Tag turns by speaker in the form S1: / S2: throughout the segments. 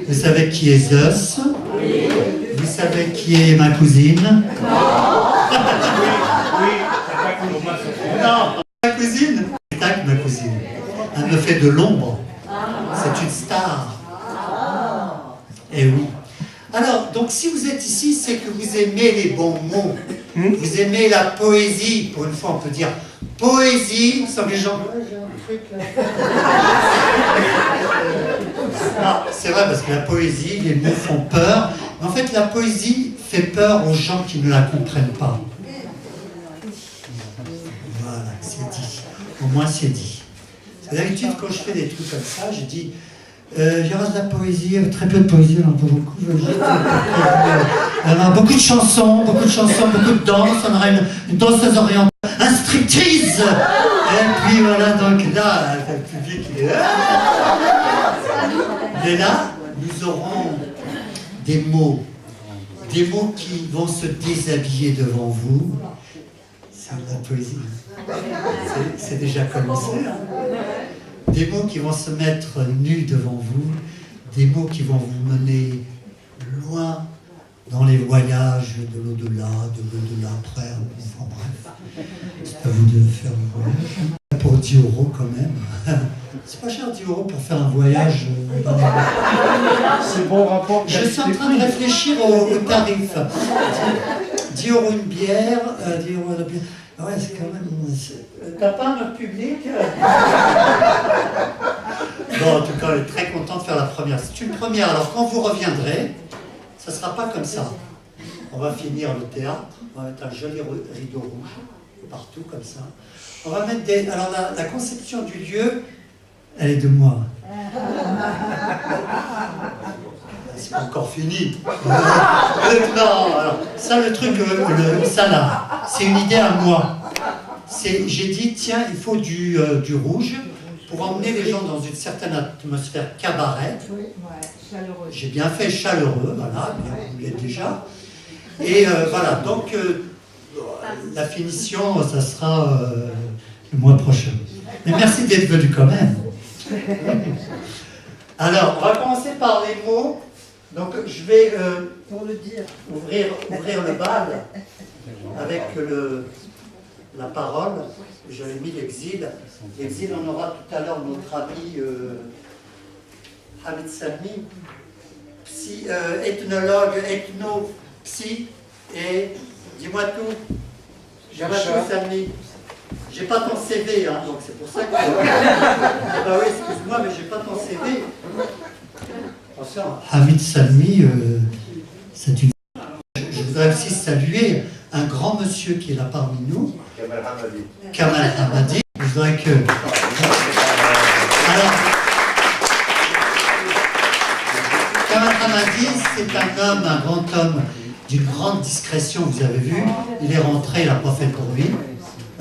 S1: Vous savez qui est Zeus? Oui. Vous savez qui est ma cousine? Non. Non, ma cousine. C'est ma cousine. Elle me fait de l'ombre. C'est une star. Eh oui. Alors, donc si vous êtes ici, c'est que vous aimez les bons mots. Vous aimez la poésie. Pour une fois, on peut dire poésie. Sans les gens... C'est vrai, parce que la poésie, les mots font peur. Mais en fait, la poésie fait peur aux gens qui ne la comprennent pas. Voilà, c'est dit. Au moins, c'est dit. D'habitude, quand je fais des trucs comme ça, je dis il y aura de la poésie, très peu de poésie, on en a pas beaucoup. Il y aura beaucoup de chansons, beaucoup de danse, on aura une danseuse orientale, un striptease. Et puis voilà, donc là, le public il est là. Mais là, nous aurons des mots qui vont se déshabiller devant vous. C'est de la poésie. C'est déjà commencé. Hein. Des mots qui vont se mettre nus devant vous, des mots qui vont vous mener loin dans les voyages de l'au-delà après, enfin bref. C'est à vous de faire le voyage. Pour 10 € quand même. C'est pas cher 10 € pour faire un voyage.
S2: C'est bon rapport.
S1: Je suis en train de réfléchir au tarif. 10 € une bière, 10 € la bière. Ah ouais, c'est quand même... T'as pas notre public? Bon, en tout cas, on est très content de faire la première. C'est une première. Alors, quand vous reviendrez, ça ne sera pas comme ça. On va finir le théâtre. On va mettre un joli rideau rouge partout, comme ça. On va mettre des... Alors, la conception du lieu, elle est de moi. C'est pas encore fini. Non, alors, ça, le truc, ça là, c'est une idée à moi. J'ai dit, tiens, il faut du rouge pour emmener les gens dans une certaine atmosphère cabaret.
S3: Chaleureux.
S1: J'ai bien fait chaleureux, voilà, vous l'êtes déjà. Et voilà, donc la finition, ça sera le mois prochain. Mais merci d'être venu quand même. Alors, on va commencer par les mots. Donc, je vais
S3: Pour le dire.
S1: ouvrir le bal avec la parole. J'avais mis l'exil. L'exil, on aura tout à l'heure notre ami Hamid Salmi, ethnologue, ethno-psy, et dis-moi tout. Hamid Salmi. J'ai pas ton CV, hein, donc c'est pour ça que... bah oui, excuse-moi, mais j'ai pas ton CV. Hamid Salmi, c'est une... Je voudrais aussi saluer un grand monsieur qui est là parmi nous, Kamal Hamadi. Je voudrais que... Alors, Kamal Hamadi, c'est un homme, un grand homme d'une grande discrétion, vous avez vu. Il est rentré, il n'a pas fait pour lui.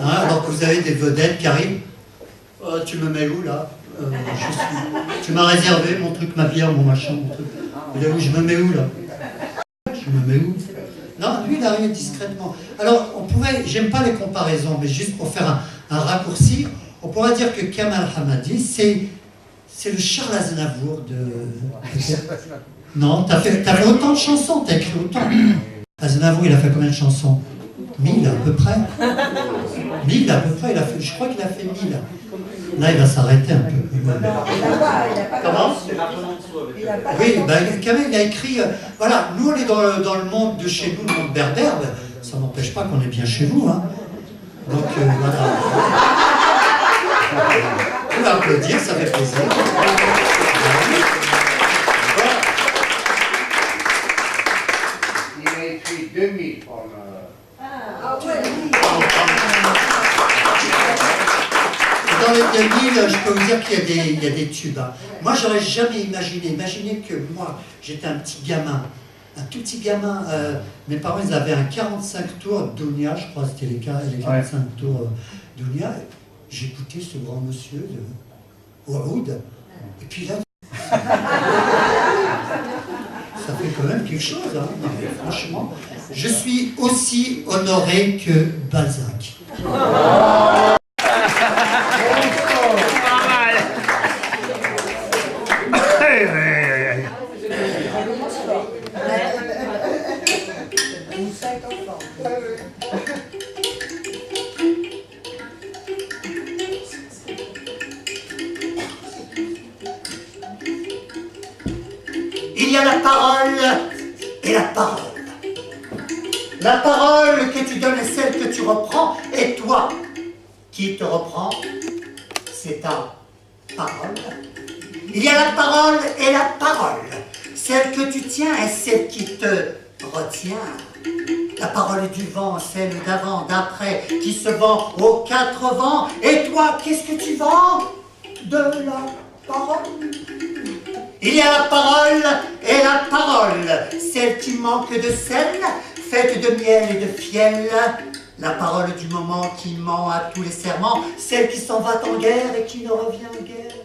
S1: Hein, alors que vous avez des vedettes qui arrivent. Oh, tu me mets où là? Tu m'as réservé mon truc, ma bière, mon machin, mon truc. Il est où? Je me mets où là? Je me mets où? Non, lui il arrive discrètement. Alors on pourrait, j'aime pas les comparaisons, mais juste pour faire un raccourci, on pourrait dire que Kamal Hamadi, c'est le Charles Aznavour de... Non, t'as fait autant de chansons, t'as écrit autant. Aznavour, il a fait combien de chansons? 1000 à peu près. 1000 à peu près, je crois qu'il a fait 1000. Là, il va s'arrêter un peu. Comment? Oui, quand même, il a écrit... voilà, nous, on est dans le monde de chez nous, le monde berbère. Ça n'empêche pas qu'on est bien chez vous. Hein. Donc, voilà. On va applaudir, ça fait plaisir. Voilà.
S4: Il a écrit 2000 pour le...
S3: Ah ouais,
S1: Dans les 2000, je peux vous dire qu'il y a des tubes. Hein. Moi, j'aurais jamais imaginé que moi, j'étais un petit gamin, un tout petit gamin. Mes parents, ils avaient un 45 tours Dounia, je crois, c'était les 45 tours Dounia. J'écoutais ce grand monsieur de Ouaoud, et puis là, ça fait quand même quelque chose, hein. Non, mais franchement. Je suis aussi honoré que Balzac. il y a la parole et la parole. La parole que tu donnes est celle que tu reprends, et toi qui te reprends, c'est ta parole. Il y a la parole et la parole. Celle que tu tiens est celle qui te retient. La parole du vent, celle d'avant, d'après, qui se vend aux quatre vents. Et toi, qu'est-ce que tu vends? De la parole. Il y a la parole et la parole, celle qui manque de sel, faite de miel et de fiel. La parole du moment qui ment à tous les serments, celle qui s'en va en guerre et qui ne revient guère.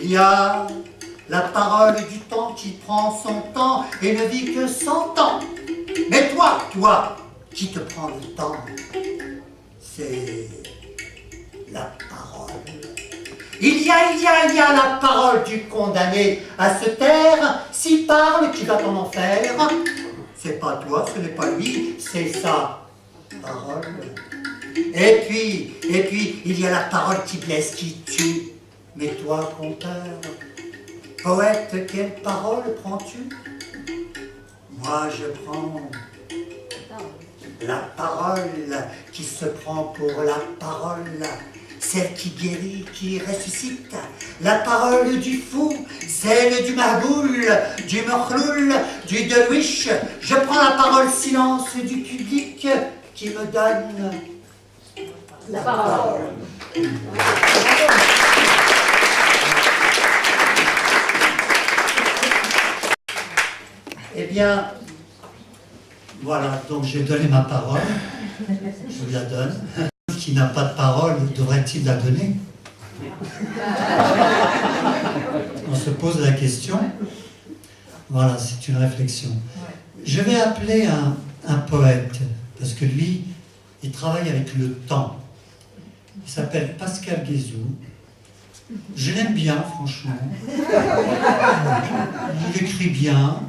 S1: Il y a la parole du temps qui prend son temps et ne vit que 100 ans. Mais toi, qui te prends le temps, c'est la parole. Il y a la parole du condamné à se taire, s'il parle, qui va en enfer. C'est pas toi, ce n'est pas lui, c'est sa parole. Et puis, il y a la parole qui blesse, qui tue. Mais toi, conteur, poète, quelle parole prends-tu? Moi, je prends la parole qui se prend pour la parole, celle qui guérit, qui ressuscite, la parole du fou, celle du marboul, du morloul, du derwish. Je prends la parole silence du public qui me donne la parole. Eh bien, voilà, donc j'ai donné ma parole, je vous la donne. Qui n'a pas de parole, devrait-il la donner? On se pose la question. Voilà, c'est une réflexion. Je vais appeler un poète, parce que lui, il travaille avec le temps. Il s'appelle Pascal Guézou. Je l'aime bien, franchement. Il écrit bien.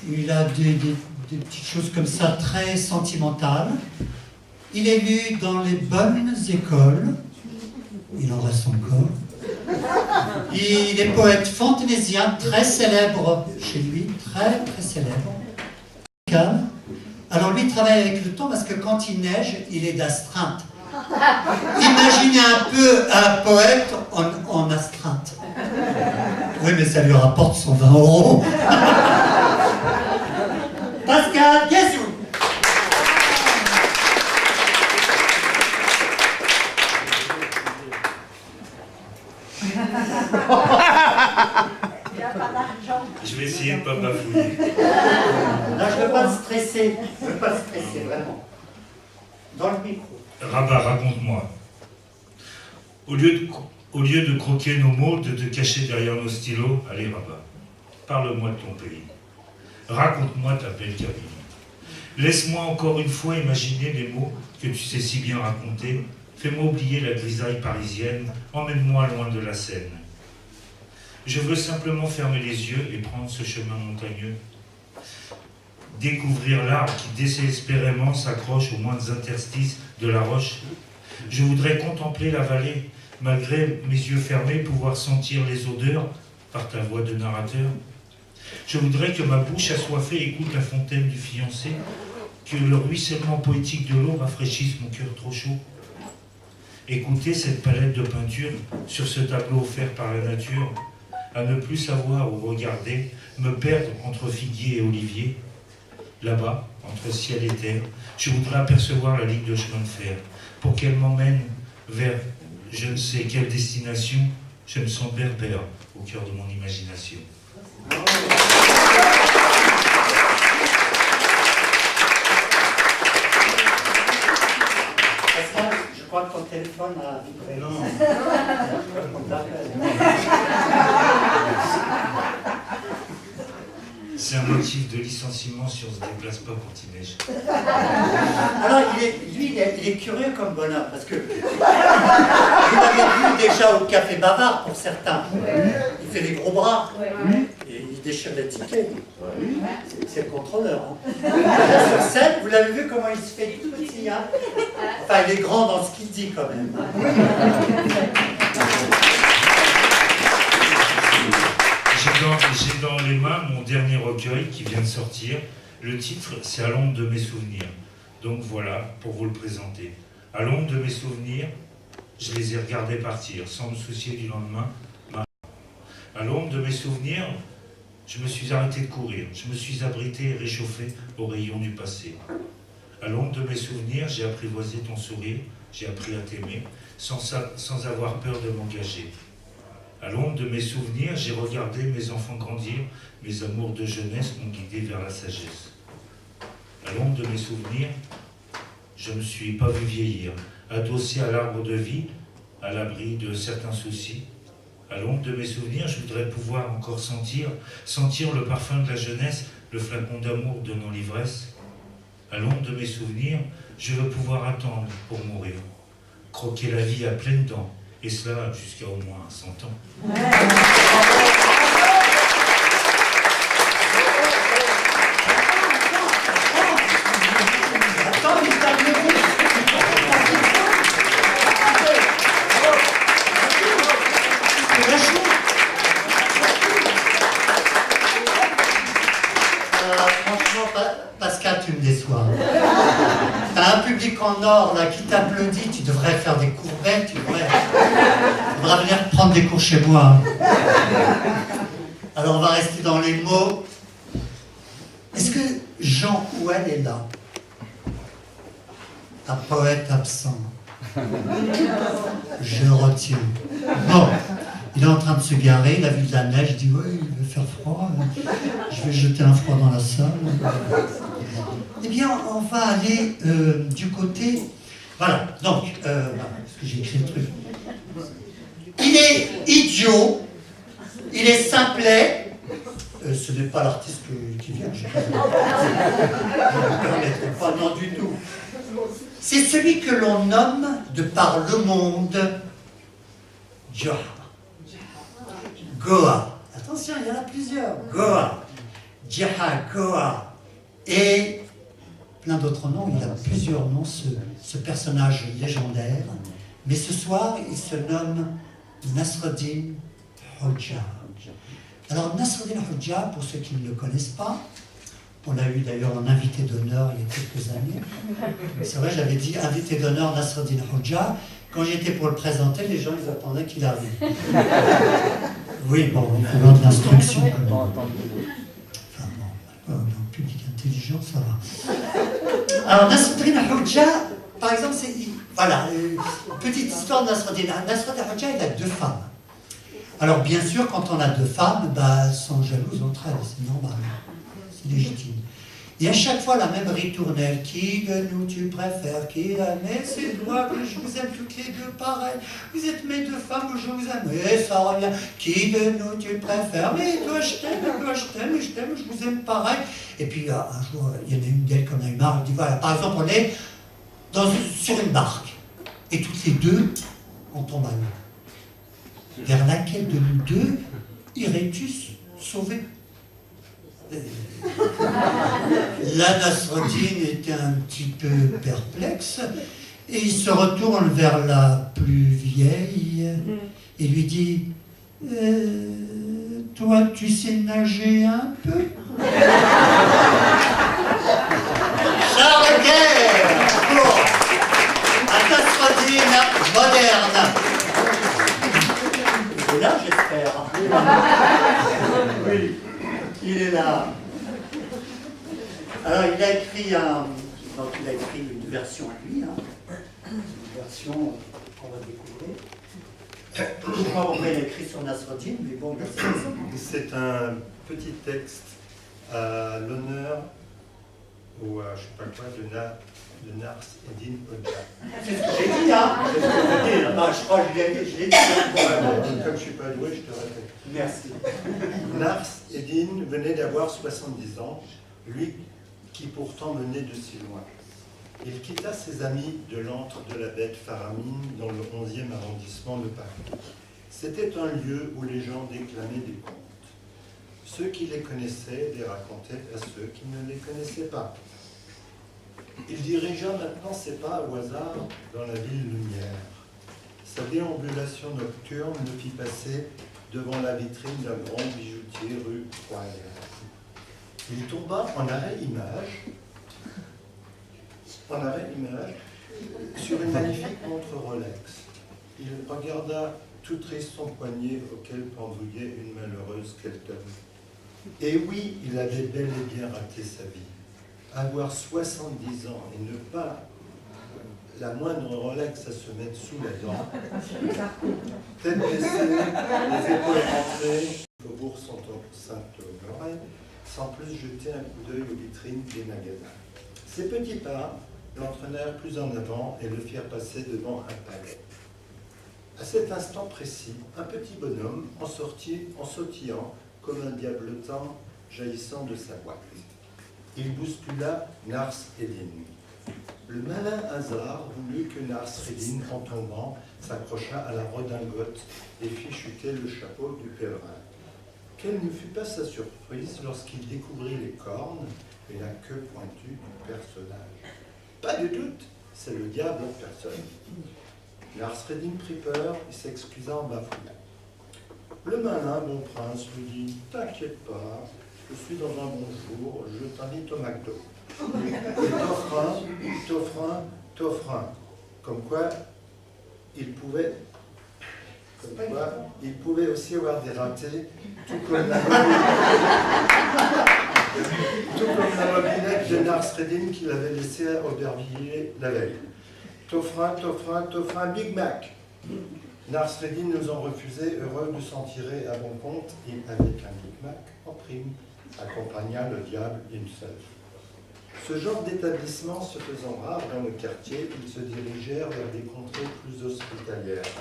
S1: Il a des petites choses comme ça, très sentimentales. Il est lu dans les bonnes écoles. Il en reste encore. Il est poète fantaisien, très célèbre chez lui, très très célèbre. Alors lui, il travaille avec le temps parce que quand il neige, il est d'astreinte. Imaginez un peu un poète en astreinte. Oui, mais ça lui rapporte 120 €. Pascal Guézou.
S5: Je vais essayer de ne pas bafouiller.
S1: Là, je ne veux pas te stresser. Je ne veux pas te stresser, vraiment. Dans le micro.
S5: Rabat, raconte-moi. Au lieu de croquer nos mots, de te cacher derrière nos stylos, allez Rabat, parle-moi de ton pays. Raconte-moi ta belle Kabylie. Laisse-moi encore une fois imaginer les mots que tu sais si bien raconter. Fais-moi oublier la grisaille parisienne, emmène-moi loin de la Seine. Je veux simplement fermer les yeux et prendre ce chemin montagneux. Découvrir l'arbre qui désespérément s'accroche aux moindres interstices de la roche. Je voudrais contempler la vallée, malgré mes yeux fermés, pouvoir sentir les odeurs par ta voix de narrateur. Je voudrais que ma bouche assoiffée écoute la fontaine du fiancé, que le ruissellement poétique de l'eau rafraîchisse mon cœur trop chaud. Écouter cette palette de peinture sur ce tableau offert par la nature, à ne plus savoir où regarder, me perdre entre figuier et olivier. Là-bas, entre ciel et terre, je voudrais apercevoir la ligne de chemin de fer, pour qu'elle m'emmène vers je ne sais quelle destination. Je me sens berbère au cœur de mon imagination.
S1: Je crois que ton téléphone a vibré.
S5: Non. C'est un motif de licenciement si on se déplace pas quand il neige.
S1: Alors, il est curieux comme bonhomme, parce que vous l'avez vu déjà au Café Bavard pour certains. Il fait des gros bras. Et il déchire les tickets. C'est le contrôleur. Sur scène, vous l'avez vu comment il se fait tout petit. Hein, enfin, il est grand dans ce qu'il dit quand même.
S5: J'ai J'ai dans les mains mon dernier recueil qui vient de sortir. Le titre, c'est « À l'ombre de mes souvenirs ». Donc voilà, pour vous le présenter. À l'ombre de mes souvenirs, je les ai regardés partir, sans me soucier du lendemain. À l'ombre de mes souvenirs, je me suis arrêté de courir. Je me suis abrité et réchauffé aux rayons du passé. À l'ombre de mes souvenirs, j'ai apprivoisé ton sourire, j'ai appris à t'aimer, sans avoir peur de m'engager. À l'ombre de mes souvenirs, j'ai regardé mes enfants grandir, mes amours de jeunesse m'ont guidé vers la sagesse. À l'ombre de mes souvenirs, je ne me suis pas vu vieillir, adossé à l'arbre de vie, à l'abri de certains soucis. À l'ombre de mes souvenirs, je voudrais pouvoir encore sentir le parfum de la jeunesse, le flacon d'amour donnant l'ivresse. À l'ombre de mes souvenirs, je veux pouvoir attendre pour mourir, croquer la vie à pleines dents, et cela jusqu'à au moins 100 ans.
S1: Franchement, Pascal, tu me déçois. T'as un public en or là qui t'applaudit, tu devrais faire des courbettes, tu devrais venir prendre des cours chez moi. Alors on va rester dans les mots. Est-ce que Jean Houel est là? Un poète absent. Je retiens. Bon, il est en train de se garer, il a vu de la neige, il dit ouais, il va faire froid, je vais jeter un froid dans la salle. Eh bien, on va aller du côté. Voilà, donc, parce que j'ai écrit le truc. Il est idiot, il est simplet. Ce n'est pas l'artiste qui vient, je ne me permettrai pas, non du tout. C'est celui que l'on nomme, de par le monde, Joha. Goa. Attention, il y en a plusieurs. Goa. Jaha, Goa. Et plein d'autres noms. Il a plusieurs noms, ce personnage légendaire. Mais ce soir, il se nomme Nasreddin Hoxha. Alors, Nasreddin Hoxha, pour ceux qui ne le connaissent pas, on l'a eu d'ailleurs en invité d'honneur il y a quelques années. C'est vrai, j'avais dit invité d'honneur Nasreddin Hoxha. Quand j'étais pour le présenter, les gens ils attendaient qu'il arrive. Oui, bon, il faut avoir de l'instruction quand même. Enfin bon, un public intelligent, ça va. Alors, Nasreddin Hoxha, par exemple, c'est. Voilà, petite histoire de Nasreddin. Nasreddin Hoxha, il a 2 femmes. Alors, bien sûr, quand on a 2 femmes, bah, elles sont jalouses entre elles, c'est normal. C'est légitime. Et à chaque fois, la même ritournelle. Qui de nous tu préfères? Qui a? Mais c'est moi que je vous aime toutes les deux pareil. Vous êtes mes 2 femmes, je vous aime. Et ça revient. Qui de nous tu préfères? Mais toi je t'aime, je vous aime pareil. Et puis un jour, il y en a une d'elles qu'on a eu marre. Elle dit voilà, par exemple, on est sur une barque. Et toutes les 2, on tombe à l'eau. Vers laquelle de nous 2 irais-tu sauver? La Nasreddin était un petit peu perplexe et il se retourne vers la plus vieille et lui dit toi tu sais nager un peu? Charles Guerre pour un Nasreddin moderne. Et là j'espère. Oui. Il est là. Alors, il a écrit une version à lui, une version qu'on va découvrir. Je ne sais pas pourquoi il a écrit sur Nasreddin, mais bon,
S2: c'est un petit texte à l'honneur ou à je sais pas quoi de Nasreddin Hoxha.
S1: C'est ce que j'ai dit, hein. C'est ce que j'ai dit. Non, je crois que je l'ai dit.
S2: Comme je ne suis pas doué, je te répète.
S1: Merci.
S2: Nasreddin venait d'avoir 70 ans, lui qui pourtant venait de si loin. Il quitta ses amis de l'antre de la bête Faramine dans le 11e arrondissement de Paris. C'était un lieu où les gens déclamaient des contes. Ceux qui les connaissaient les racontaient à ceux qui ne les connaissaient pas. Il dirigea maintenant ses pas au hasard dans la ville lumière. Sa déambulation nocturne le fit passer devant la vitrine d'un grand bijoutier rue Royale. Il tomba en arrêt-image sur une magnifique montre Rolex. Il regarda tout triste son poignet auquel pendouillait une malheureuse Kelton. Et oui, il avait bel et bien raté sa vie. Avoir 70 ans et ne pas la moindre Rolex à se mettre sous la dent, tête baissée, les épaules rentrées, faubourg Saint-Honoré, sans plus jeter un coup d'œil aux vitrines des magasins. Ses petits pas l'entraînèrent plus en avant et le firent passer devant un palais. À cet instant précis, un petit bonhomme en sautillant comme un diablotin jaillissant de sa boîte. Il bouscula Nars Eddin. Le malin hasard voulut que Nars Eddin, en tombant, s'accrochât à la redingote et fit chuter le chapeau du pèlerin. Quelle ne fut pas sa surprise lorsqu'il découvrit les cornes et la queue pointue du personnage. Pas de doute, c'est le diable en personne. Nars Eddin prit peur et s'excusa en bafouillant. Le malin bon prince lui dit « T'inquiète pas, je suis dans un bon jour, je t'invite au McDo. Et t'offre un. » Comme quoi, il pouvait aussi avoir des ratés, tout comme la mobilette de Nars Eddin qu'il avait laissée à Aubervilliers la veille. T'offre un Big Mac. Nars Eddin nous en refusait, heureux de s'en tirer à bon compte, et avec un Big Mac en prime, accompagna le diable himself. Ce genre d'établissement se faisant rare dans le quartier, ils se dirigèrent vers des contrées plus hospitalières.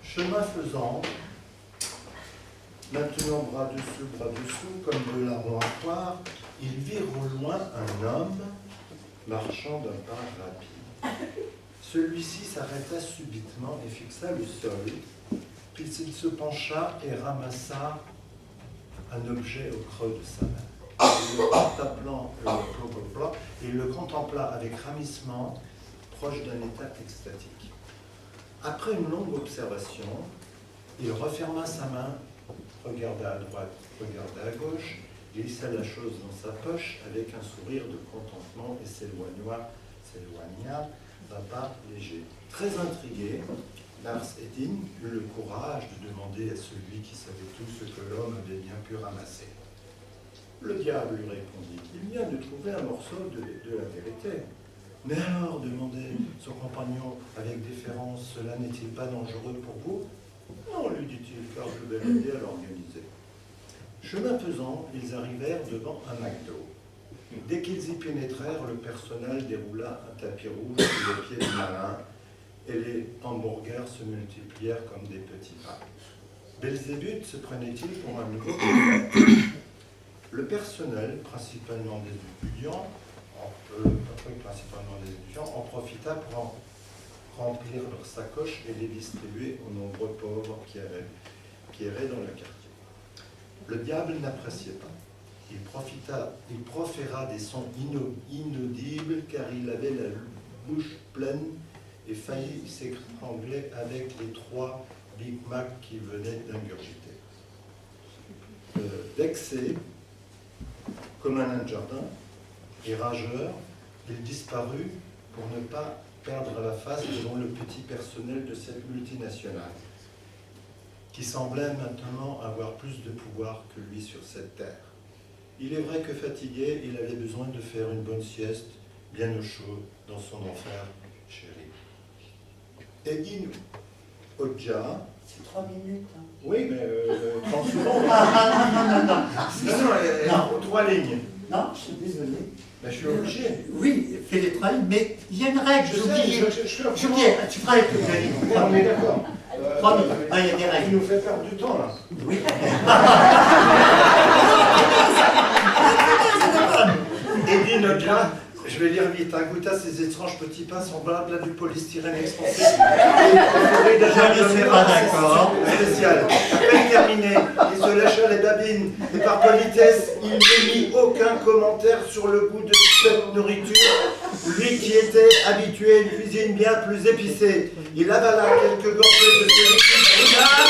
S2: Chemin faisant, maintenant bras dessous, comme de larron à poire, ils virent au loin un homme marchant d'un pas rapide. Celui-ci s'arrêta subitement et fixa le sol, puis il se pencha et ramassa un objet au creux de sa main. Il le contempla avec ravissement, proche d'un état extatique. Après une longue observation, il referma sa main, regarda à droite, regarda à gauche, glissa la chose dans sa poche avec un sourire de contentement et s'éloigna d'un pas léger. Très intrigué, Nars Eddin eut le courage de demander à celui qui savait tout ce que l'homme avait bien pu ramasser. Le diable lui répondit « Il vient de trouver un morceau de la vérité. » « Mais alors, demandait son compagnon avec déférence, cela n'est-il pas dangereux pour vous ?»« Non, lui dit-il, car je vais l'aider à l'organiser. » Chemin faisant, ils arrivèrent devant un McDo. Dès qu'ils y pénétrèrent, le personnel déroula un tapis rouge sous les pieds du malin et les hamburgers se multiplièrent comme des petits pains. Belzébuth se prenait-il pour un nouveau prophète? Le personnel, principalement des étudiants, en profita pour remplir leurs sacoches et les distribuer aux nombreux pauvres qui erraient dans le quartier. Le diable n'appréciait pas. Il proféra des sons inaudibles car il avait la bouche pleine et faillit s'étrangler avec les 3 Big Mac qu'il venait d'ingurgiter. Vexé, comme un nain de jardin, et rageur, il disparut pour ne pas perdre la face devant le petit personnel de cette multinationale, qui semblait maintenant avoir plus de pouvoir que lui sur cette terre. Il est vrai que fatigué, il avait besoin de faire une bonne sieste, bien au chaud, dans son enfer chéri. Eddin Hodja...
S1: C'est 3 minutes. Hein.
S2: Oui, mais 30 secondes.
S1: Non.
S2: 3 lignes.
S1: Non, je suis désolé.
S2: Ben, je suis obligé.
S1: Oui, fais les 3 lignes, mais il y a une règle,
S2: Je sais,
S1: j'oubliais, tu feras les plus lignes.
S2: On est d'accord.
S1: 3 minutes. Ah, il y a des
S2: Il
S1: règles.
S2: nous fait perdre du temps, là.
S1: Oui.
S2: Eddin Hodja, je vais lire vite, goûta ces étranges petits pains semblables à du polystyrène expansé. Et
S1: Je ne suis pas d'accord.
S2: Spécial. À peine terminé, il se lâcha les babines et par politesse, il n'émit aucun commentaire sur le goût de cette nourriture. Lui qui était habitué à une cuisine bien plus épicée, il avala quelques gorgées de ce liquide brunâtre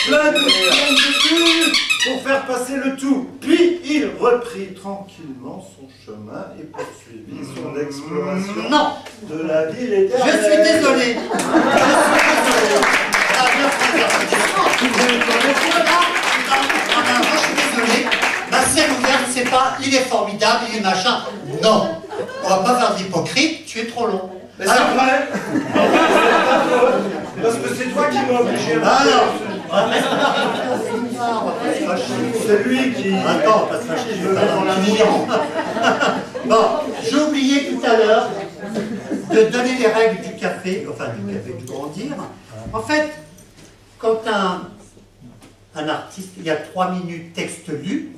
S2: plein de bulles pour faire passer le tout. Puis il reprit tranquillement son chemin et poursuivit son exploration
S1: Non,
S2: de la ville
S1: je
S2: éternelle.
S1: suis désolé. Ah, bien fait, je suis désolé. Ma scène ouverte, c'est pas il est formidable, il est machin. Non, on va pas faire d'hypocrite, tu es trop long.
S2: Mais c'est vrai. Parce que c'est toi qui m'as obligé à
S1: Alors,
S2: c'est lui qui...
S1: attends, pas se fâcher, je veux pas dans la mouillante. Bon, j'ai oublié tout à l'heure de donner les règles du café, enfin du café du grandir. En fait, quand un artiste, il y a 3 minutes texte lu,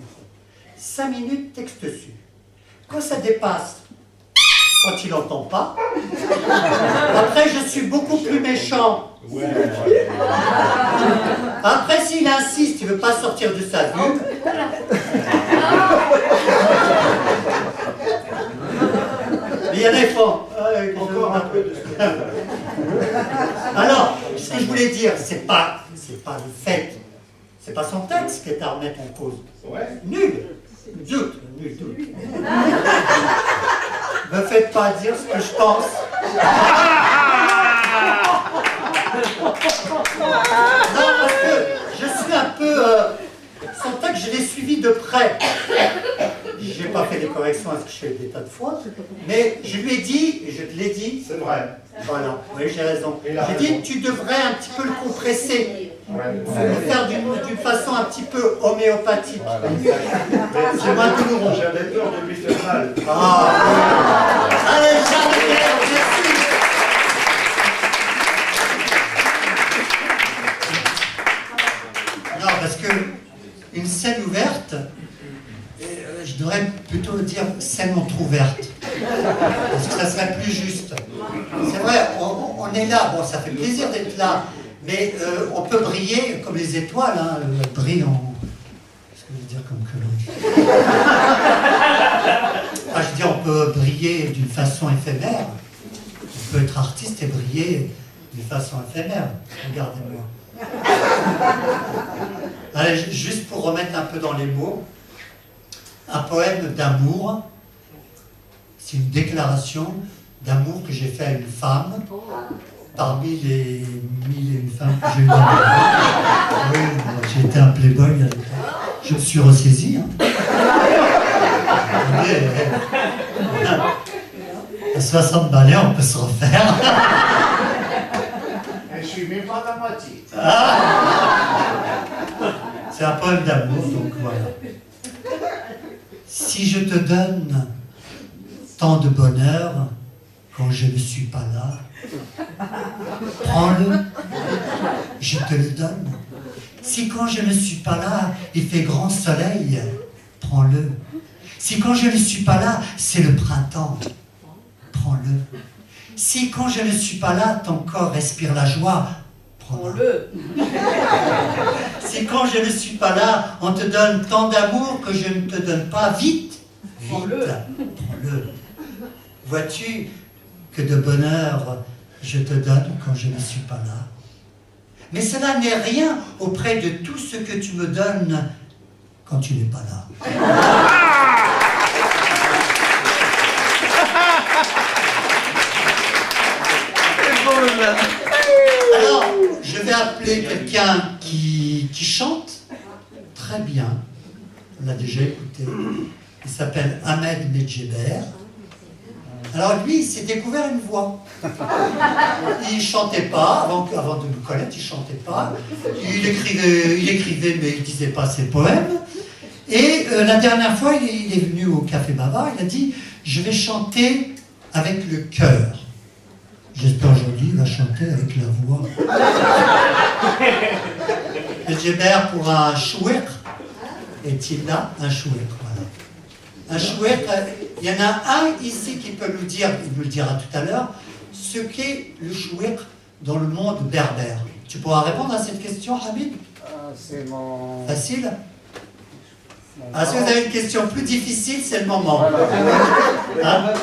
S1: 5 minutes texte su. Quand ça dépasse, quand il n'entend pas, après je suis beaucoup plus méchant. Après s'il insiste, il ne veut pas sortir de sa vue. Mais il y en a qui font.
S2: Encore un peu de ce que...
S1: Alors, ce que je voulais dire, c'est pas le fait, c'est pas son texte qui est à remettre en cause.
S2: Ouais.
S1: Nul. Doute. Nul. Me faites pas dire ce que je pense. Non, parce que je suis un peu... son texte, je l'ai suivi de près. J'ai pas fait les corrections à ce que je fais des tas de fois, mais je lui ai dit, et je te l'ai dit,
S2: C'est vrai.
S1: voilà, oui, j'ai raison.
S2: Il a
S1: J'ai
S2: raison.
S1: dit, tu devrais un petit peu le compresser.
S2: Ouais.
S1: Le faire d'une façon un petit peu homéopathique. C'est moins douloureux.
S2: J'avais peur de lui faire mal.
S1: Ah, oui. Allez, Jean-Pierre, merci. Non, parce que une scène ouverte, je devrais plutôt dire scène entrouverte. Parce que ça serait plus juste. C'est vrai, on est là, bon, ça fait plaisir d'être là, mais on peut briller comme les étoiles, hein, brille en... Qu'est-ce que je veux dire comme connerie? Enfin, je veux dire, on peut briller d'une façon éphémère. On peut être artiste et briller d'une façon éphémère. Regardez-moi. Allez, juste pour remettre un peu dans les mots, un poème d'amour, c'est une déclaration d'amour que j'ai fait à une femme, parmi les 1001 femmes que j'ai eues dans ma vie. Oui, j'ai été un playboy à l'époque. Je me suis ressaisi. Hein. À 60 balais, on peut se refaire.
S4: Je suis même pas la moitié.
S1: C'est un poème d'amour, donc voilà. Si je te donne tant de bonheur quand je ne suis pas là, prends-le, je te le donne. Si quand je ne suis pas là, il fait grand soleil, prends-le. Si quand je ne suis pas là, c'est le printemps, prends-le. Si quand je ne suis pas là, ton corps respire la joie, prends-le. Si quand je ne suis pas là, on te donne tant d'amour que je ne te donne pas, vite, prends-le. Prends-le. Vois-tu que de bonheur je te donne quand je ne suis pas là? Mais cela n'est rien auprès de tout ce que tu me donnes quand tu n'es pas là. Alors, je vais appeler quelqu'un qui chante très bien. On l'a déjà écouté. Il s'appelle Ahmed Medjeber. Alors lui, il s'est découvert une voix. Il chantait pas, avant de me connaître, il chantait pas. Il écrivait, mais il disait pas ses poèmes. Et la dernière fois, il est venu au Café Bavard, il a dit « Je vais chanter avec le cœur ». J'espère aujourd'hui il va chanter avec la voix. Medjeber pour un chouïr, et Tilda, un chouïr, voilà. Un chouïr, il y en a un ici qui peut nous dire, il nous le dira tout à l'heure, ce qu'est le chouïr dans le monde berbère. Tu pourras répondre à cette question, Hamid?
S4: C'est mon...
S1: Facile? Ah, si vous avez une question plus difficile, c'est le moment. Hein?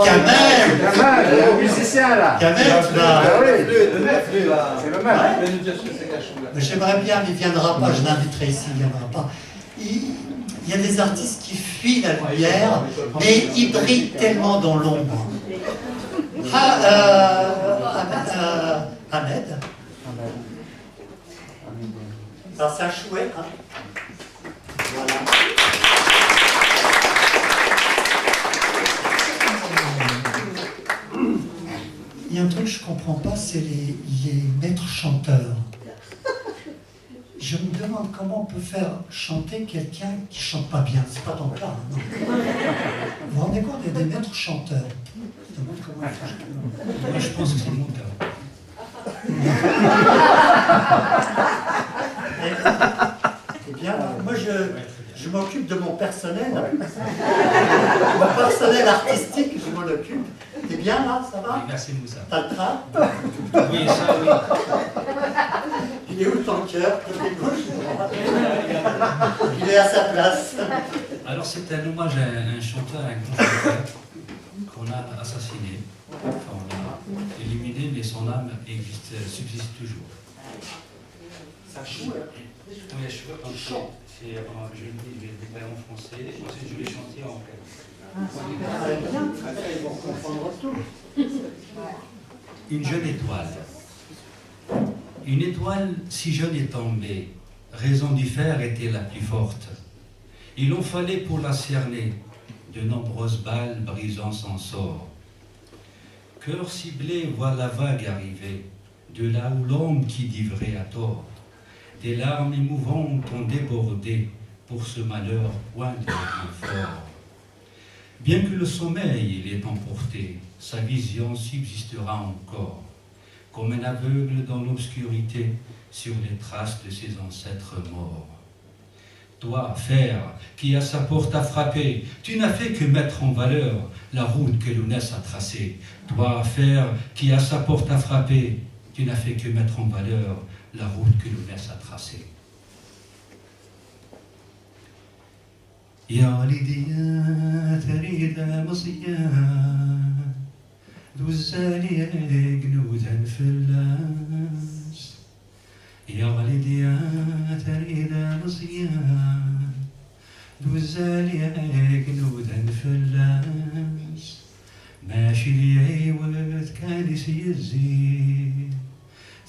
S4: Kamel, le musicien là.
S1: Kamel, tu vas...
S4: Ah oui, c'est le même.
S1: J'aimerais bien, mais il ne viendra pas, je l'inviterai ici, il ne viendra pas. Il y a des artistes qui fuient la lumière, mais ils brillent tellement dans l'ombre. Ahmed. Alors c'est un chouette, hein. Voilà. Il y a un truc que je ne comprends pas, c'est les maîtres chanteurs. Je me demande comment on peut faire chanter quelqu'un qui ne chante pas bien. C'est pas ton cas, hein, non. Vous vous rendez compte, il y a des maîtres chanteurs. Je me demande comment ils font.
S5: Moi, je pense que c'est mon cas.
S1: Eh bien, moi, je m'occupe de mon personnel. Mon personnel artistique, je m'en occupe. T'es bien là, ça va?
S5: Merci Moussa.
S1: T'as le train?
S5: Oui, ça oui.
S1: Il est où ton cœur? Côté gauche ou droite? Il est à sa place.
S6: Alors c'est un hommage à un chanteur, un grand chanteur qu'on a assassiné, enfin on l'a éliminé, mais son âme existe, subsiste toujours.
S1: Ça choue, hein?
S6: Oui, je suis pas chant. Je vais le déclarer en français, ensuite je vais chanter en anglais.
S1: Ils vont comprendre tout.
S6: Une jeune étoile. Une étoile si jeune est tombée, raison d'y faire était la plus forte. Il en fallait pour la cerner, de nombreuses balles brisant son sort. Cœur ciblé voit la vague arriver, de là où l'homme qui dit vrai à tort. Des larmes émouvantes ont débordé pour ce malheur point de fort. Bien que le sommeil l'ait emporté, sa vision subsistera encore, comme un aveugle dans l'obscurité sur les traces de ses ancêtres morts. Toi, fer, qui à sa porte a frappé, tu n'as fait que mettre en valeur la route que l'Ounès a tracée. Toi, fer, qui à sa porte a frappé, tu n'as fait que mettre en valeur la route que l'Ounès a tracée. يا ولدي يا تريد مصيان دوزالي جنودا في اللاس يا ولدي يا تريد مصيان دوزالي جنودا في اللاس ماشي لي عيوت كان يزيد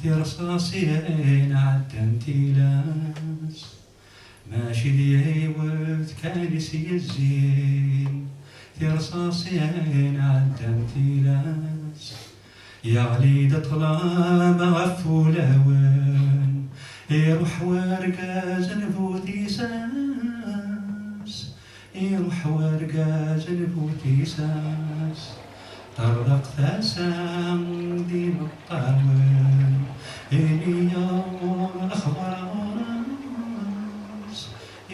S6: رصاصين عدنتي لاس ماشي لي وقت كان يزين في رصاصين عدمتي لاس يا عليد طلام غفولة وين يروح ورقة زنفوتي ساس يروح ورقة زنفوتي ساس طرق ثاسام دي مطاوين إلي يوم الأخبار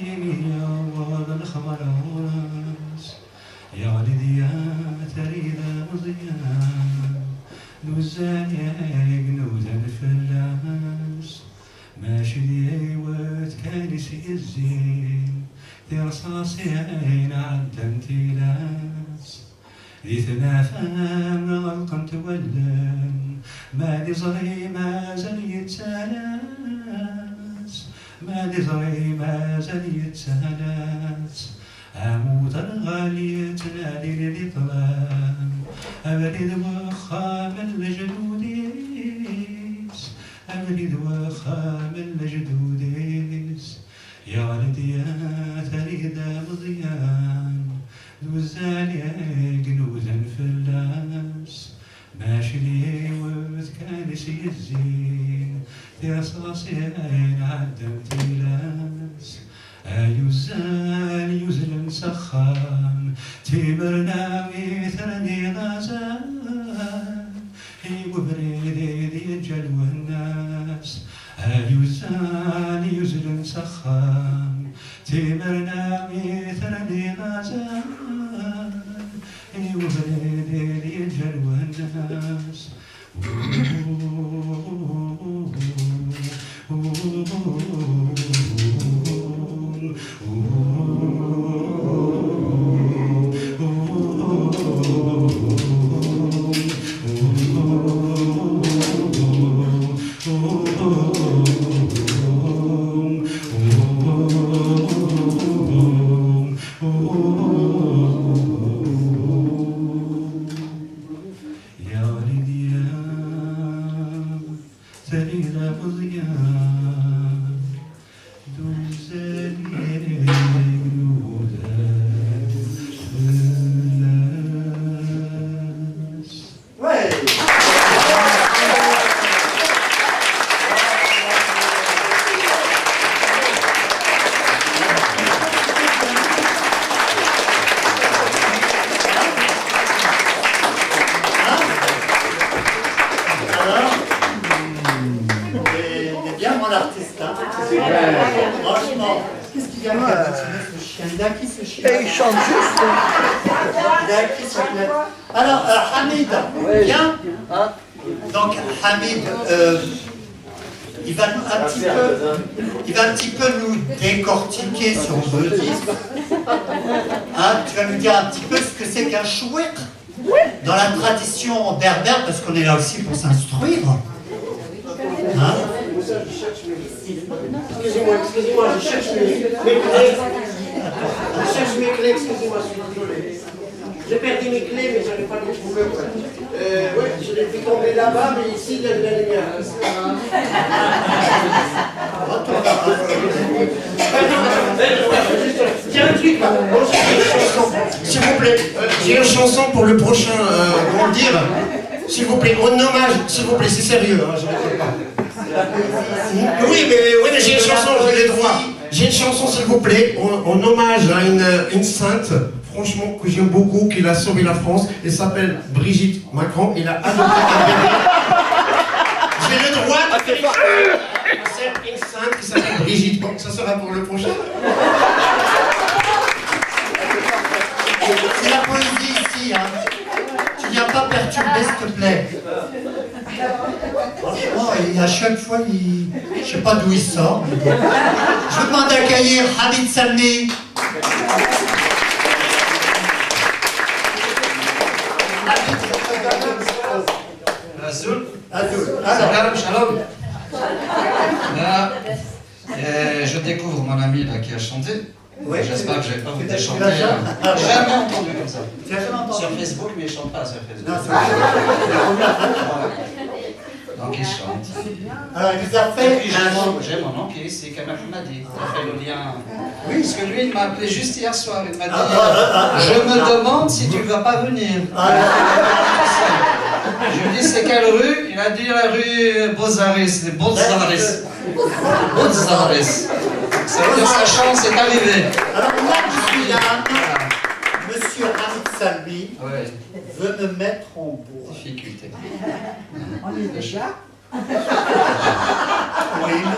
S6: يا واد الخمراس يا ولدي يا تريد مضيان نوزان يا جنودا الفلاس ماشي لي وقت كان يزين في رصاصين عدمتي لاس ذي ثنافان غلقا تولن ما دي زري ما زال يتسالاس ما دزري ما زال يتسالاس عمود الغالية تنادي لي طلام أبرد وخام الجدوديس أبرد وخام الجدوديس يا ولدي يا تريد مضيان دوزان يا جنودا فلاس ماشي لي وقت كان يزين في رصاصين عدمتي لاس أيوزان يزلن سخان تبرناوي ثرني غازان وبريدي ذي جلو الناس أيوزان يزلن سخان تبرناوي ثرني غازان وبريدي ذي جلو الناس Ooh.
S1: Ce chien, il a qui ce chien?
S7: Et il chante juste.
S1: Il a qui ce chien? Alors, Hamid, viens. Donc, Hamid, il va un petit peu nous décortiquer, si on veut dire. Hein, tu vas nous dire un petit peu ce que c'est qu'un chouïr dans la tradition berbère, parce qu'on est là aussi pour s'instruire. Hein?
S8: Excusez-moi, je cherche mes clés. Je cherche mes clés, excusez-moi, je suis désolé. J'ai perdu mes clés, mais je n'arrive pas à les trouver. Ouais, je les fais tomber là-bas, mais ici, il y a de la lumière. Tiens, un truc, s'il vous plaît, j'ai une chanson pour le prochain, comment dire, s'il vous plaît, en hommage, s'il vous plaît, c'est sérieux, hein, je ne rigole pas. Oui, mais j'ai une chanson, j'ai les droits. J'ai une chanson, s'il vous plaît, en hommage à une sainte, franchement, que j'aime beaucoup, qui a sauvé la France. Elle s'appelle Brigitte Macron. Elle a adopté un bébé. J'ai le droit de faire une sainte qui s'appelle Brigitte. Bon, ça sera pour le prochain.
S1: C'est la poésie ici, hein. Tu viens pas perturber, s'il te plaît. Franchement, et à chaque fois, je sais pas d'où il sort. Mais bon. Je vous demande d'accueillir Hamid Salmi.
S9: Azul.
S1: Alors,
S9: Shalom. Là, je découvre mon ami là qui a chanté.
S1: oui,
S9: J'espère que je vais pas vous
S1: tu
S9: déchanter.
S1: l'as jamais-
S9: J'ai jamais entendu comme ça.
S1: Tu as jamais entendu?
S9: Sur Facebook, mais il chante pas sur Facebook.
S1: Non, c'est vrai.
S9: Donc il chante.
S1: Alors, il nous a
S9: Et
S1: fait
S9: puis j'ai mon oncle ici, Kamal Hamadi, qui a fait le lien. Oui, parce que lui, il m'a appelé juste hier soir. Il m'a dit je me demande si tu ne vas pas venir. Je lui ai dit c'est quelle rue? Il a dit la rue Bozaris. C'est Bozaris. Bozaris. Ça veut dire sa chance est arrivée.
S1: Alors, moi, je suis là. Monsieur Hamid Salmi
S9: Ouais,
S1: veut me mettre en bois.
S9: difficulté.
S3: On est déjà.
S1: Oui,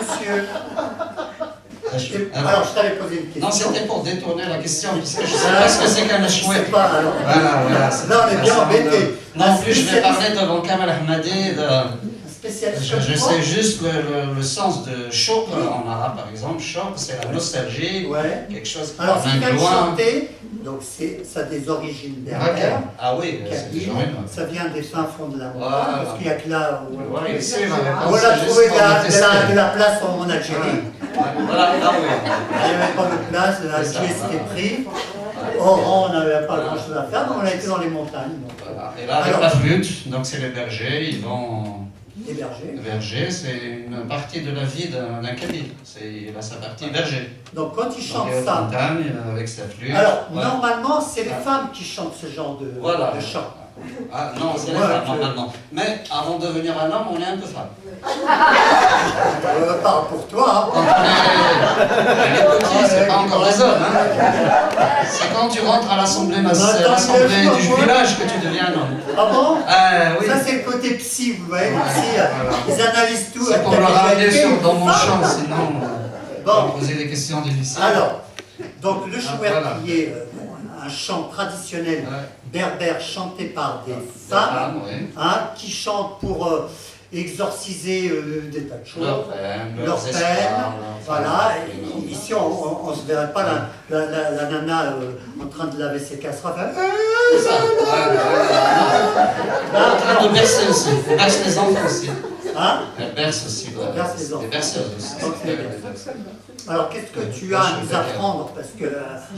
S1: monsieur.
S9: Alors,
S1: Alors, je t'avais posé une
S9: non,
S1: question.
S9: c'était pour détourner la question, puisque je ne sais pas ce que c'est qu'un
S1: Je sais
S9: chouette.
S1: pas, alors.
S9: Voilà, c'est
S1: Là, on est bien
S9: façon de-
S1: embêtés.
S9: Non plus, je vais parler devant Kamal Ahmadi de...
S1: Spécialiste.
S9: Je sais juste le sens de choc en arabe, par exemple. Choc, c'est la nostalgie,
S1: Ouais.
S9: quelque chose qui
S1: Alors, c'est
S9: vient
S1: même
S9: de loin.
S1: chanté, donc ça a des origines berbères.
S9: Ah oui, c'est
S1: Kabyle.
S9: des gens.
S1: Ça vient des fins fonds de la montagne,
S9: Voilà.
S1: parce qu'il n'y a que là où
S9: Oui, c'est la
S1: on
S9: réponse.
S1: a
S9: c'est
S1: trouvé
S9: juste pour le tester.
S1: de la place en Algérie.
S9: Voilà, ah oui.
S1: Il n'y avait pas de place, l'Algérie s'était pris. Oran, on n'avait pas grand chose à faire, donc on a été dans les montagnes. Donc,
S9: Voilà. Et là, avec
S1: Alors-
S9: la flûte, donc c'est les bergers, ils vont...
S1: hébergés.
S9: Le berger, c'est une partie de la vie d'un Kabyle. Il a sa partie berger.
S1: Donc quand ils
S9: Donc,
S1: chantent
S9: il est aux
S1: ça,
S9: montagnes, avec sa flûte.
S1: alors
S9: Ouais.
S1: normalement c'est les femmes qui chantent ce genre de chant.
S9: Ah non, c'est les
S1: Ouais,
S9: femmes
S1: je-
S9: normalement. Mais avant de devenir un homme, on est un peu femme.
S1: Parle pour toi.
S9: Quand on est petit, c'est pas encore les hommes. Hein. C'est quand tu rentres à l'assemblée
S1: Attends,
S9: du village que tu deviens un homme.
S1: Ah bon?
S9: Oui.
S1: Ça c'est le côté psy, vous voyez, les psy,
S9: voilà.
S1: ils analysent tout.
S9: C'est pour
S1: T'as
S9: le
S1: déjà
S9: ramener
S1: été
S9: dans mon
S1: une
S9: champ,
S1: femme?
S9: sinon
S1: Bon.
S9: on va poser des questions difficiles.
S1: Alors, donc le chouette
S9: voilà.
S1: qui est un chant traditionnel
S9: Ouais.
S1: berbère chanté par des femmes,
S9: oui.
S1: hein, qui chantent pour exorciser des tas de choses.
S9: Leur peine,
S1: Leur
S9: leurs
S1: peine,
S9: espoirs,
S1: voilà.
S9: leurs-
S1: Et ici, on ne se verrait pas la nana en train de laver ses casseroles.
S9: C'est ça. En train de bercer aussi. Elle berce les enfants aussi.
S1: Hein?
S9: Elle berce aussi.
S1: Elle berce les enfants.
S9: Les berceuses aussi.
S1: Donc, c'est bien. Alors, qu'est-ce que tu as à nous apprendre? Parce que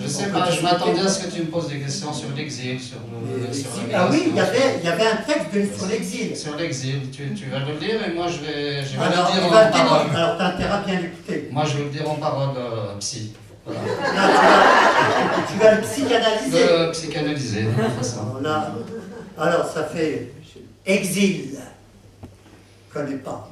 S9: Je sais
S1: on peut
S9: pas, je
S1: discuter.
S9: m'attendais à ce que tu me poses des questions sur l'exil, sur la
S1: Ah oui,
S9: migration.
S1: il y avait un texte sur l'exil.
S9: Sur l'exil, tu vas le lire et moi je vais
S1: Alors,
S9: le
S1: il
S9: dire
S1: va
S9: en
S1: le dire,
S9: parole.
S1: alors t'as intérêt à bien l'écouter.
S9: Moi je vais le dire en parole psy. Voilà.
S1: Là, tu vas le psychanalyser.
S9: Psychanalyser, de toute façon.
S1: Voilà. Alors, ça fait exil. Je ne connais pas.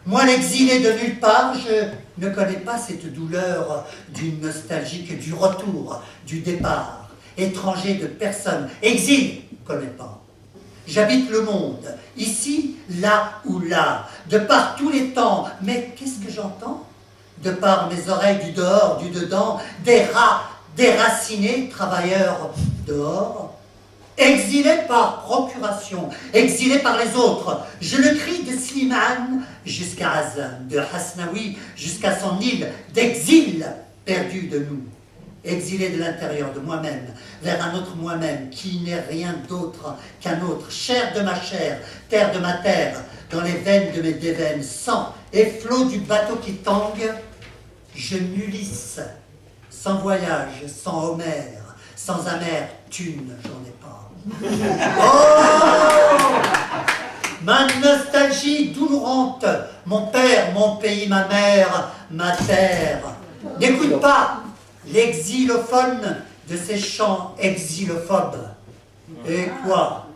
S1: Moi, l'exilé de nulle part, je ne connais pas cette douleur du nostalgique, du retour, du départ. Étranger de personne. Exil, je ne connais pas. J'habite le monde, ici, là ou là, de par tous les temps. Mais qu'est-ce que j'entends? de par mes oreilles du dehors, du dedans, des rats déracinés, travailleurs dehors, exilés par procuration, exilés par les autres. Je le crie de Slimane jusqu'à Hazan, de Hasnaoui jusqu'à son île d'exil perdu de nous. Exilé de l'intérieur de moi-même, vers un autre moi-même, qui n'est rien d'autre qu'un autre, chair de ma chair, terre de ma terre, dans les veines de mes déveines, sang et flot du bateau qui tangue, je m'Ulysse, sans voyage, sans Homère, sans amertume, j'en ai pas. Oh! Ma nostalgie doulourante, mon père, mon pays, ma mère, ma terre. N'écoute pas l'exilophone de ces chants exilophobes. Et quoi?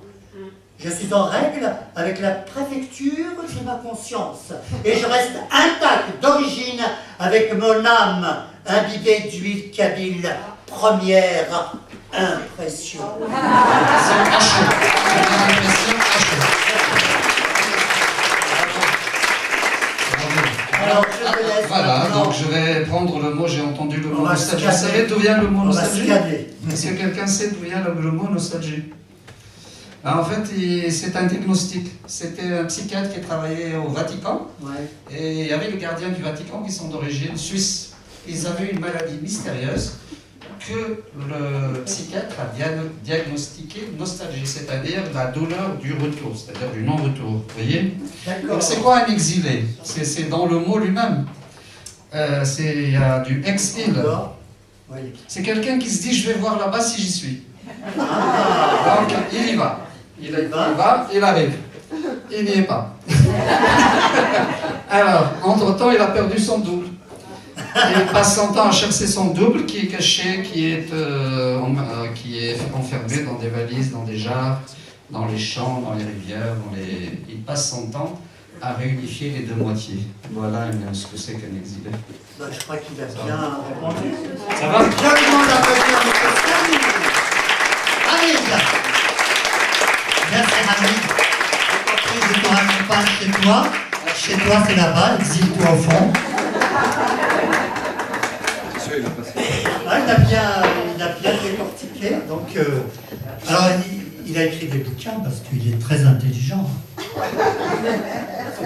S1: Je suis en règle avec la préfecture de ma conscience. Et je reste intact d'origine avec mon âme imbibée d'huile kabyle. Première impression.
S9: C'est à chaud. Première impression à chaud.
S1: Alors, je te laisse
S9: Voilà,
S1: maintenant.
S9: donc je vais prendre le mot, j'ai entendu le
S1: On
S9: mot
S1: va
S9: nostalgie.
S1: scanner.
S9: Vous savez d'où vient le mot
S1: On va
S9: nostalgie?
S1: scanner.
S9: Est-ce que quelqu'un sait d'où vient le mot nostalgie? En fait, c'est un diagnostic. C'était un psychiatre qui travaillait au Vatican.
S1: Ouais.
S9: Et il y avait les gardiens du Vatican qui sont d'origine suisse. Ils avaient une maladie mystérieuse que le psychiatre a diagnostiqué nostalgie, c'est-à-dire la douleur du retour, c'est-à-dire du non-retour. Vous voyez?
S1: D'accord.
S9: Donc c'est quoi un exilé? C'est dans le mot lui-même. Il y a du exil.
S1: D'accord. Oui.
S9: C'est quelqu'un qui se dit je vais voir là-bas si j'y suis.
S1: Ah.
S9: Donc il y va. Il arrive. Il n'y est pas. Alors, entre-temps, il a perdu son double. Il passe son temps à chercher son double qui est caché, qui est enfermé dans des valises, dans des jarres, dans les champs, dans les rivières. Il passe son temps à réunifier les deux moitiés. Voilà ce que c'est qu'un exilé.
S1: Ben, je crois qu'il a bien répondu.
S9: Ça va?
S1: Je demande à applaudir notre Hamid. Hamid. Merci Hamid. Je te ramène pas chez toi. Chez toi, c'est là-bas. Exile-toi au fond. Ah, il a bien décortiqué. Donc, alors, il a écrit des bouquins parce qu'il est très intelligent.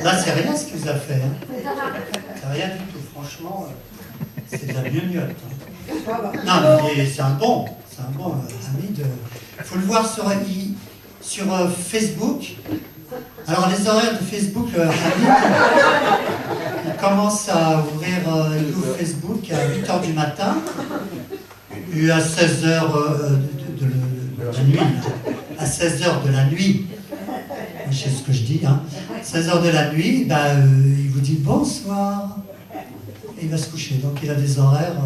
S1: Là, c'est rien ce qu'il vous a fait. Hein. C'est rien du tout. Franchement, c'est de la gnognotte. Hein. Non, mais c'est un bon. C'est un bon. Hamid, il faut le voir sur Facebook. Alors, les horaires de Facebook, Hamid, il commence à ouvrir Facebook à 8h du matin, et à 16h de la nuit. À 16h de la nuit. Je sais ce que je dis, hein. 16h de la nuit, il vous dit bonsoir. Et il va se coucher. Donc, il a des horaires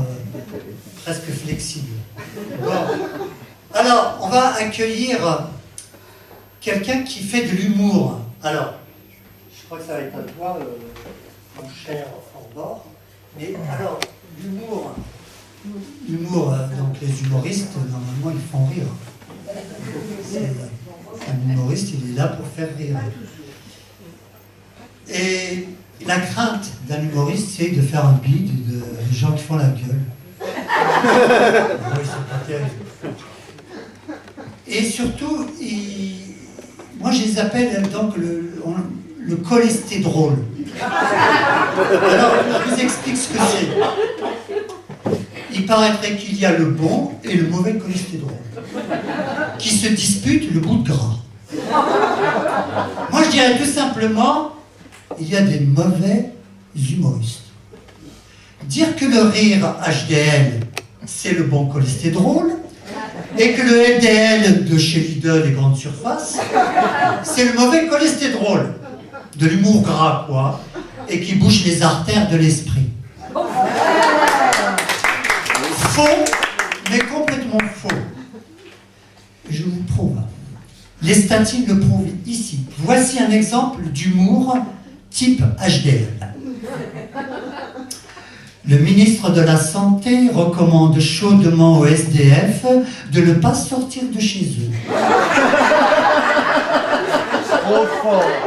S1: presque flexibles. Bon. Alors, on va accueillir quelqu'un qui fait de l'humour. Alors, je crois que ça va être à toi, mon cher Forbord. Mais alors, l'humour, donc les humoristes, normalement, ils font rire. Un humoriste, il est là pour faire rire. Et la crainte d'un humoriste, c'est de faire un bide des gens qui font la gueule. Oui, c'est pas terrible. Et surtout, moi je les appelle donc le cholestédrol. Alors, je vous explique ce que c'est. Il paraîtrait qu'il y a le bon et le mauvais cholestédrol qui se disputent le bout de gras. Moi je dirais tout simplement, il y a des mauvais humoristes. Dire que le rire HDL, c'est le bon cholestédrol, et que le LDL de chez Lidl et Grande Surface, c'est le mauvais cholestédrol, de l'humour gras, quoi, et qui bouche les artères de l'esprit. Faux, mais complètement faux. Je vous prouve. Les statines le prouvent ici. Voici un exemple d'humour type HDL. Le ministre de la Santé recommande chaudement aux SDF de ne pas sortir de chez eux.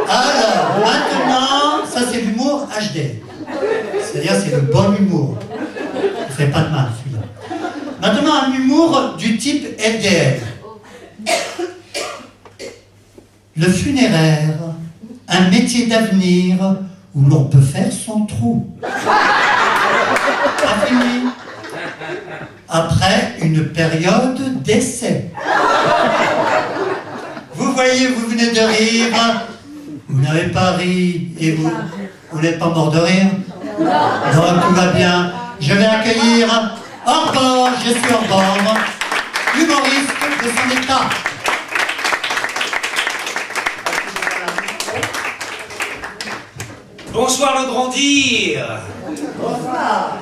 S1: Alors, maintenant, ça c'est l'humour HDL. C'est C'est-à-dire c'est le bon humour. Ça fait pas de mal celui-là. Maintenant, un humour du type LDR. Le funéraire, un métier d'avenir où l'on peut faire son trou. Pas fini. Après une période d'essai. Vous voyez, vous venez de rire. Vous n'avez pas ri et vous n'êtes pas mort de rire. Non, tout va bien. Je vais accueillir Orban, je suis Orban, humoriste de son état.
S7: Bonsoir le grandir. Bonsoir.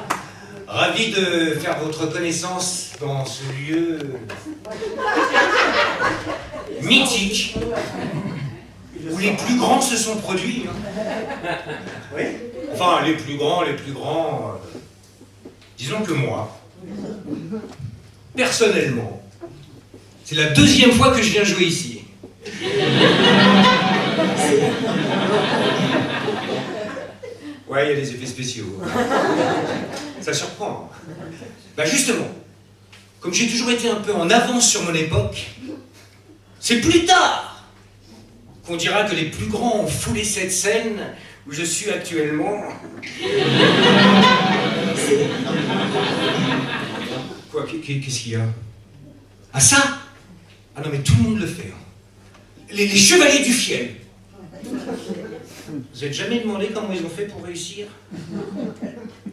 S7: Ravi de faire votre connaissance dans ce lieu mythique où les plus grands se sont produits. Oui. Enfin, les plus grands. Disons que moi, personnellement, c'est la deuxième fois que je viens jouer ici. Ouais, il y a des effets spéciaux. Ça surprend. Bah justement, comme j'ai toujours été un peu en avance sur mon époque, c'est plus tard qu'on dira que les plus grands ont foulé cette scène où je suis actuellement. Quoi, qu'est-ce qu'il y a? Ah ça? Ah non mais tout le monde le fait. Les chevaliers du fiel. Vous n'êtes jamais demandé comment ils ont fait pour réussir?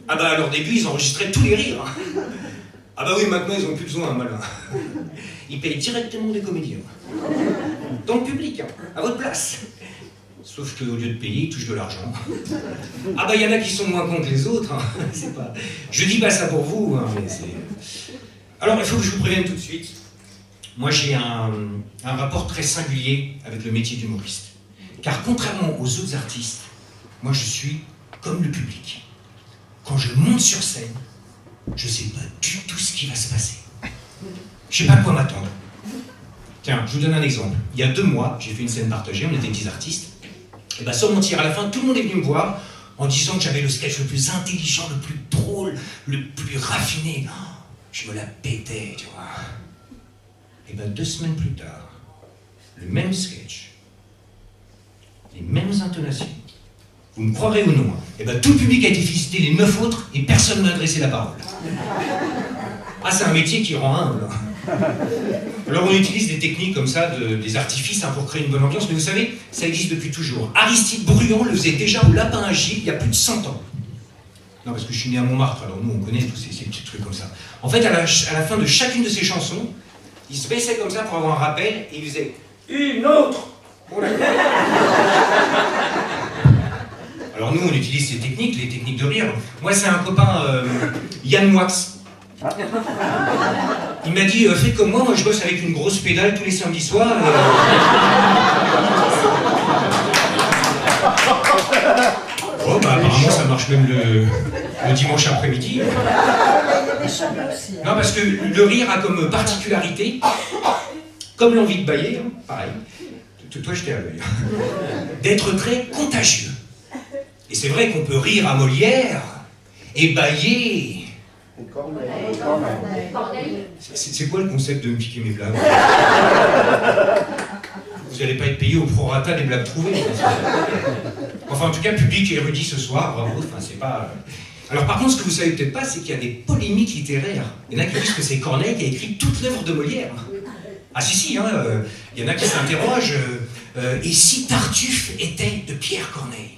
S7: Ah bah à leur début ils enregistraient tous les rires. Ah bah oui, maintenant ils n'ont plus besoin, malin. Ils payent directement des comédiens. Dans le public, hein, à votre place. Sauf qu'au lieu de payer, ils touchent de l'argent. Ah bah il y en a qui sont moins cons que les autres. Hein. C'est pas... Je dis pas ça pour vous, hein, mais c'est... Alors il faut que je vous prévienne tout de suite. Moi j'ai un rapport très singulier avec le métier d'humoriste. Car contrairement aux autres artistes, moi je suis comme le public. Quand je monte sur scène, je ne sais pas du tout ce qui va se passer. Je ne sais pas à quoi m'attendre. Tiens, je vous donne un exemple. Il y a 2 mois, j'ai fait une scène partagée, on était 10 artistes. Et bien sur mon tir, à la fin, tout le monde est venu me voir en disant que j'avais le sketch le plus intelligent, le plus drôle, le plus raffiné. Oh, je me la pétais, tu vois. Et bien 2 semaines plus tard, le même sketch, les mêmes intonations. Vous me croirez ou non, et ben tout le public a été félicité, les 9 autres, et personne ne m'a adressé la parole. Ah, c'est un métier qui rend humble. Alors on utilise des techniques comme ça, des artifices hein, pour créer une bonne ambiance, mais vous savez, ça existe depuis toujours. Aristide Bruand le faisait déjà au Lapin à Gilles il y a plus de 100 ans. Non, parce que je suis né à Montmartre, alors nous on connaît tous ces petits trucs comme ça. En fait, à la fin de chacune de ses chansons, il se baissait comme ça pour avoir un rappel, et il faisait « Une autre !» Bon, d'accord. Alors nous, on utilise ces techniques, les techniques de rire. Moi, c'est un copain, Yann Moix. Il m'a dit, fais comme moi je bosse avec une grosse pédale tous les samedis soirs. Oh, bah apparemment, ça marche même le dimanche après-midi. Non, parce que le rire a comme particularité, comme l'envie de bâiller, hein, pareil, toi j'étais à l'œil, d'être très contagieux. Et c'est vrai qu'on peut rire à Molière et bâiller. C'est quoi le concept de me piquer mes blagues? Vous n'allez pas être payé au prorata des blagues trouvées. Enfin, en tout cas, public et érudit ce soir, bravo. Enfin, c'est pas... Alors par contre, ce que vous savez peut-être pas, c'est qu'il y a des polémiques littéraires. Il y en a qui disent que c'est Corneille qui a écrit toute l'œuvre de Molière. Ah si, hein, il y en a qui s'interrogent, et si Tartuffe était de Pierre Corneille?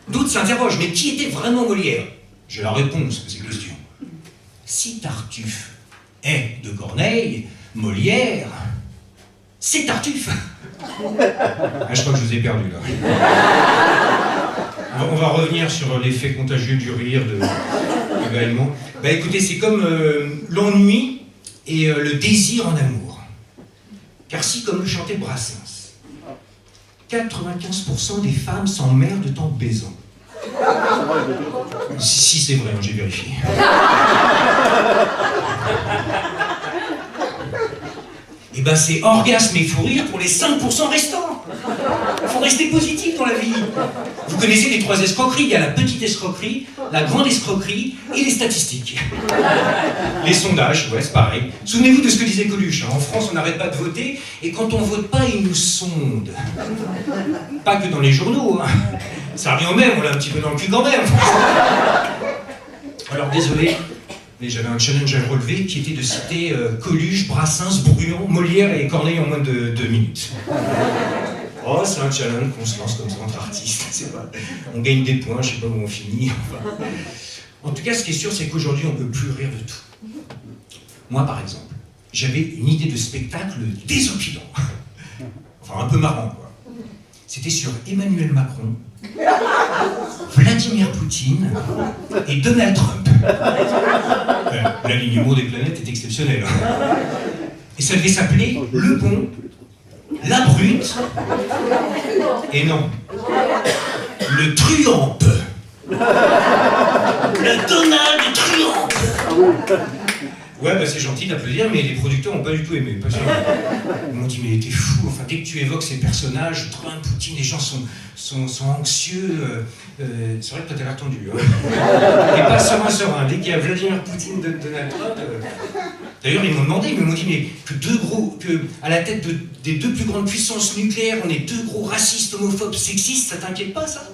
S7: D'autres s'interrogent, mais qui était vraiment Molière? J'ai la réponse à ces questions. Si Tartuffe est de Corneille, Molière, c'est Tartuffe. Ah, je crois que je vous ai perdu là. On va revenir sur l'effet contagieux du rire, de bâillement. Bah écoutez, c'est comme l'ennui et le désir en amour. Car si, comme le chantait Brassens, 95% des femmes s'emmerdent en baisant. Si c'est vrai, hein, j'ai vérifié. Et ben c'est orgasme et fou rire pour les 5% restants. Faut rester positif dans la vie. Vous connaissez les 3 escroqueries. Il y a la petite escroquerie, la grande escroquerie et les statistiques. Les sondages, ouais, c'est pareil. Souvenez-vous de ce que disait Coluche. En France, on n'arrête pas de voter, et quand on vote pas, ils nous sondent. Pas que dans les journaux, hein. Ça revient au même, on l'a un petit peu dans le cul quand même. Alors désolé, mais j'avais un challenge à relever qui était de citer Coluche, Brassens, Bruant, Molière et Corneille en moins de 2 minutes. Oh, c'est un challenge qu'on se lance comme ça entre artistes, c'est pas... On gagne des points, je sais pas où on finit. Enfin... En tout cas, ce qui est sûr, c'est qu'aujourd'hui, on peut plus rire de tout. Moi, par exemple, j'avais une idée de spectacle désopilant. Enfin, un peu marrant, quoi. C'était sur Emmanuel Macron, Vladimir Poutine et Donald Trump. L'alignement des planètes est exceptionnel. Hein. Et ça devait s'appeler Le Bon, La Brute, et non, Le Truampe. Le Donald Truampe. Ouais, bah c'est gentil d'applaudir, mais les producteurs n'ont pas du tout aimé. Parce que... Ils m'ont dit, mais t'es fou, enfin, dès que tu évoques ces personnages, Trump, Poutine, les gens sont anxieux. C'est vrai que toi t'as l'air tendu. Hein. Et pas serein. Dès qu'il y a Vladimir Poutine, Donald Trump. D'ailleurs, ils m'ont dit, mais que à la tête des 2 plus grandes puissances nucléaires, on est 2 gros racistes, homophobes, sexistes, ça t'inquiète pas, ça?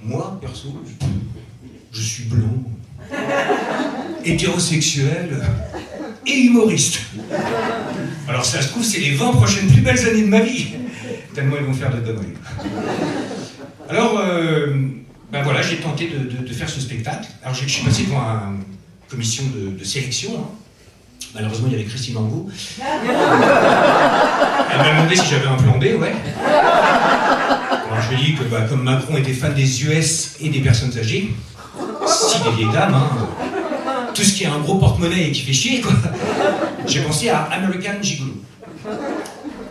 S7: Moi, perso, je suis blanc, hétérosexuel et humoriste. Alors ça se trouve, c'est les 20 prochaines plus belles années de ma vie. Tellement ils vont faire de conneries. Alors, ben voilà, j'ai tenté de faire ce spectacle. Alors je suis passé devant une commission de sélection. Hein. Malheureusement, il y avait Christine Angot. Elle m'a demandé si j'avais un plan B, ouais. Alors je lui ai dit que comme Macron était fan des US et des personnes âgées, si des vieilles dames, hein, tout ce qui a un gros porte-monnaie et qui fait chier, quoi. J'ai pensé à American Gigolo.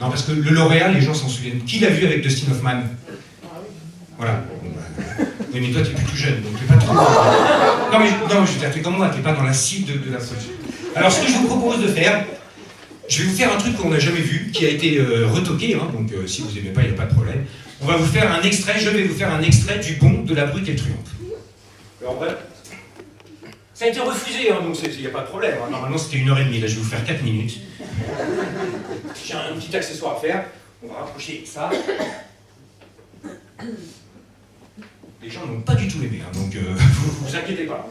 S7: Non, parce que le lauréat, les gens s'en souviennent. Qui l'a vu avec Dustin Hoffman? Voilà. Oui, mais toi, t'es plus tout jeune, donc t'es pas trop... Non, je t'ai comme moi, t'es pas dans la cible de la production. Alors, ce que je vous propose de faire, je vais vous faire un truc qu'on n'a jamais vu, qui a été retoqué, hein, donc si vous aimez pas, il n'y a pas de problème. On va vous faire un extrait, je vais vous faire un extrait du Bon, de La Brute et le Triomphe. Alors, bref, ça a été refusé, hein, donc il n'y a pas de problème. Hein. Normalement, c'était 1h30, là, je vais vous faire 4 minutes. J'ai un petit accessoire à faire. On va rapprocher ça. Les gens n'ont pas du tout aimé, hein, donc vous inquiétez pas.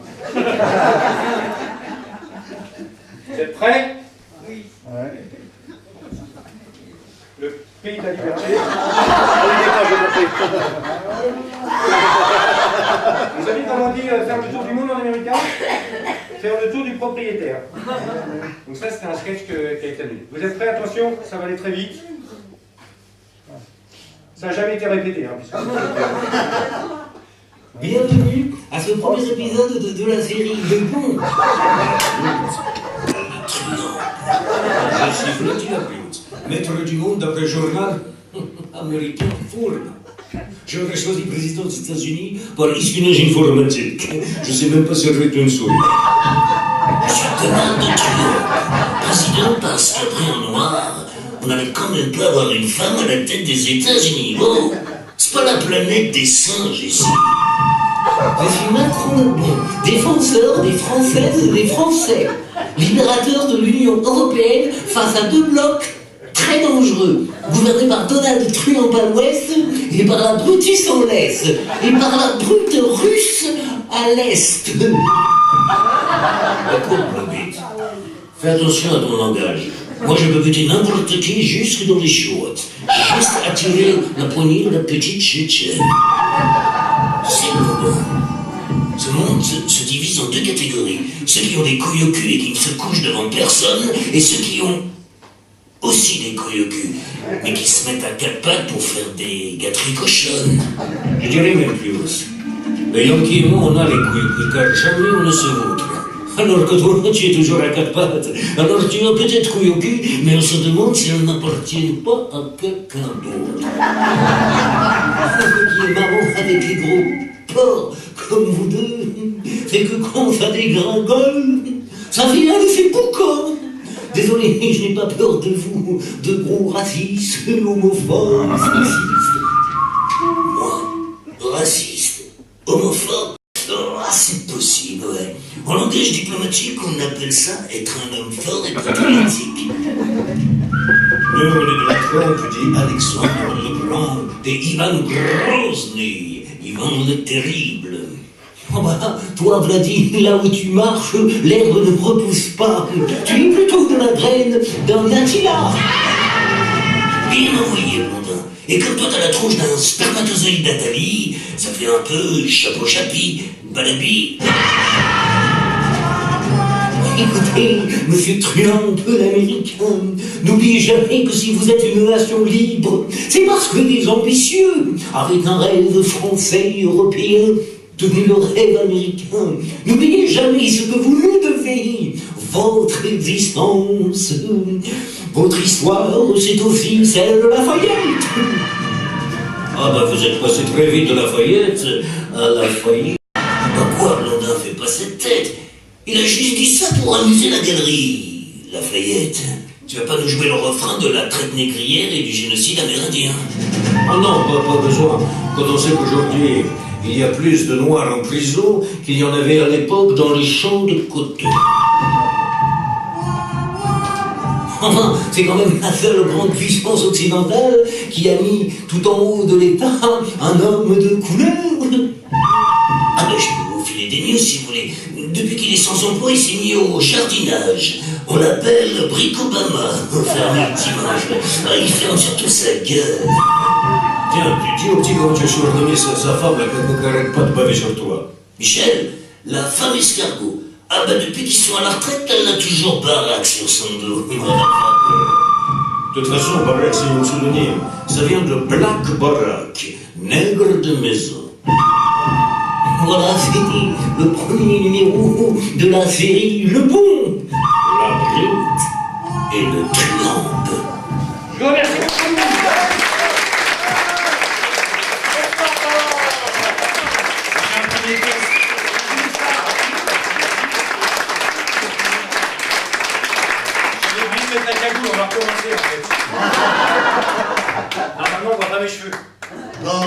S7: Vous êtes prêts? Oui. Ouais. Le pays de la liberté. Vous avez comment dit faire le tour du monde en américain? Faire le tour du propriétaire. Donc ça, c'était un sketch qui a été annulé. Vous êtes prêts? Attention, ça va aller très vite. Ça n'a jamais été répété, hein, puisque...
S10: Bienvenue à ce premier épisode de la série Le Bon. Je suis Vladimir Poutine, maître du monde d'après le journal américain Forbes. J'aurais choisi président des États-Unis par espionnage informatique. Je ne sais même pas servir d'une souris. Je suis Donald Trump, président parce qu'après en noir, on n'allait quand même pas avoir une femme à la tête des États-Unis. Bon, c'est pas la planète des singes ici. Je suis Macron le Bon, défenseur des Françaises et des Français, libérateur de l'Union européenne face à 2 blocs très dangereux, gouvernés par Donald Trump à l'ouest et par la Brutus en l'est, et par la brute russe à l'est. Fais attention à ton langage. Moi, je peux buter n'importe qui jusque dans les chiottes. Juste attirer la poignée de la petite Tchétchène. C'est le bon. Ce monde se divise en 2 catégories. Ceux qui ont des couilles au cul et qui ne se couchent devant personne, et ceux qui ont aussi des couilles au cul, mais qui se mettent à 4 pattes pour faire des gâteries cochonnes. Je dirais même plus. Les Yankees et moi, on a les couilles au cul, car jamais on ne se vautre. Alors que toi, tu es toujours à 4 pattes. Alors tu as peut-être couilles au cul, mais on se demande si elles n'appartiennent pas à quelqu'un d'autre. Ce qui est marrant avec les gros porcs comme vous deux, c'est que quand ça dégringole, ça fait un effet boucan. Désolé, je n'ai pas peur de vous, de gros racistes, homophobes, sexistes. ça être un homme fort et politique. Nous, on est de la trompe d'Alexandre le Grand, d'Ivan Grozny, Ivan le Terrible. Oh bah, toi, Vladi, là où tu marches, l'herbe ne repousse pas. Tu es plutôt de la graine d'un Attila. Bien envoyé, Blondin. Et comme toi, t'as la tronche d'un spermatozoïde d'Athalie, ça fait un peu chapeau-chapi, balabi. Écoutez, monsieur Trump, l'américain, n'oubliez jamais que si vous êtes une nation libre, c'est parce que des ambitieux, avec un rêve français, européen, devenu le rêve américain, n'oubliez jamais ce que vous nous devez, votre existence. Votre histoire, c'est aussi celle de Lafayette. Ah bah vous êtes passé très vite de Lafayette à Lafayette. Bah quoi, Blondin, fait pas cette tête. Il a juste dit ça pour amuser la galerie. Lafayette, tu vas pas nous jouer le refrain de la traite négrière et du génocide amérindien? Ah non, pas besoin. Quand on sait qu'aujourd'hui, il y a plus de Noirs en prison qu'il y en avait à l'époque dans les champs de coton. Enfin, c'est quand même la seule grande puissance occidentale qui a mis tout en haut de l'État un homme de couleur. Ah ben, je peux vous filer des news si vous voulez. Depuis qu'il est sans emploi, il s'est mis au jardinage. On l'appelle Brick Obama. Enfin, le dimanche. Ah, il ferme surtout sa gueule. Tiens, tu dis au petit comment tu as surnommé sa femme, elle n'arrête pas de baver sur toi. Michel, la femme escargot. Ah bah depuis qu'ils sont à la retraite, elle a toujours Barack sur son dos. De toute façon, Barack c'est un pseudonyme. Ça vient de Black Barack, nègre de maison. Voilà, c'était le premier numéro de la série Le Bon, la Brute et le Trump.
S7: Je vous remercie beaucoup. La cagoule, on va recommencer en fait. Normalement, on voit pas mes cheveux.
S1: Bon.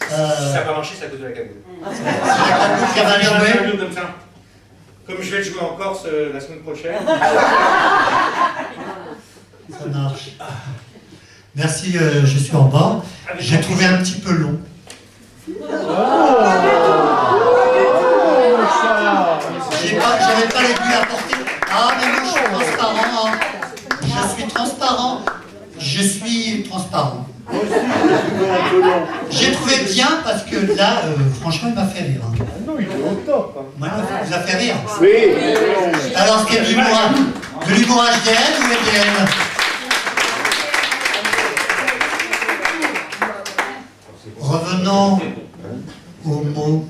S7: Si ça n'a pas marché, c'est à cause de la cagoule.
S1: Ça va aller jouer.
S7: Comme ça. Comme je vais le jouer en Corse la semaine prochaine.
S1: Ça marche. Merci, je suis en bas. J'ai trouvé un petit peu long. J'avais pas l'aiguille à porter. Ah, mais moi je suis transparent. Hein. Je suis transparent. Je suis transparent. J'ai trouvé bien parce que là, franchement, il m'a fait rire. Hein.
S4: Non, il est au top.
S1: Moi, il vous a fait rire.
S4: Oui.
S1: Alors, c'est de l'humour HDN ou EDN? Revenons au mot.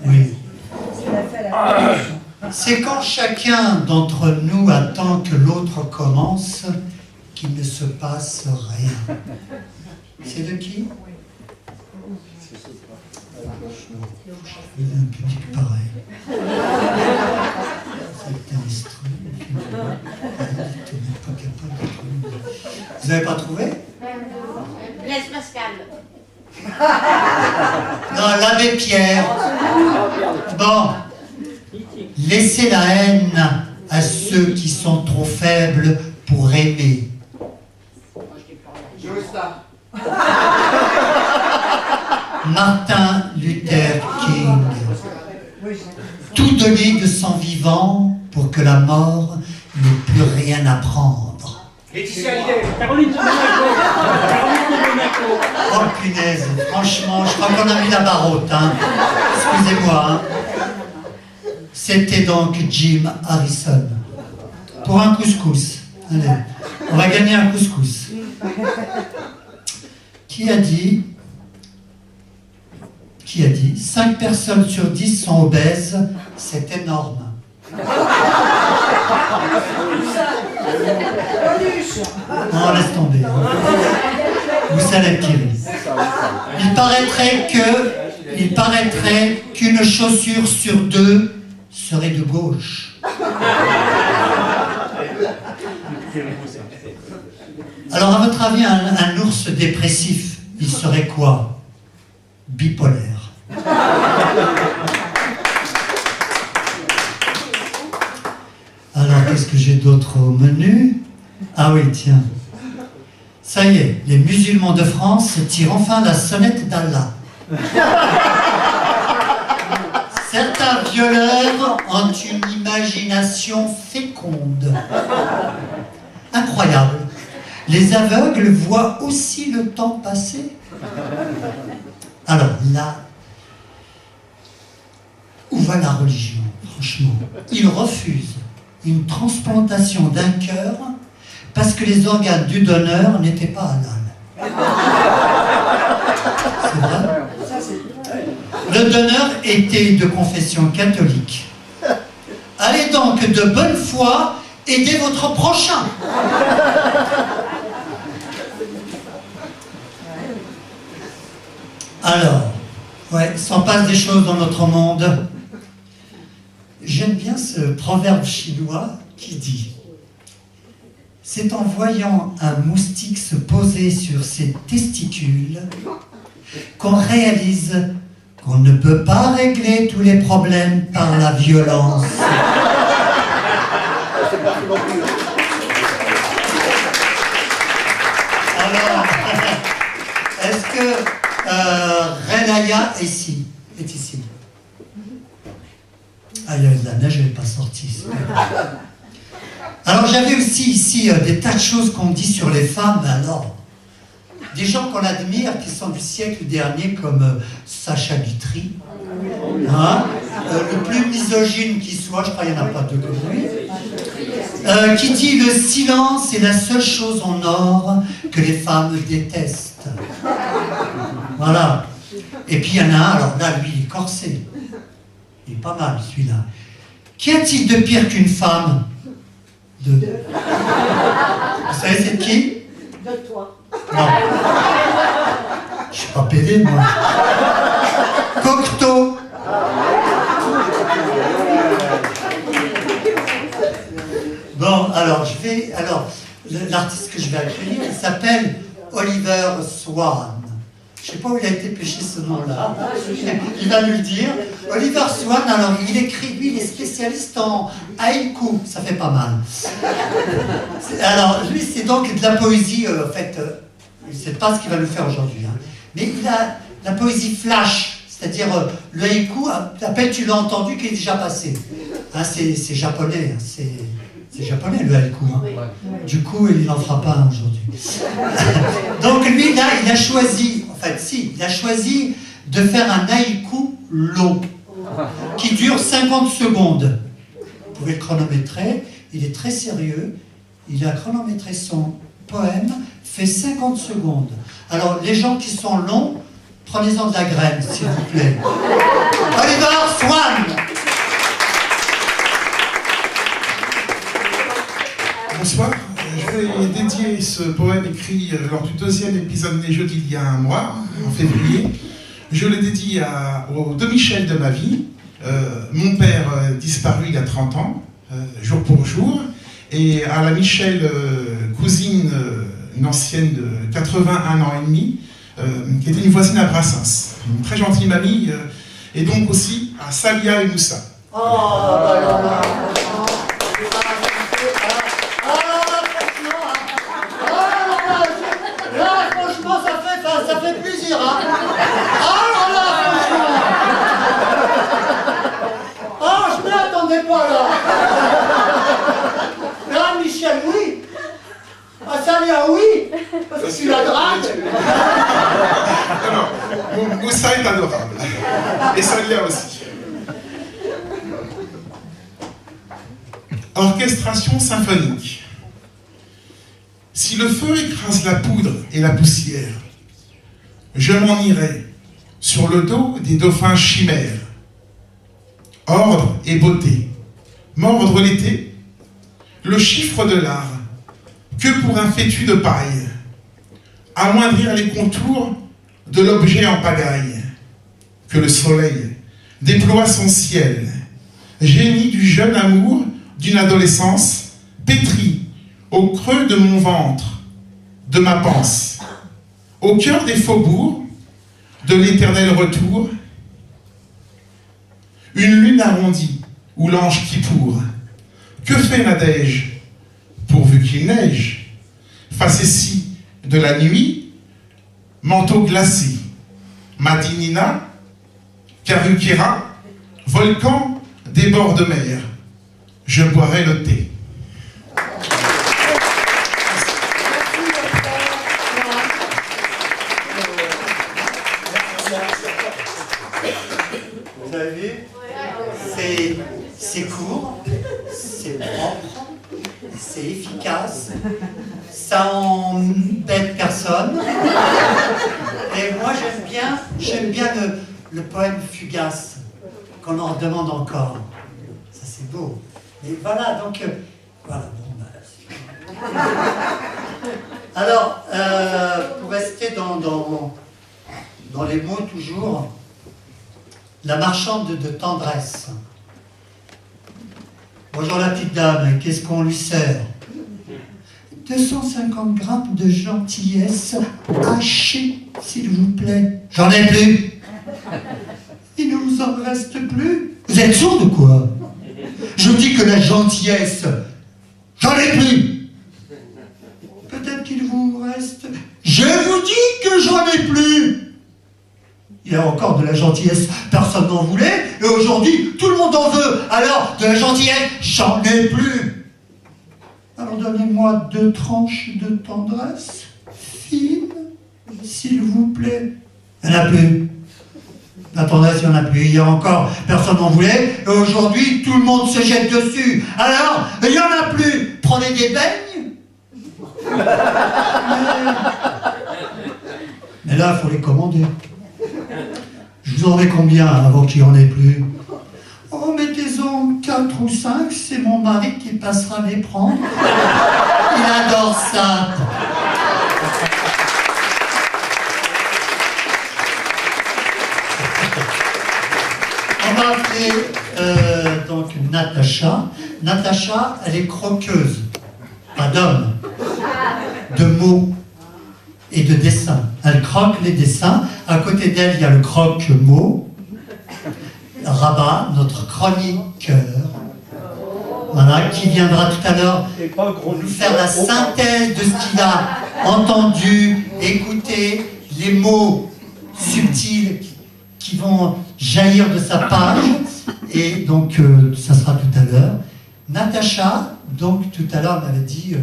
S1: Oui. C'est quand chacun d'entre nous attend que l'autre commence qu'il ne se passe rien. C'est de qui? Il est un public pareil. C'est un instrument. Pas capable de trouver. Vous n'avez pas trouvé?
S11: Blaise Pascal.
S1: Non, l'abbé Pierre. Bon. Laissez la haine à ceux qui sont trop faibles pour aimer. Martin Luther King. Tout donner de son vivant pour que la mort n'ait plus rien à prendre.
S7: Laetitia Hallyday.
S11: Caroline de Monaco.
S1: Oh punaise, franchement, je crois qu'on a mis la barotte, hein. Excusez-moi, hein. C'était donc Jim Harrison. Pour un couscous. Allez, on va gagner un couscous. Qui a dit 5 personnes sur 10 sont obèses, c'est énorme. Non, laisse tomber. Vous savez tirer. Il paraîtrait qu'une chaussure sur 2 serait de gauche. Alors, à votre avis, un ours dépressif, il serait quoi? Bipolaire. Est-ce que j'ai d'autres au menu? Ah oui, tiens. Ça y est, les musulmans de France tirent enfin la sonnette d'Allah. Certains violeurs ont une imagination féconde. Incroyable. Les aveugles voient aussi le temps passer. Alors là, où va la religion, franchement? Ils refusent une transplantation d'un cœur parce que les organes du donneur n'étaient pas halal. C'est vrai? Le donneur était de confession catholique. Allez donc de bonne foi aider votre prochain. Alors, ouais, s'en passe des choses dans notre monde. J'aime bien ce proverbe chinois qui dit: c'est en voyant un moustique se poser sur ses testicules qu'on réalise qu'on ne peut pas régler tous les problèmes par la violence. Alors, est-ce que Relaya est ici? Ah, il y avait de la neige, elle n'est pas sortie. Alors, j'avais aussi ici des tas de choses qu'on dit sur les femmes. Alors, des gens qu'on admire, qui sont du siècle dernier, comme Sacha Guitry, hein, le plus misogyne qui soit, je crois qu'il n'y en a pas deux comme lui, qui dit: le silence est la seule chose en or que les femmes détestent. Voilà. Et puis il y en a un, alors là, lui, il est corsé. Il est pas mal, celui-là. Qu'y a-t-il de pire qu'une femme? Vous savez, c'est qui?
S3: De toi.
S1: Non. Je suis pas pédé, moi. Cocteau. Bon, alors, l'artiste que je vais accueillir, il s'appelle Oliver Swan. Je ne sais pas où il a été pêché ce nom-là. Il va nous le dire. Oliver Swan, alors il écrit, lui, il est spécialiste en haïku. Ça fait pas mal. Alors, lui, c'est donc de la poésie, en fait, je ne sais pas ce qu'il va nous faire aujourd'hui. Hein. Mais il a la poésie flash, c'est-à-dire le haïku, à peine tu l'as entendu qu'il est déjà passé. Hein, c'est japonais, hein, c'est japonais le haïku. Hein. Du coup, il n'en fera pas un aujourd'hui. Donc lui, là, il a choisi de faire un haïku long, qui dure 50 secondes. Vous pouvez le chronométrer, il est très sérieux, il a chronométré son poème, fait 50 secondes. Alors, les gens qui sont longs, prenez-en de la graine, s'il vous plaît. Oliver Swan.
S12: Bonsoir, je vais dédier ce poème écrit lors du 2e épisode des Jeux d'il y a un mois, en février. Je le dédie aux deux Michel de ma vie, mon père disparu il y a 30 ans, jour pour jour, et à la Michel, cousine, une ancienne de 81 ans et demi, qui était une voisine à Brassens, une très gentille mamie, et donc aussi à Salia et Moussa.
S1: Oh, bah franchement, ça fait plaisir, hein. Ah là, franchement. Ah, je ne m'attendais pas, là. Là, Michel, oui. Ah, Salia, oui. Parce que tu la dragues.
S12: Non, Moussa est adorable. Et Salia aussi. Orchestration symphonique. Si le feu écrase la poudre et la poussière, je m'en irai sur le dos des dauphins chimères. Ordre et beauté, mordre l'été, le chiffre de l'art, que pour un fétu de paille, amoindrir les contours de l'objet en pagaille, que le soleil déploie son ciel, génie du jeune amour d'une adolescence pétrie au creux de mon ventre, de ma panse, au cœur des faubourgs, de l'éternel retour, une lune arrondie où l'ange Kippour, Que fait Nadège pourvu qu'il neige? Facétie de la nuit, manteau glacé. Madinina, Karukera, volcan des bords de mer. Je boirai le thé.
S1: Vous avez vu? C'est court, c'est propre, c'est efficace, ça embête personne. Et moi j'aime bien le poème fugace, qu'on en demande encore. Ça c'est beau. Et voilà, donc, voilà, bon, bah, alors, pour rester dans les mots toujours, la marchande de tendresse. Bonjour la petite dame, qu'est-ce qu'on lui sert? 250 grammes de gentillesse hachée, s'il vous plaît. J'en ai plus. Il ne vous en reste plus. Vous êtes sourd ou quoi? Je vous dis que la gentillesse, j'en ai plus. Peut-être qu'il vous reste... Je vous dis que j'en ai plus. Il y a encore de la gentillesse, personne n'en voulait, et aujourd'hui, tout le monde en veut. Alors, de la gentillesse, j'en ai plus. Alors donnez-moi 2 tranches de tendresse, fine, s'il vous plaît. Il n'y en a plus. La tendresse, il n'y en a plus. Il y a encore, personne n'en voulait, et aujourd'hui, tout le monde se jette dessus. Alors, il n'y en a plus. Prenez des beignes. Mais là, il faut les commander. Je vous en mets combien avant qu'il n'y en ait plus? Oh, mettez-en 4 ou 5, c'est mon mari qui passera les prendre. Il adore ça. On va appeler donc Natacha. Natacha, elle est croqueuse, pas d'homme, de mots et de dessins. Elle croque les dessins. À côté d'elle, il y a le croque-mot. Rabat, notre chroniqueur, voilà, qui viendra tout à l'heure nous faire la synthèse de ce qu'il a entendu, écouté, les mots subtils qui vont jaillir de sa page. Et donc, ça sera tout à l'heure. Natacha, donc, tout à l'heure, m'avait dit...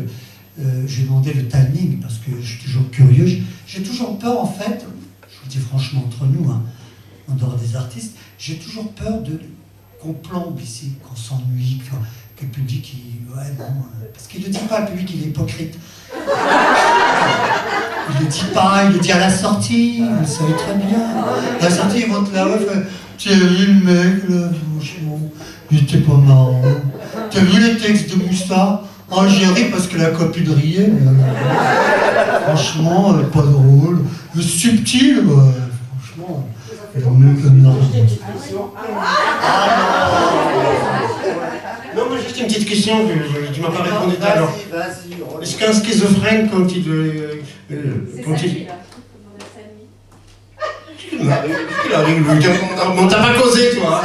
S1: j'ai demandé le timing parce que je suis toujours curieux. J'ai toujours peur, en fait, je vous dis franchement entre nous, hein, en dehors des artistes, j'ai toujours peur qu'on plombe ici, qu'on s'ennuie, que le public, ouais, bon, parce qu'il ne le dit pas, le public, il est hypocrite. Il ne le dit pas, il le dit à la sortie, vous savez très bien. À la sortie, il monte là-haut, il fait « T'as vu le mec, là, franchement, il était pas marrant. T'as vu les textes de Moussa ? Oh, j'ai ri parce que la copine riait, mais franchement, pas drôle. Le subtil, franchement, le mieux comme
S8: Non, moi juste une petite question, tu m'as pas répondu tout à l'heure.
S1: Vas-y.
S8: Est-ce qu'un schizophrène, quand il... Il arrive, on t'a pas causé, toi.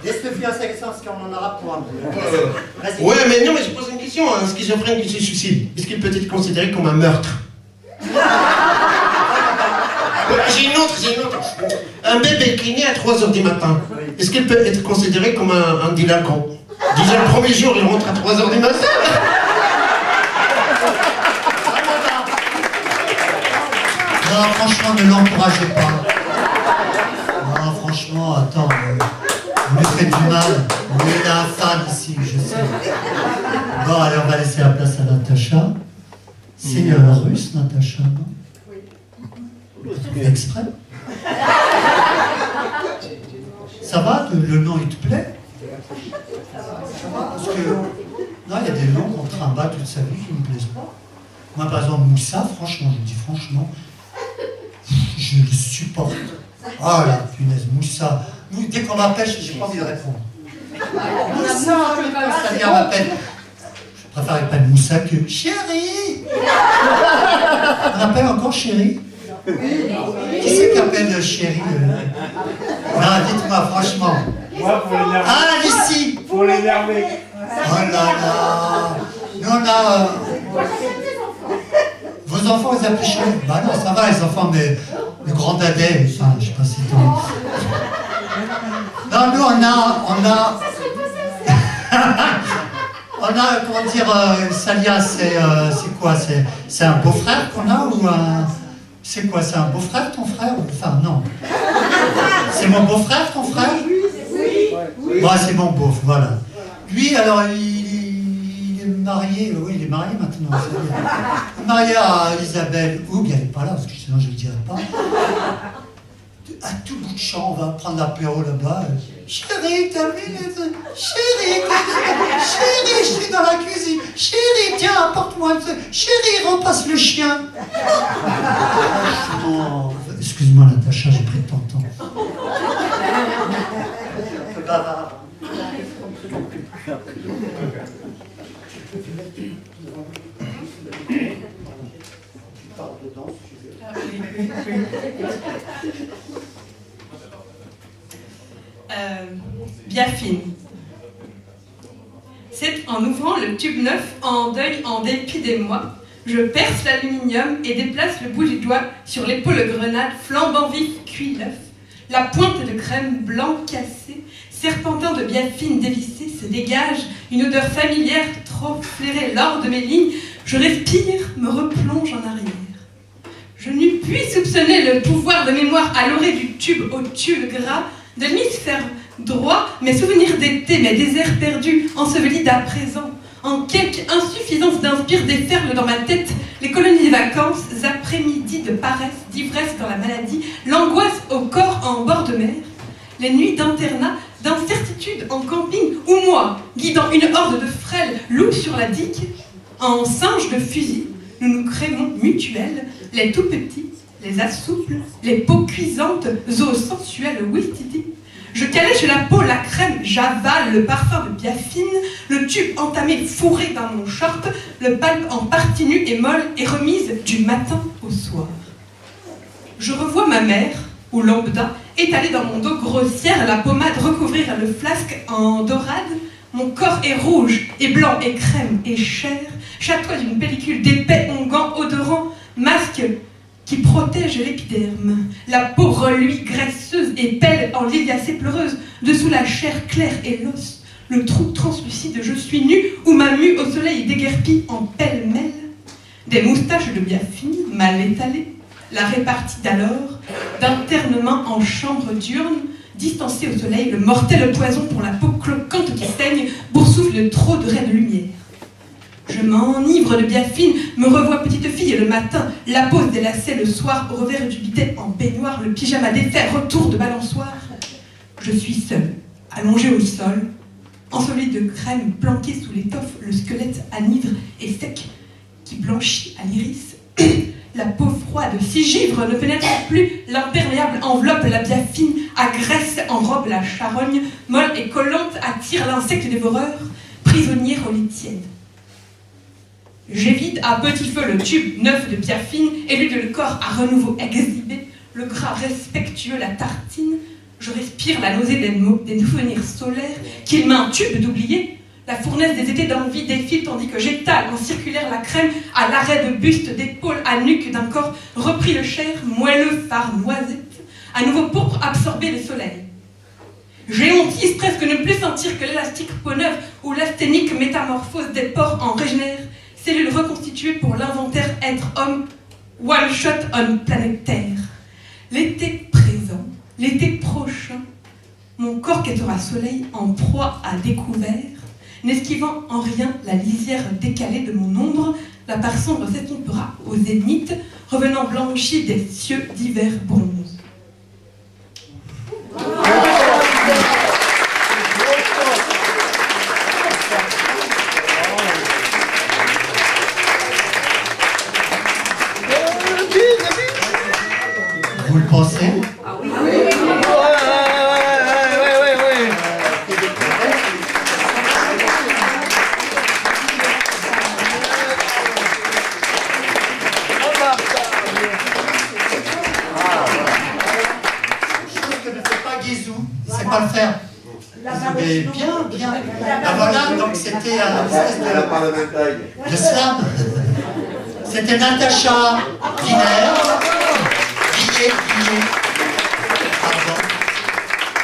S1: Laisse-le finir sa question parce qu'on en aura pour un peu.
S8: Ouais, mais non, mais je pose une question. Un schizophrène qui se suicide, est-ce qu'il peut être considéré comme un meurtre? J'ai une autre. Un bébé qui est né à 3h du matin, est-ce qu'il peut être considéré comme un délinquant? Déjà le premier jour, il rentre à 3h du matin.
S1: Non, franchement, ne l'encouragez pas. Non, franchement, attends, vous lui faites du mal. Il a un fan ici, je sais. Bon, allez, on va laisser la place à Natacha. C'est russe, Natacha, non? Oui. Exprès? Ça va, le nom, il te plaît? Parce que, non, il y a des noms qu'on trimballe toute sa vie qui ne me plaisent pas. Moi, par exemple, Moussa, franchement, je vous dis franchement, je le supporte. Oh la punaise, Moussa. Dès qu'on m'appelle, j'ai pas envie de répondre. Moussa, ça vient m'appelle. Je préfère appeler Moussa que chérie. On appelle encore chérie? Qui c'est qui appelle chérie? Non, dites-moi franchement.
S4: Moi, pour l'énerver.
S1: Ah, Lucie.
S4: Pour l'énerver.
S1: là là. Nous, on a... Vos enfants, vous appelez chez... Bah non, ça va, les enfants, mais le grand dadais, enfin, je sais pas si t'en... Non, nous, on a... On a, comment dire, Salia, c'est quoi? C'est un beau-frère qu'on a ou un... C'est quoi? C'est un beau-frère, ton frère? Enfin, non. C'est mon beau-frère, ton frère? Oui. Bah, c'est mon beau, voilà. Lui, alors, il est marié, oui, il est marié maintenant. Il est marié à Isabelle Houg, elle n'est pas là, parce que sinon je ne le dirais pas. À tout bout de champ, on va prendre l'apéro là-bas. Chérie, t'as vu les... Chérie, chérie, je suis dans la cuisine. Chérie, tiens, apporte-moi un truc. Chérie, repasse le chien. Oh, excuse-moi, Natacha, j'ai pris ton temps. Un peu bavard.
S13: Biafine. C'est en ouvrant le tube neuf, en deuil, en dépit des mois, je perce l'aluminium et déplace le bout du doigt sur l'épaule grenade, flambant vif, cuit l'œuf. La pointe de crème blanc cassé, serpentin de Biafine dévissé, se dégage une odeur familière trop flairée lors de mes lignes. Je respire, me replonge en arrière. Je n'eus pu soupçonner le pouvoir de mémoire à l'orée du tube au tube gras, de l'hémisphère droit, mes souvenirs d'été, mes déserts perdus, ensevelis d'à présent. En quelque insuffisance d'inspire déferle dans ma tête les colonies de vacances, après-midi de paresse, d'ivresse dans la maladie, l'angoisse au corps en bord de mer, les nuits d'internat, d'incertitude en camping, ou moi, guidant une horde de frêles loups sur la digue, en singe de fusil, nous nous créons mutuels, les tout petits, les assouples, les peaux cuisantes, os sensuels, wistiti. Je calèche la peau, la crème, j'avale le parfum de Biafine, le tube entamé, fourré dans mon short, le palpe en partie nue et molle et remise du matin au soir. Je revois ma mère, ou lambda, étalée dans mon dos grossière, la pommade recouvrir le flasque en dorade. Mon corps est rouge et blanc et crème et chair, chatoie d'une pellicule d'épais onguents odorant, masque qui protège l'épiderme. La peau reluit, graisseuse et pèle en liliacée pleureuse, dessous la chair claire et l'os, le trou translucide, je suis nue, ou ma mue au soleil déguerpie en pêle-mêle. Des moustaches de Biafine, mal étalées, la répartie d'alors, d'internement en chambre diurne, distancé au soleil, le mortel poison pour la peau cloquante qui saigne, boursoufle trop de raies de lumière. Je m'enivre de Biafine, me revois petite fille le matin, la pose des lacets le soir, au revers du bidet en baignoire, le pyjama défait, retour de balançoire. Je suis seule, allongée au sol, ensevelie de crème, planquée sous l'étoffe, le squelette anivre et sec qui blanchit à l'iris. La peau froide, si givre, ne pénètre plus, l'imperméable enveloppe la Biafine, agresse, enrobe la charogne, molle et collante, attire l'insecte dévoreur, prisonnière au lit tiède. J'évite à petit feu le tube neuf de Biafine, élude le corps à renouveau exhibé, le gras respectueux la tartine, je respire la nausée des souvenirs solaires qu'il m'intube d'oublier. La fournaise des étés d'envie défile tandis que j'étale en circulaire la crème à l'arrêt de buste, d'épaule à nuque d'un corps repris le chair, moelleux phare noisette, à nouveau pourpre absorbé le soleil. Géontise presque ne plus sentir que l'élastique peau neuve ou l'asthénique métamorphose des pores en régénère, cellules reconstituées pour l'inventaire être homme, one shot on planète Terre. L'été présent, l'été prochain, mon corps quêtera soleil en proie à découvert, n'esquivant en rien la lisière décalée de mon ombre, la part sombre s'estompera au zénith, revenant blanchi des cieux d'hiver bronze.
S1: Vous le pensez?
S3: Ah oui.
S1: Chose que ne fait pas Guizou, il ne sait pas le faire. Vous avez bien bien. Ah voilà, donc c'était un espèce de slam. C'était Natacha Wiener. Pardon.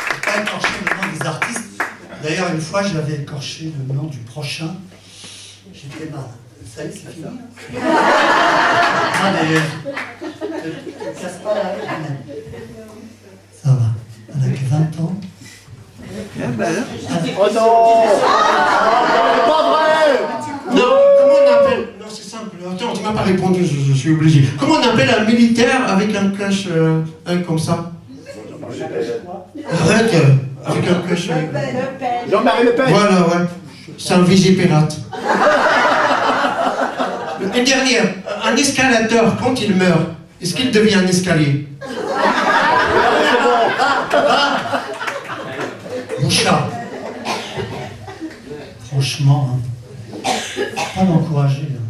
S1: Je n'ai pas écorché le nom des artistes. D'ailleurs, une fois, j'avais écorché le nom du prochain. J'étais mal. Ça y est, c'est fini. Ah, mais ne casse pas la tête. Ça va. Elle a que 20 ans.
S4: Oh non! Pas vrai!
S8: Non, comment on appelle? Non, c'est simple. Attends, tu m'as pas répondu, je suis obligé. Comment on appelle un militaire avec un cache, comme ça? Arrête, avec un cache.
S4: Jean-Marie Le Pen!
S8: Voilà, ouais. C'est un vigipirate. Une dernière. Un escalateur, quand il meurt, est-ce qu'il devient un escalier?
S1: Mon chat. Franchement, hein. Pas m'encourager. Hein.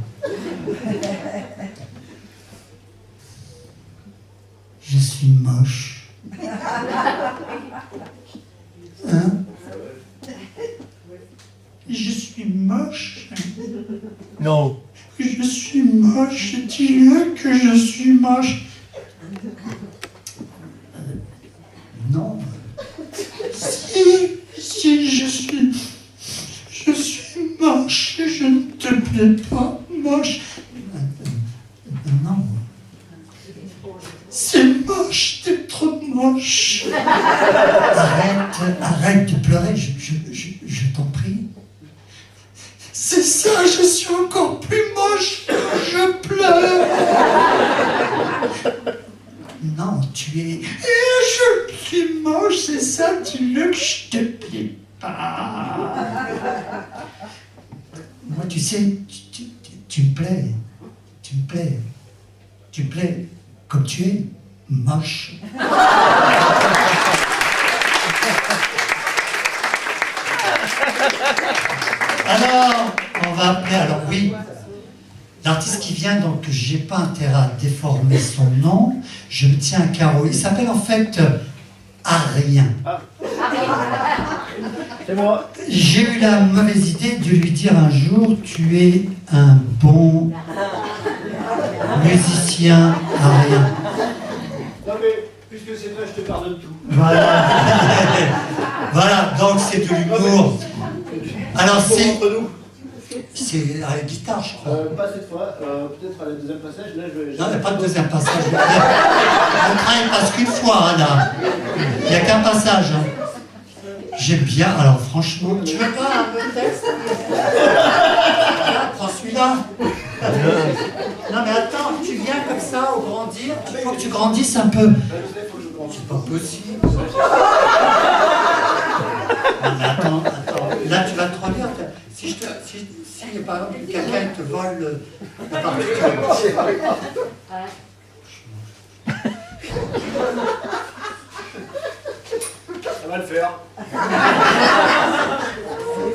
S1: Je suis moche. Hein? Je suis moche.
S4: Non.
S1: Je suis moche. Dis-le que je suis moche. Non. Si je suis moche, je ne te plais pas, moche. Non. C'est moche, t'es trop moche. Arrête de pleurer, je t'en prie. C'est ça, je suis encore plus moche, je pleure. Non, tu es... Je suis moche, c'est ça, dis-le que je te plais pas. Moi, tu sais, tu me plais. Tu me plais. Tu me plais comme tu es, moche. Alors, on va appeler, alors oui, l'artiste qui vient, donc j'ai pas intérêt à déformer son nom, je me tiens à carreau. Il s'appelle en fait Arien.
S4: C'est moi.
S1: J'ai eu la mauvaise idée de lui dire un jour, tu es un bon musicien, Arien.
S4: Non mais, puisque c'est toi, je te pardonne tout.
S1: Voilà. Voilà, donc c'est de l'humour. Alors c'est... C'est à la guitare, je crois.
S4: Pas cette fois, peut-être à la deuxième passage. Là, je...
S1: Non, il n'y a pas de deuxième passage. Le train, il passe qu'une fois, hein, là. Il n'y a qu'un passage. Hein. J'aime bien, alors franchement... Tu veux pas un peu de texte? Prends celui-là. Non mais attends, tu viens comme ça au grandir, il faut que tu grandisses un peu. C'est pas possible. Non mais attends, là tu vas trop lire. Si par exemple quelqu'un te vole la partiture.
S4: Ça va le faire.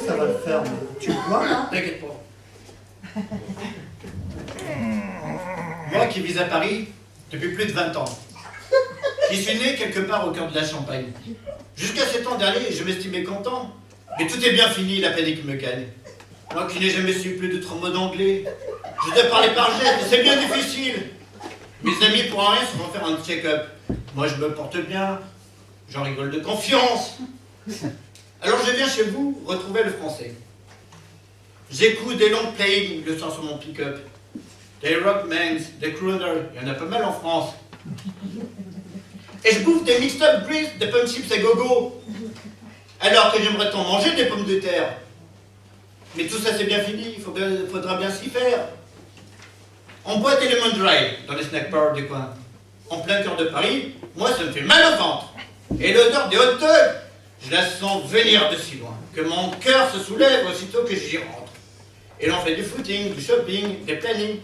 S1: Ça va le faire, mais tu le vois là?
S8: T'inquiète pas. Moi qui vis à Paris depuis plus de 20 ans, qui suis né quelque part au cœur de la Champagne. Jusqu'à 7 ans dernier, je m'estimais content, mais tout est bien fini, la panique me gagne. Moi qui n'ai jamais su plus de 3 mots d'anglais, je dois parler par geste, c'est bien difficile. Mes amis pour rien se vont faire un check-up. Moi je me porte bien, j'en rigole de confiance. Alors je viens chez vous retrouver le français. J'écoute des longs playing le soir sur mon pick-up. Des rockmans, des crooners, il y en a pas mal en France. Et je bouffe des mixed up grease, des pommes chips à gogo. Alors que j'aimerais tant manger des pommes de terre. Mais tout ça c'est bien fini, il faudra bien s'y faire. On boit des lemon dry dans les snack bars du coin. En plein cœur de Paris, moi ça me fait mal au ventre. Et l'odeur des hot dogs, je la sens venir de si loin, que mon cœur se soulève aussitôt que j'y rentre. Et l'on fait du footing, du shopping, des plannings.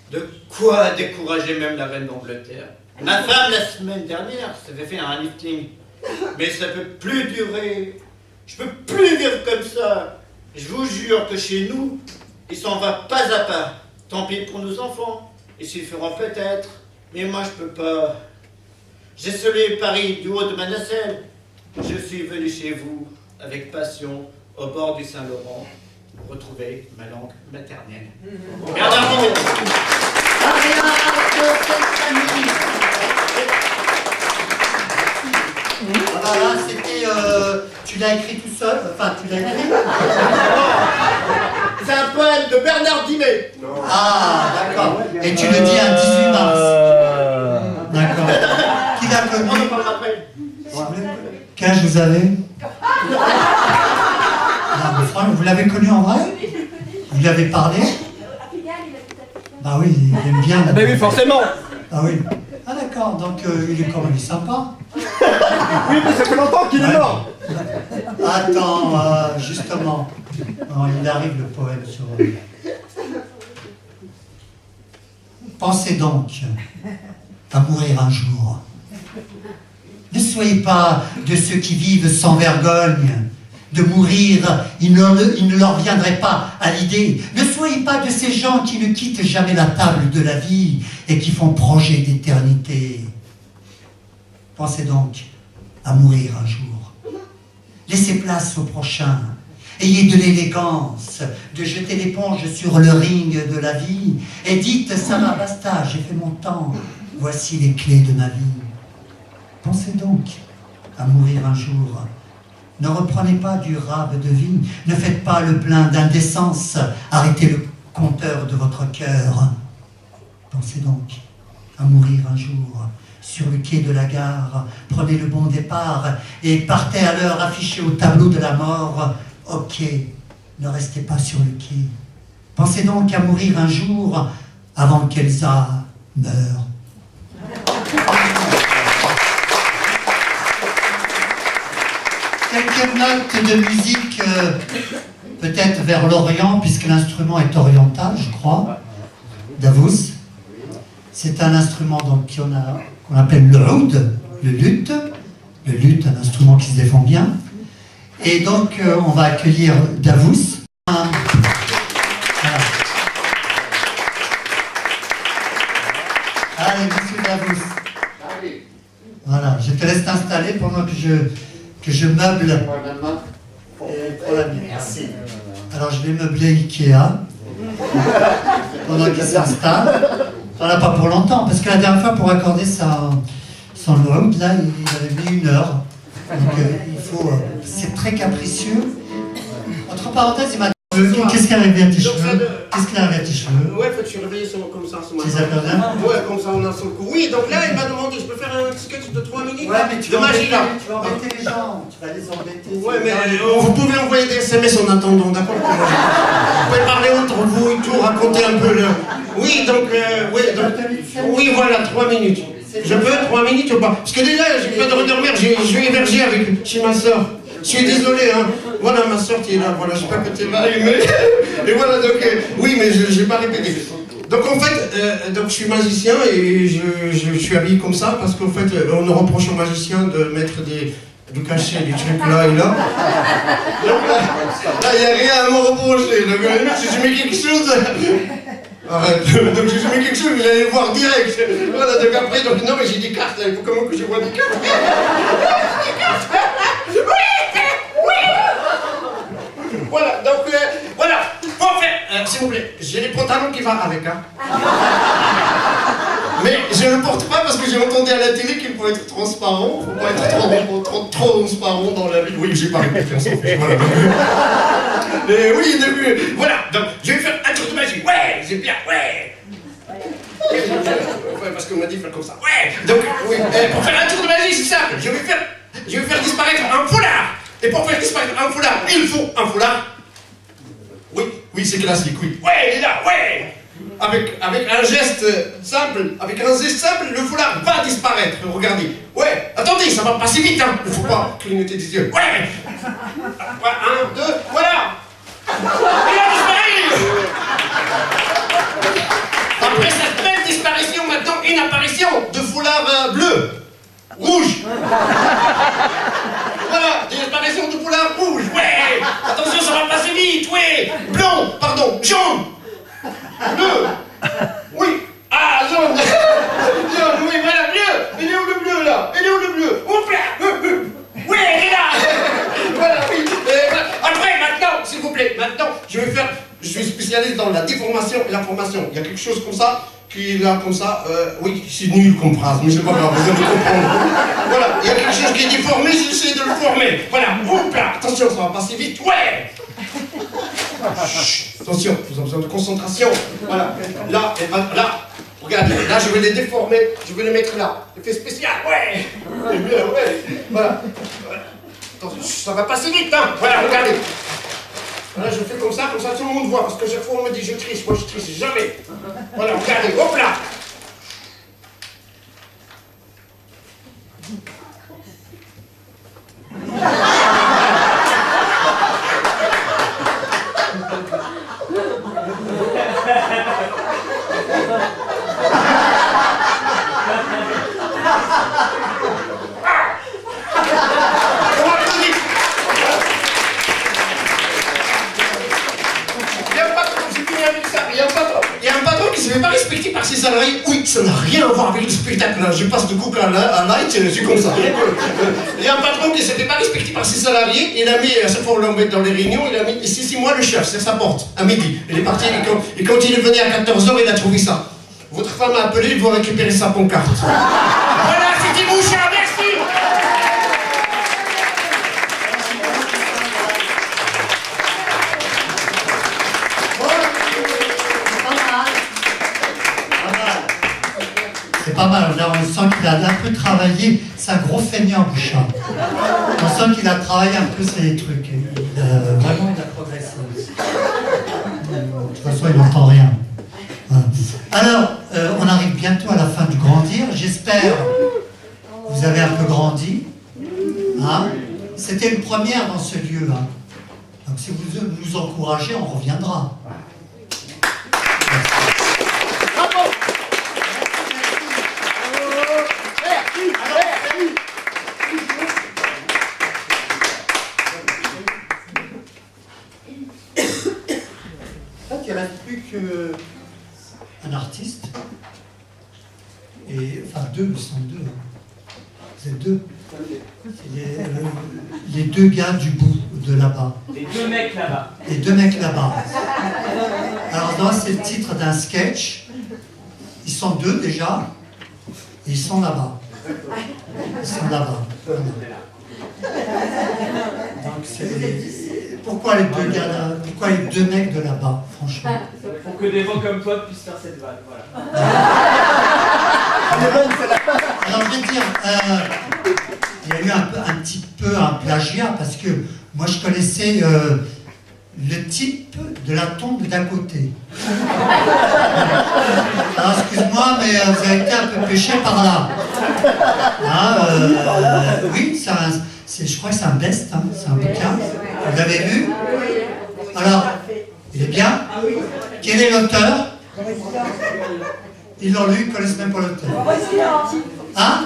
S8: De quoi décourager même la reine d'Angleterre. Ma femme, la semaine dernière, s'avait fait un lifting. Mais ça peut plus durer. Je peux plus vivre comme ça. Je vous jure que chez nous, il s'en va pas à pas. Tant pis pour nos enfants. Ils s'y feront peut-être. Mais moi, je peux pas. J'ai salué Paris du haut de ma nacelle. Je suis venu chez vous avec passion,
S4: au bord du Saint-Laurent, retrouver ma langue maternelle. Bernard Dimet.
S1: Voilà, c'était. Tu l'as écrit tout seul? Enfin, tu l'as écrit?
S4: C'est un poème de Bernard Dimet.
S1: Ah, d'accord. Et tu le dis un 18 mars. D'accord. Qui l'a connu?
S4: On en parlera après.
S1: Quel âge vous avez? Ah, mais franchement, vous l'avez connu en vrai? Vous lui avez parlé? Bah oui, il aime bien.
S4: Ah, bah oui, forcément.
S1: Ah oui. Ah d'accord, donc il est quand même sympa.
S4: Oui, mais ça fait longtemps qu'il est mort.
S1: Attends, justement. Non, il arrive le poème sur... Pensez donc à mourir un jour. Ne soyez pas de ceux qui vivent sans vergogne. De mourir, il ne leur viendrait pas à l'idée. Ne soyez pas de ces gens qui ne quittent jamais la table de la vie et qui font projet d'éternité. Pensez donc à mourir un jour. Laissez place au prochain. Ayez de l'élégance de jeter l'éponge sur le ring de la vie et dites « ça va, basta, j'ai fait mon temps. Voici les clés de ma vie. » Pensez donc à mourir un jour. Ne reprenez pas du rave de vie, ne faites pas le plein d'indécence, arrêtez le compteur de votre cœur. Pensez donc à mourir un jour, sur le quai de la gare, prenez le bon départ et partez à l'heure affichée au tableau de la mort. Ok, ne restez pas sur le quai. Pensez donc à mourir un jour avant qu'Elsa meure. Quelques notes de musique, peut-être vers l'Orient, puisque l'instrument est oriental, je crois, Davos. C'est un instrument donc, qu'on appelle le oud, le luth. Le luth, un instrument qui se défend bien. Et donc, on va accueillir Davos. Voilà. Allez, monsieur Davos. Voilà, je te laisse t'installer pendant que je meuble pour la nuit. Merci. Alors je vais meubler Ikea pendant qu'il s'installe. On n'a pas pour longtemps, parce que la dernière fois pour accorder son load, là, il avait mis 1 heure. Donc il faut. C'est très capricieux. Entre parenthèses, il m'a. Qu'est-ce qui est arrivé à tes cheveux? Qu'est-ce qui est arrivé à tes cheveux?
S8: Ouais, je suis réveillé comme ça ce matin.
S1: C'est ça quand même?
S8: Ouais, comme ça on a son coup. Oui, donc là, il m'a demandé, je peux faire un sketch de 3 minutes?
S1: Ouais, mais tu vas embêter les gens, tu vas les embêter.
S8: Ouais, mais vous pouvez envoyer des SMS en attendant, d'accord? Vous pouvez parler entre vous et tout, raconter un peu le... Oui, donc, oui, voilà, 3 minutes. Je peux 3 minutes ou pas? Parce que déjà, j'ai pas de redormir, je vais héberger chez ma soeur. Je suis désolé, hein. Voilà, ma soeur qui est là, voilà, je sais pas que tu vas allumer. Et voilà, donc, oui, mais je vais pas répéter. Donc en fait, donc, je suis magicien et je suis habillé comme ça parce qu'en fait, on reproche aux magiciens de mettre de cacher des trucs là et là. Donc là, il n'y a rien à me reprocher. Donc si je mets quelque chose... Arrête, donc si je mets quelque chose, vous allez le voir direct. Voilà, donc après, donc non, mais j'ai des cartes là, il faut comment que je vois des cartes? Voilà, donc voilà, pour faire, s'il vous plaît, j'ai les pantalons qui vont avec, hein. Mais je ne le porte pas parce que j'ai entendu à la télé qu'il faut être transparent, faut pas être trop transparent dans la vie. Oui, j'ai pas répété, on s'en fait, voilà. Oui, voilà, donc je vais faire un truc de magie, ouais, c'est bien, ouais. Ouais, parce qu'on m'a dit de faire comme ça, ouais. Donc, oui, pour faire un tour de magie, c'est simple, je vais faire disparaître un foulard. Et pour faire disparaître un foulard, il faut un foulard. Oui, c'est classique, oui. Ouais, il est là, ouais. Avec un geste simple, le foulard va disparaître. Regardez. Ouais, attendez, ça va passer vite, hein. Il faut pas clignoter des yeux. Ouais. 1, 2, voilà. Il a disparu. Après cette belle disparition, maintenant une apparition de foulard bleu. Rouge. Voilà, disparition de foulard rouge. Ouais. Attention, ça va passer vite, ouais. Blanc, pardon, jaune. Bleu. Oui. Ah, jaune. Jaune, oui, voilà, bleu. Il est où le bleu, là? Il est où le bleu? Hop là. Oui, il est là. Voilà, oui. Après, maintenant, je suis spécialiste dans la déformation et la formation. Il y a quelque chose comme ça, qui est là, comme ça, oui, c'est nul comme phrase, mais c'est pas grave, vous allez comprendre. Voilà, il y a quelque chose qui est déformé, j'essaie de le former. Voilà, hop là, attention, ça va passer vite, ouais. Chut, attention, vous avez besoin de concentration. Voilà, là, et là, regardez, là, je vais les déformer, je vais les mettre là. Effet spécial, ouais. Ouais, voilà. Attention, ça va passer vite, hein. Voilà, regardez. Voilà, je fais comme ça tout le monde voit, parce que chaque fois on me dit je triche, moi je triche jamais. Voilà, regardez, hop là. Il y a un patron qui ne se fait pas respecter par ses salariés. Oui, ça n'a rien à voir avec le spectacle. Là. Je passe de cook à light, c'est comme ça. Il y a un patron qui ne se fait pas respecter par ses salariés. Il a mis, à chaque fois on l'embête dans les réunions, il a mis ici, c'est moi le chef, c'est sa porte, à midi. Il est parti, et quand il est venu à 14h, il a trouvé ça. Votre femme a appelé, il va récupérer sa pancarte. Voilà, c'était mon chat, merci.
S1: C'est pas mal, là on sent qu'il a un peu travaillé, c'est un gros feignant Bouchard. On sent qu'il a travaillé un peu ses trucs, vraiment il a progressé aussi. De toute façon il n'entend rien. Voilà. Alors, on arrive bientôt à la fin du grandir, j'espère que vous avez un peu grandi. Hein? C'était une première dans ce lieu. Hein? Donc si vous nous encouragez, on reviendra. Il ne reste plus qu'un artiste, et enfin deux, ils sont deux. Vous êtes deux. Les deux gars du bout de là-bas.
S14: Les deux mecs là-bas.
S1: Les deux mecs là-bas. Alors dans c'est le titre d'un sketch. Ils sont deux déjà, et ils sont là-bas. Ils sont là-bas. Donc c'est pourquoi les deux gars là, pourquoi les deux mecs de là-bas, franchement.
S14: Pour que des gens comme toi puissent faire cette vanne, voilà.
S1: Alors je vais dire, il y a eu un petit peu un plagiat parce que moi je connaissais le type de la tombe d'à côté. Alors excuse-moi, mais vous avez été un peu péché par là. Hein, oui, je crois que c'est un best, hein, c'est un bouquin. Vous l'avez vu? Alors, il est bien? Quel est l'auteur? Ils l'ont lu, ils ne connaissent même pas l'auteur. Hein?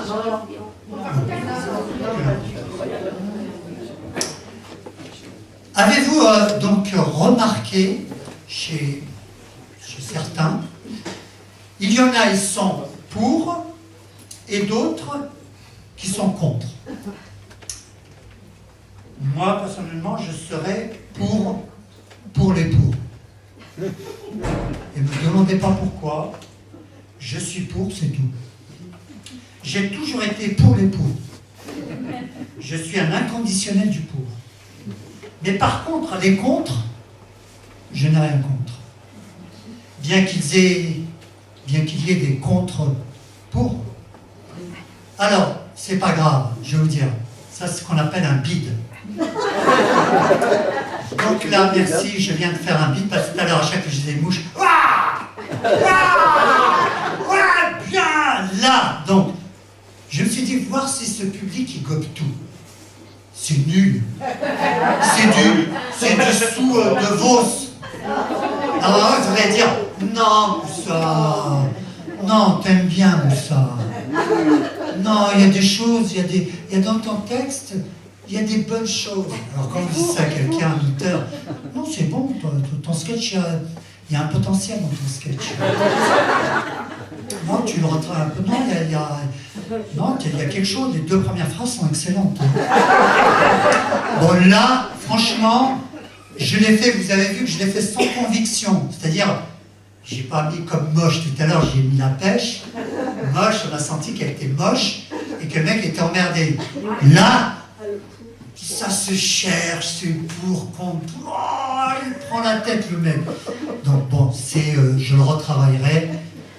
S1: Avez-vous donc remarqué chez certains, il y en a, ils sont pour, et d'autres qui sont contre. Moi, personnellement, je serais pour les pour. Et ne me demandez pas pourquoi. Je suis pour, c'est tout. J'ai toujours été pour les pour. Je suis un inconditionnel du pour. Mais par contre, les contre, je n'ai rien contre. Bien qu'il y ait des contre pour. Alors, c'est pas grave, je vais vous dire. Ça, c'est ce qu'on appelle un bide. Donc là, merci, je viens de faire un bide parce que tout à l'heure, à chaque fois que je disais mouche, bien là. Donc, je me suis dit, voir si ce public, il gobe tout. C'est nul. C'est du sous de Vos. Alors, je voudrais dire, non, Moussa. Non, t'aimes bien, Moussa. Non, il y a des choses, il y a dans ton texte, il y a des bonnes choses. Alors, quand vous dites ça à quelqu'un, un auteur, non, c'est bon, ton sketch, il y a un potentiel dans ton sketch. Non, tu le retraites un peu. Non, il y a quelque chose. Les deux premières phrases sont excellentes. Bon, là, franchement, Je l'ai fait, vous avez vu que je l'ai fait sans conviction. C'est-à-dire, j'ai pas mis comme moche tout à l'heure, j'ai mis la pêche. Moche, on a senti qu'elle était moche et que le mec était emmerdé. Là, ça se cherche, c'est pour qu'on... Oh, il prend la tête le mec. Donc bon, je le retravaillerai,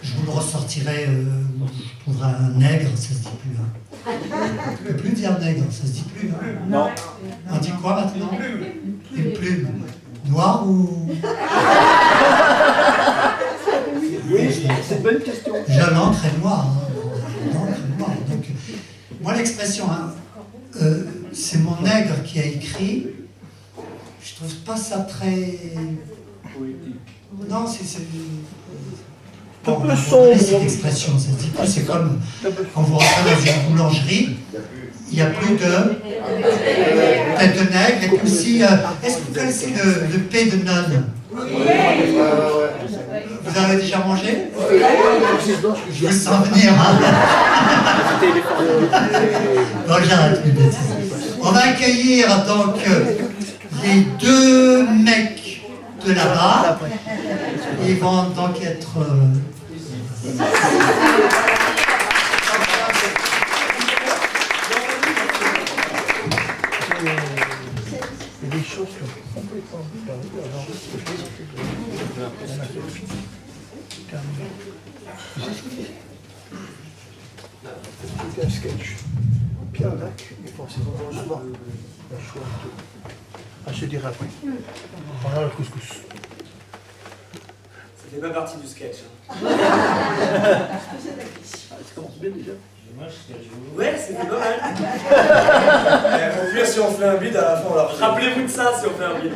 S1: je vous le ressortirai, je trouverai un nègre, ça se dit plus. Hein. On ne peut plus dire nègre, ça se dit plus. Hein.
S14: Non.
S1: On dit quoi maintenant? Une plume. Noire ou...
S14: Oui, c'est une bonne question.
S1: Déjà l'encre est noire. Hein. L'encre est noire. Donc, moi l'expression, hein, c'est mon nègre qui a écrit. Je trouve pas ça très... Non, c'est...
S14: Un peu sombre.
S1: Cette expression, ça se dit pas. C'est comme quand vous rentrez dans une boulangerie, il n'y a plus de tête de nègre, et puis aussi... Est-ce que vous connaissez le paix de nonne? Vous avez déjà mangé? Je vous sens venir. Hein. Non, j'arrête mes bêtises. On va accueillir donc les deux mecs de là-bas. Ils vont donc être...
S14: des choses qui ont complètement disparu. Alors, c'était un sketch. Pierre Dac, et forcément, souvent, un choix de... Ah, je dirais après. Voilà le couscous.
S7: Ça fait pas partie du sketch. Hein.
S14: Ça commence bien déjà.
S7: Ouais, c'était pas mal. Au pire, si on fait un bide, à la fin, on la refait. Rappelez-vous de ça si on fait un bide.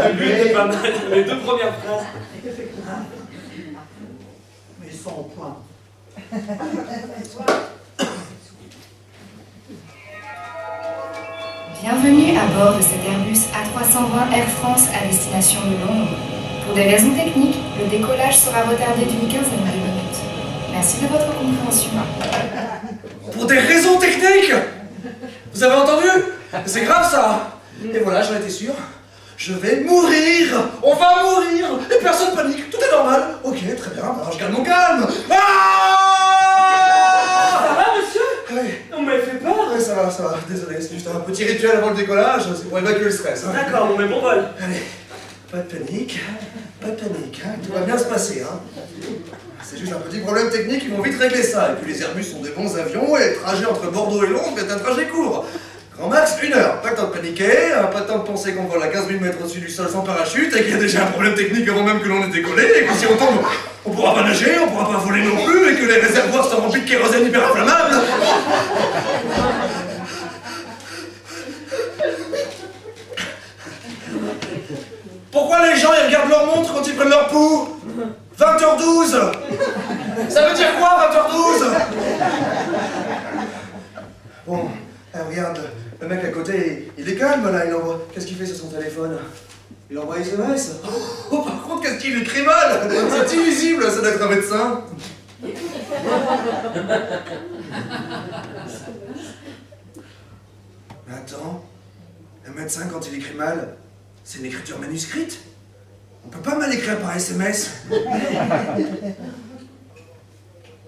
S7: Le but était pas mal. Les deux premières phrases.
S1: Mais ils sont au point.
S15: Bienvenue à bord de cet Airbus A320 Air France à destination de Londres. Pour des raisons techniques, le décollage sera retardé d'une quinzaine de minutes. Merci de votre compréhension.
S7: Pour des raisons techniques! Vous avez entendu? C'est grave ça! Et voilà, j'en étais sûr. Je vais mourir! On va mourir! Et personne panique, tout est normal. Ok, très bien, alors je garde mon calme. Ça va, monsieur? Oui. On m'avait fait peur. Oui, ça va, désolé, c'est juste un petit rituel avant le décollage, c'est pour évacuer le stress. Hein. D'accord, on met bon vol. Allez, pas de panique, hein. Tout va bien se passer. Hein. C'est juste un petit problème technique, ils vont vite régler ça. Et puis les Airbus sont des bons avions et le trajet entre Bordeaux et Londres est un trajet court. Grand max, 1 heure. Pas le temps de paniquer, pas le temps de penser qu'on vole à 15 000 mètres au-dessus du sol sans parachute et qu'il y a déjà un problème technique avant même que l'on ait décollé et que si on tombe, on pourra pas nager, on pourra pas voler non plus et que les réservoirs sont remplis de kérosène hyper inflammable. Pourquoi les gens ils regardent leur montre quand ils prennent leur pouls? 20h12. Ça veut dire quoi 20h12? Bon, regarde, le mec à côté, il est calme là, il envoie... Qu'est-ce qu'il fait sur son téléphone? Il envoie SMS. Oh, par contre, qu'est-ce qu'il écrit mal? C'est illisible, ça doit être un médecin. Mais attends, un médecin quand il écrit mal, c'est une écriture manuscrite? On peut pas mal écrire par SMS.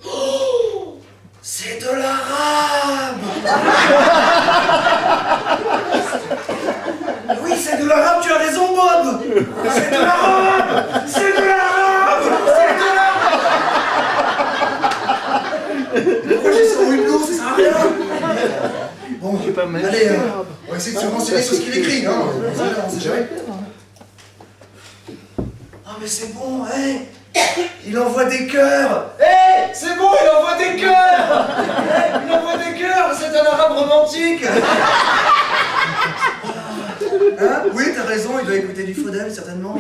S7: Oh, c'est de l'arabe. Oui, c'est de l'arabe, tu as raison, Bob. C'est de l'arabe. C'est de l'arabe. C'est de l'arabe. Pourquoi j'ai ça une lourde, ça sert à rien. Bon, allez, on va essayer de se renseigner sur ce qu'il écrit, hein. On sait jamais. Ah mais c'est bon, hein. Il envoie des cœurs. Hé, c'est bon, il envoie des cœurs. Il envoie des cœurs, c'est un arabe romantique. Hein? Oui, t'as raison, il doit écouter du Faudel, certainement.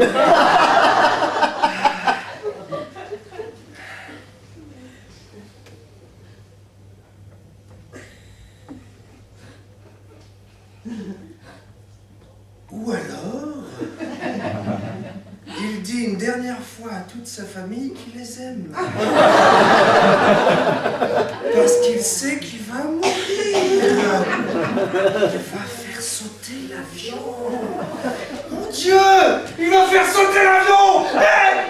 S7: Ou alors, il dit une dernière fois à toute sa famille qu'il les aime. Parce qu'il sait qu'il va mourir. Il va faire sauter l'avion.
S8: Dieu! Il va faire sauter l'avion!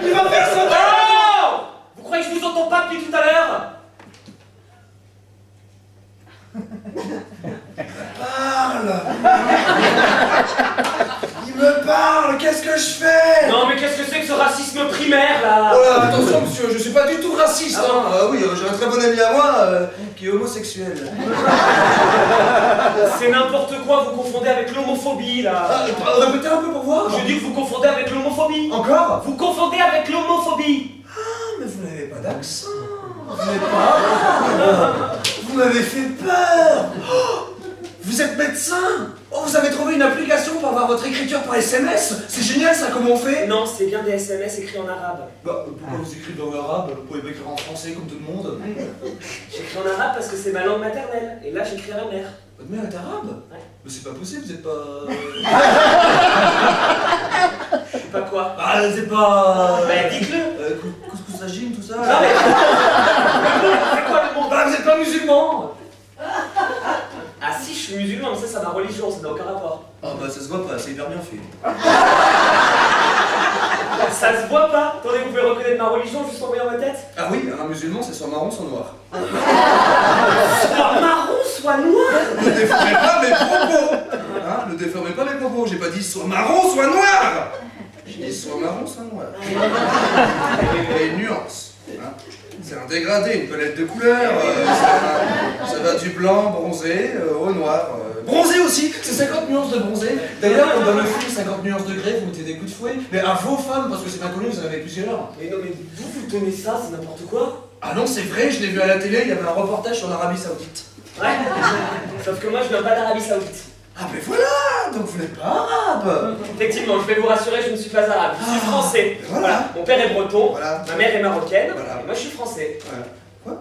S8: Il va faire sauter l'avion!
S7: Vous croyez que je vous entends pas depuis tout à l'heure?
S8: Parle! Il me parle! Qu'est-ce que je fais?
S7: Non mais qu'est-ce que c'est que ce racisme primaire là?
S8: Oh là, attention monsieur, je suis pas du tout raciste, hein. Oui, j'ai un très bon ami à moi qui est homosexuel.
S7: C'est n'importe quoi, vous confondez avec l'homophobie là.
S8: Répétez un peu pour voir.
S7: Je dis que vous confondez avec l'homophobie.
S8: Encore?
S7: Vous confondez avec l'homophobie.
S8: Ah, mais vous n'avez pas d'accent. Vous n'êtes pas arabe. Vous m'avez fait peur. Oh, vous êtes médecin. Oh, vous avez trouvé une application pour avoir votre écriture par SMS. C'est génial ça, comment on fait?
S7: Non, c'est bien des SMS écrits en arabe.
S8: Bah, pourquoi vous écrivez en arabe? Vous pouvez m'écrire en français comme tout le monde.
S7: J'écris en arabe parce que c'est ma langue maternelle. Et là, j'écris à ma mère.
S8: Votre mère est arabe?
S7: Ouais.
S8: Mais c'est pas possible, vous êtes pas...
S7: Je suis pas quoi?
S8: Ah, c'est pas...
S7: Bah, dites-le.
S8: Couscous tout ça.
S7: Non mais... C'est quoi le monde?
S8: Bah, vous êtes pas musulman.
S7: Ah si, je suis musulman, mais ça c'est ma religion, ça n'a aucun rapport.
S8: Ah bah ça se voit pas, c'est hyper bien fait.
S7: Ça se voit pas? Attendez, vous pouvez reconnaître ma religion juste en voyant ma tête?
S8: Ah oui, un musulman c'est soit marron, soit noir.
S7: Soit marron, soit noir?
S8: Ne déformez pas mes propos. Hein, ne déformez pas mes propos, j'ai pas dit soit marron, soit noir. J'ai dit soit marron, soit noir. Il y a une nuance. Hein. C'est un dégradé, une palette de couleurs. Ça va du blanc bronzé au noir. Bronzé aussi, c'est 50 nuances de bronzé. D'ailleurs, dans le film 50 nuances de grès, vous mettez des coups de fouet, mais à vos femmes, parce que c'est pas connu, vous en avez plusieurs.
S7: Mais non, mais vous tenez ça, c'est n'importe quoi.
S8: Ah non, c'est vrai, je l'ai vu à la télé, il y avait un reportage sur l'Arabie Saoudite.
S7: Ouais, sauf que moi je viens pas d'Arabie Saoudite.
S8: Ah ben voilà, donc vous n'êtes pas arabe.
S7: Effectivement, je vais vous rassurer, je ne suis pas arabe, je suis français.
S8: Voilà.
S7: Mon père est breton,
S8: Voilà.
S7: ma mère est marocaine,
S8: Voilà.
S7: et moi je suis français.
S8: Quoi?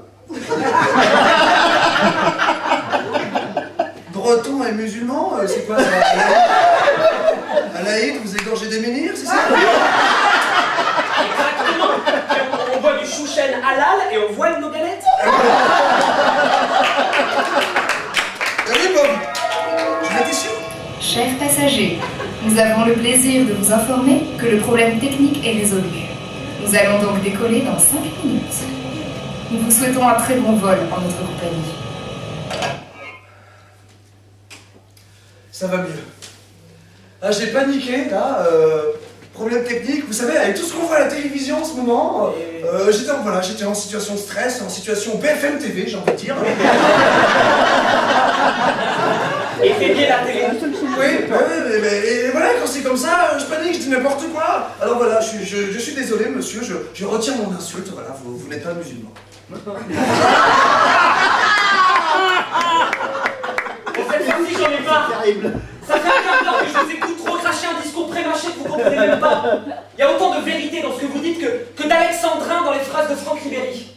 S8: Breton et musulman, c'est quoi ça? À l'Aïd, vous égorgez des menhirs, c'est ça?
S7: Exactement. On boit du chouchen halal et on voile nos galettes.
S8: Allez Bob, je l'étais sûr.
S15: Chers passagers, nous avons le plaisir de vous informer que le problème technique est résolu. Nous allons donc décoller dans 5 minutes. Nous vous souhaitons un très bon vol en notre compagnie.
S8: Ça va mieux. Ah, j'ai paniqué, là. Problème technique, vous savez, avec tout ce qu'on voit à la télévision en ce moment, j'étais en situation de stress, en situation BFM TV, j'ai envie de dire.
S7: Éteignez la télé.
S8: Oui, mais voilà, quand c'est comme ça, je panique, je dis n'importe quoi. Alors voilà, je suis désolé, monsieur, je retire mon insulte, voilà, vous n'êtes pas musulman.
S7: Cette fois-ci, j'en ai marre. Ça fait un quart d'heure que je vous écoute trop cracher un discours pré-mâché que vous comprenez même pas. Il y a autant de vérité dans ce que vous dites que d'alexandrin dans les phrases de Franck Ribéry.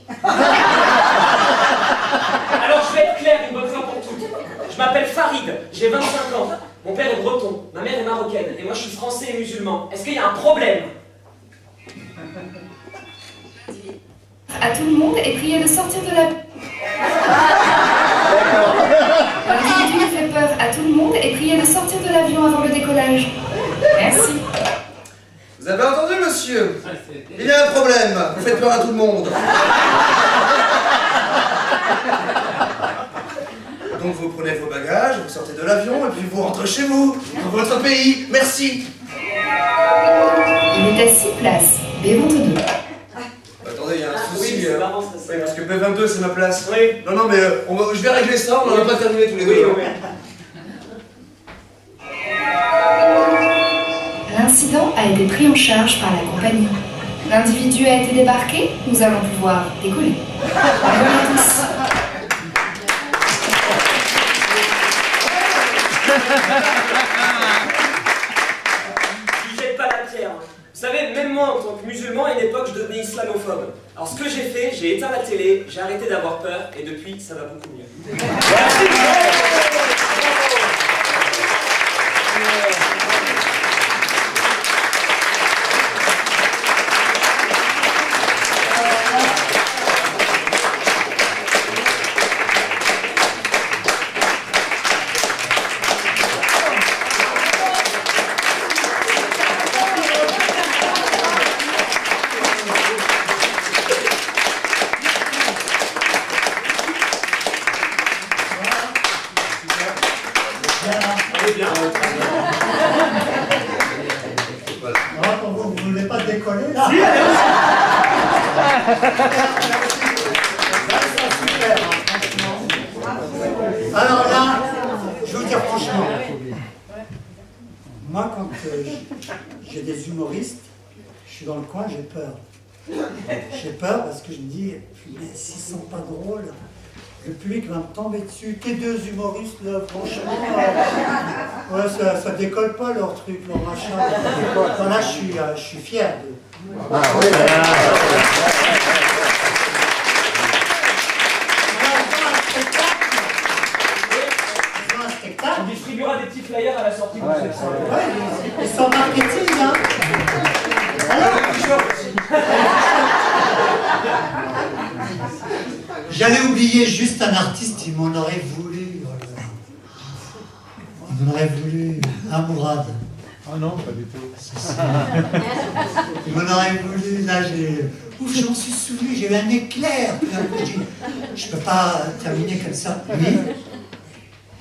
S7: Alors je vais être clair une bonne fois pour toutes. Je m'appelle Farid, j'ai 25 ans. Mon père est breton, ma mère est marocaine, et moi je suis français et musulman. Est-ce qu'il y a un problème?
S15: À tout le monde est prié de sortir de la... L'individu qui fait peur à tout le monde est prié de sortir de l'avion avant le décollage. Merci.
S8: Vous avez entendu, monsieur? Il y a un problème, vous faites peur à tout le monde. Donc vous prenez vos bagages, vous sortez de l'avion et puis vous rentrez chez vous, dans votre pays. Merci.
S15: Il est à 6 places, B22.
S8: Attendez, il y a un souci.
S7: Oui, c'est marrant ça.
S8: Oui, parce que B22 c'est ma place.
S7: Oui.
S8: Non, mais je vais régler ça, on n'en a pas terminé tous les deux.
S7: Oui.
S15: L'incident a été pris en charge par la compagnie. L'individu a été débarqué, nous allons pouvoir décoller. Bonjour à tous.
S7: Je jette pas la pierre. Vous savez, même moi, en tant que musulman, à une époque, je devenais islamophobe. Alors ce que j'ai fait, j'ai éteint la télé, j'ai arrêté d'avoir peur, et depuis, ça va beaucoup mieux.
S1: décoller là.
S14: Si, elle est
S1: Alors là, je vais vous dire franchement, moi quand j'ai des humoristes, je suis dans le coin, j'ai peur. J'ai peur parce que je me dis, mais s'ils sont pas drôles, le public va me tomber dessus. Tes deux humoristes là, franchement, ouais, ça décolle pas leur truc, leur machin. Non, là, je suis fier d'eux.
S14: Ah oui,
S16: On distribuera des petits flyers à la sortie du spectacle.
S1: Ouais, ils sont marketing, hein. Alors, j'allais oublier juste un artiste, il m'en aurait voulu. Il m'en aurait voulu. Mourad.
S14: Ah non, pas du tout.
S1: Il m'en aurait voulu, là ouf, je m'en suis souvenu, j'ai eu un éclair. Puis d'un coup, je dis, je peux pas terminer comme ça. Oui.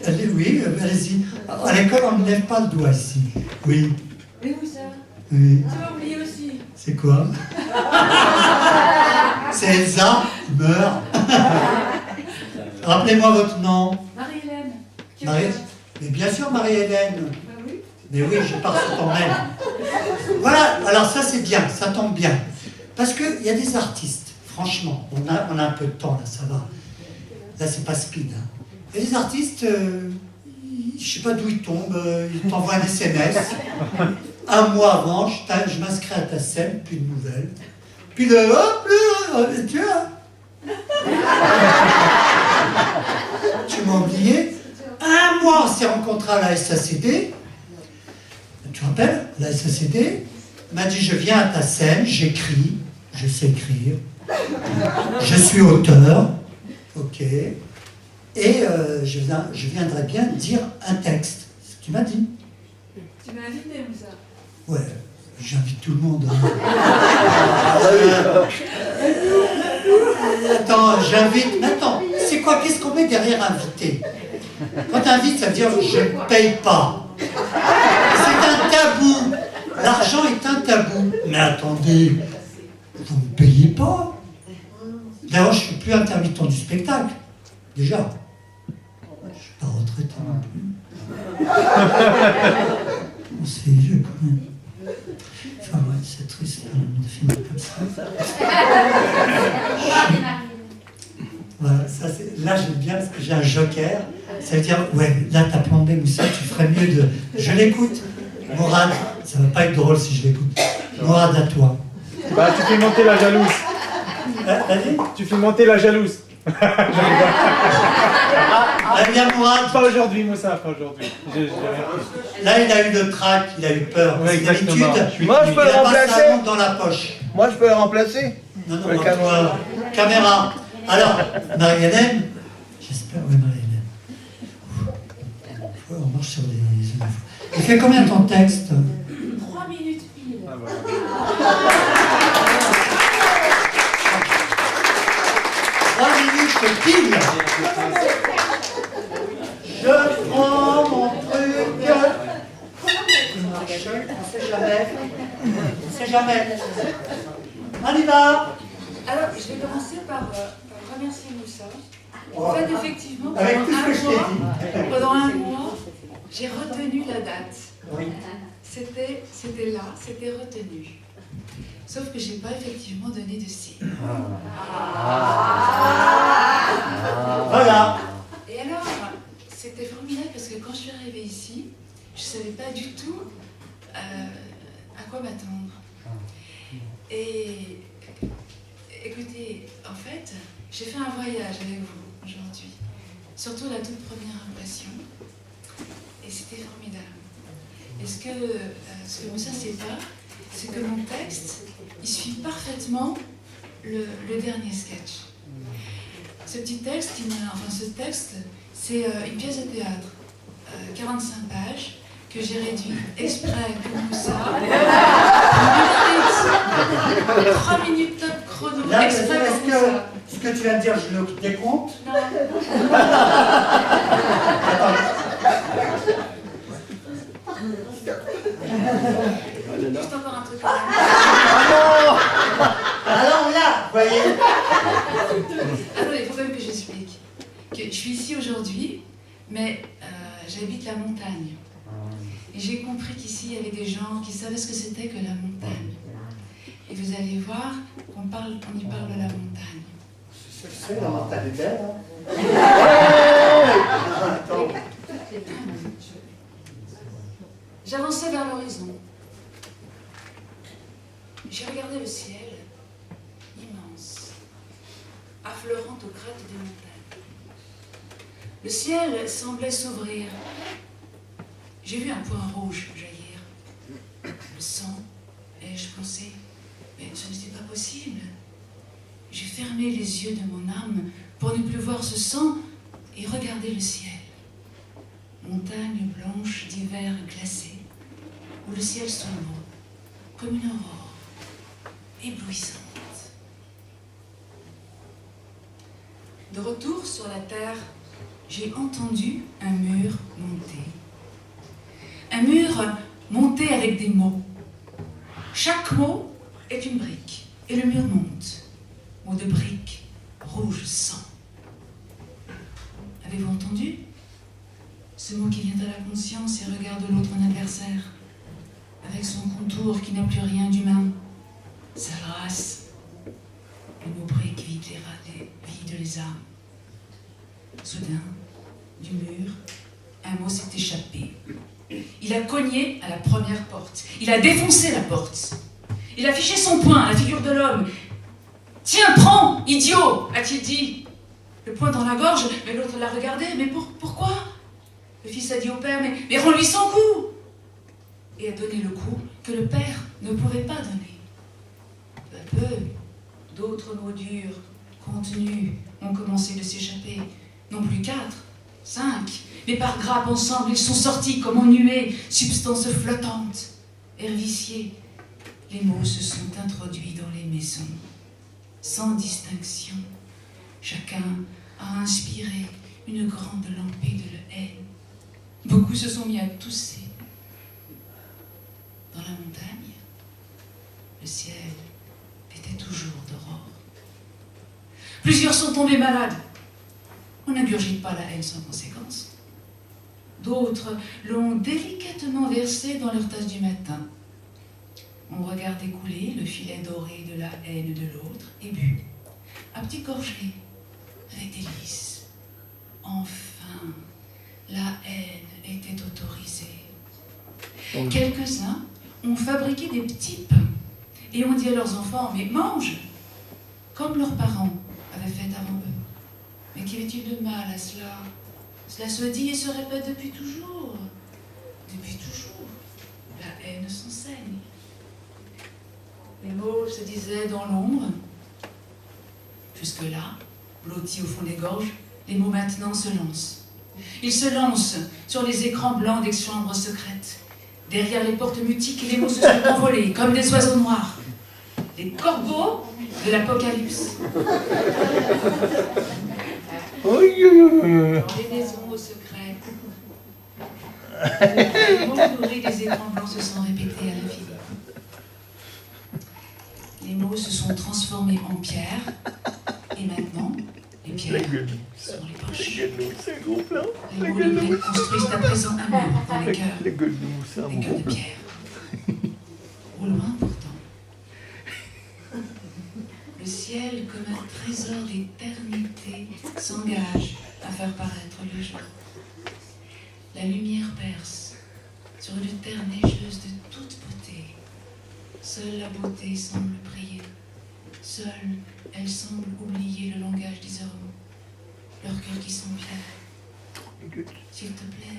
S1: Elle dit, oui, allez-y. À l'école, on ne lève pas le doigt ici. Oui.
S17: Et où ça?
S1: Oui.
S17: Tu vas oublier aussi.
S1: C'est quoi? C'est Elsa qui meurt. Rappelez-moi votre nom.
S17: Marie-Hélène.
S1: Mais bien sûr, Marie-Hélène.
S17: Bah oui.
S1: Mais oui, je pars sur ton mail. Voilà, alors ça c'est bien, ça tombe bien. Parce qu'il y a des artistes, franchement, on a un peu de temps là, ça va. Là c'est pas speed. Hein. Il y a des artistes, je sais pas d'où ils tombent, ils t'envoient un SMS. Un mois avant, je m'inscris à ta scène, puis de nouvelles. Puis de hop, tu vois. Tu m'as oublié. Un mois, on s'est rencontrés à la SACD. Tu te rappelles, la SACD m'a dit, je viens à ta scène, j'écris, je sais écrire, je suis auteur, ok, et je viendrais bien dire un texte. C'est ce que tu m'as dit.
S17: Tu m'as invité, Moussa.
S1: Ouais, j'invite tout le monde. Hein. Attends, j'invite. Mais attends, c'est quoi? Qu'est-ce qu'on met derrière invité? Quand tu invites, ça veut dire je ne paye pas. C'est un tabou. L'argent est un tabou. Mais attendez, vous ne payez pas? D'ailleurs, je ne suis plus intermittent du spectacle. Déjà. Je ne suis pas retraité non plus. On se fait vieux quand même. Enfin, ouais, c'est triste de finir comme ça. Voilà, ça, là j'aime bien parce que j'ai un joker. Ça veut dire, ouais, là t'as plombé Moussa, tu ferais mieux de. Je l'écoute. Mourad, ça va pas être drôle si je l'écoute. Mourad, à toi.
S14: Bah, tu fais monter la jalouse.
S1: Vas-y.
S14: Tu fais monter la jalouse.
S1: Ah bien, Mourad.
S14: Pas aujourd'hui, Moussa, pas aujourd'hui.
S1: Là, il a eu le trac, il a eu peur.
S14: Ouais, exactement.
S1: D'habitude,
S14: Moi, je peux
S1: il
S14: le
S1: a pas
S14: remplacer.
S1: sa montre dans la poche.
S14: Moi, je peux le remplacer.
S1: Non, non, toi, caméra. Alors, Marie-Hélène, j'espère, oui, Marie-Hélène. On marche sur des infos. Il fait combien ton texte?
S17: 3 minutes pile.
S14: Ah, voilà.
S1: 3 minutes pile. Je prends mon truc. On sait jamais. On sait jamais. On y va.
S17: Alors, je vais commencer par remercier Moussa. En fait, effectivement,
S1: Avec tout ce que je t'ai dit.
S17: pendant un mois, j'ai retenu la date.
S1: Oui.
S17: C'était là, c'était retenu. Sauf que j'ai pas effectivement donné de signe.
S1: Voilà.
S17: Et alors, c'était formidable parce que quand je suis arrivée ici, je savais pas du tout à quoi m'attendre. Et écoutez, en fait, j'ai fait un voyage avec vous aujourd'hui, surtout la toute première impression, et c'était formidable. Et ce que Moussa ne sait pas, c'est que mon texte, il suit parfaitement le dernier sketch. Ce petit texte, ce texte, c'est une pièce de théâtre, 45 pages, que j'ai réduit exprès pour Moussa. 3 minutes top chrono,
S1: Là,
S17: exprès pour
S1: est-ce
S17: Moussa.
S1: que ce que tu viens de dire, je le décompte?
S17: Non. Juste encore un truc.
S1: Alors là, vous voyez.
S17: Alors, il faut quand même que j'explique. Que je suis ici aujourd'hui, mais j'habite la montagne. Et j'ai compris qu'ici, il y avait des gens qui savaient ce que c'était que la montagne. Et vous allez voir qu'on y parle de la montagne.
S1: C'est la montagne est belle, hein.
S17: J'avançais vers l'horizon. J'ai regardé le ciel, immense, affleurant aux crêtes des montagnes. Le ciel semblait s'ouvrir. J'ai vu un point rouge jaillir. Le sang, et je pensais, mais ce n'était pas possible. J'ai fermé les yeux de mon âme pour ne plus voir ce sang et regarder le ciel. Montagne blanche d'hiver glacé, où le ciel sombre, comme une aurore, éblouissante. De retour sur la terre, j'ai entendu un mur monter. Un mur monté avec des mots. Chaque mot est une brique, et le mur monte. Mot de brique, rouge sang. Avez-vous entendu? Ce mot qui vient à la conscience et regarde l'autre en adversaire, avec son contour qui n'a plus rien d'humain, sa race. Le mot brique vide les âmes. Soudain, du mur, un mot s'est échappé. Il a cogné à la première porte. Il a défoncé la porte. Il a fiché son poing à la figure de l'homme. « Tiens, prends, idiot !» a-t-il dit. Le poing dans la gorge, mais l'autre l'a regardé. « Mais pourquoi ?» Le fils a dit au père, mais rends-lui son coup !» Et a donné le coup que le père ne pouvait pas donner. Peu à peu, d'autres mots durs, contenus, ont commencé de s'échapper. Non plus 4, 5, mais par grappes ensemble, ils sont sortis comme en nuée, substance flottante, herbicier. Les mots se sont introduits dans les maisons, sans distinction. Chacun a inspiré une grande lampée de haine. Beaucoup se sont mis à tousser. Dans la montagne, le ciel était toujours d'aurore. Plusieurs sont tombés malades. On n'ingurgite pas la haine sans conséquence. D'autres l'ont délicatement versée dans leur tasse du matin. On regarde écouler le filet doré de la haine de l'autre et bu, à petites gorgées, avec délice. Enfin, la haine était autorisée. Quelques-uns ont fabriqué des petits pains et ont dit à leurs enfants, mais mange, comme leurs parents avaient fait avant eux. Mais qu'y avait-il de mal à cela? Cela se dit et se répète depuis toujours. Depuis toujours, la haine s'enseigne. Les mots se disaient dans l'ombre. Jusque-là, blottis au fond des gorges, les mots maintenant se lancent. Ils se lancent sur les écrans blancs des chambres secrètes. Derrière les portes mutiques, les mots se sont envolés comme des oiseaux noirs. Les corbeaux de l'apocalypse. Dans les maisons au secret, les mots nourris des écrans blancs se sont répétés à l'infini. Les mots se sont transformés en pierre, et maintenant, les pierres sont les poches. Les mots libres construisent à présent un mur dans les cœurs. Les cœurs de pierre. Au loin pourtant, le ciel, comme un trésor d'éternité, s'engage à faire paraître le jour. La lumière perce sur une terre neigeuse de toute beauté. Seule la beauté semble prier. Seule, elle semble oublier le langage des hommes. Leurs cœurs qui sont pierres. S'il te plaît,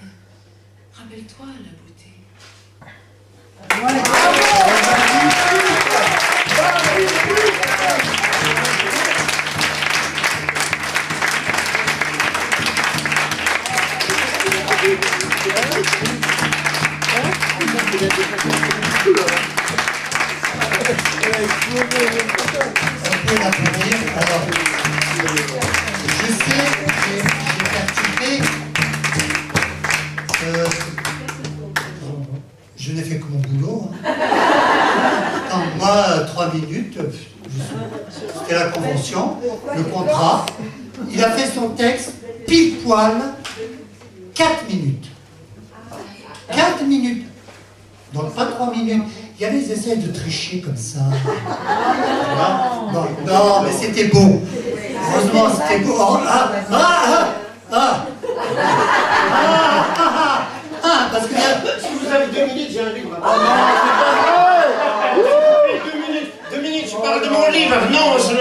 S17: rappelle-toi la beauté.
S1: On peut l'applaudir. Alors, je sais, j'ai percuté. Je n'ai fait que mon boulot. Hein. Non, moi, 3 minutes, c'était la convention, le contrat. Il a fait son texte pile poil, 4 minutes. 4 minutes. Donc pas 3 minutes. Il y avait des essais de tricher comme ça. Non, mais c'était beau. Heureusement, c'était beau. Parce que
S8: si vous avez 2 minutes, j'ai un livre.
S14: Ah non, c'est pas vrai.
S8: 2 minutes, je parle de mon livre. Non, je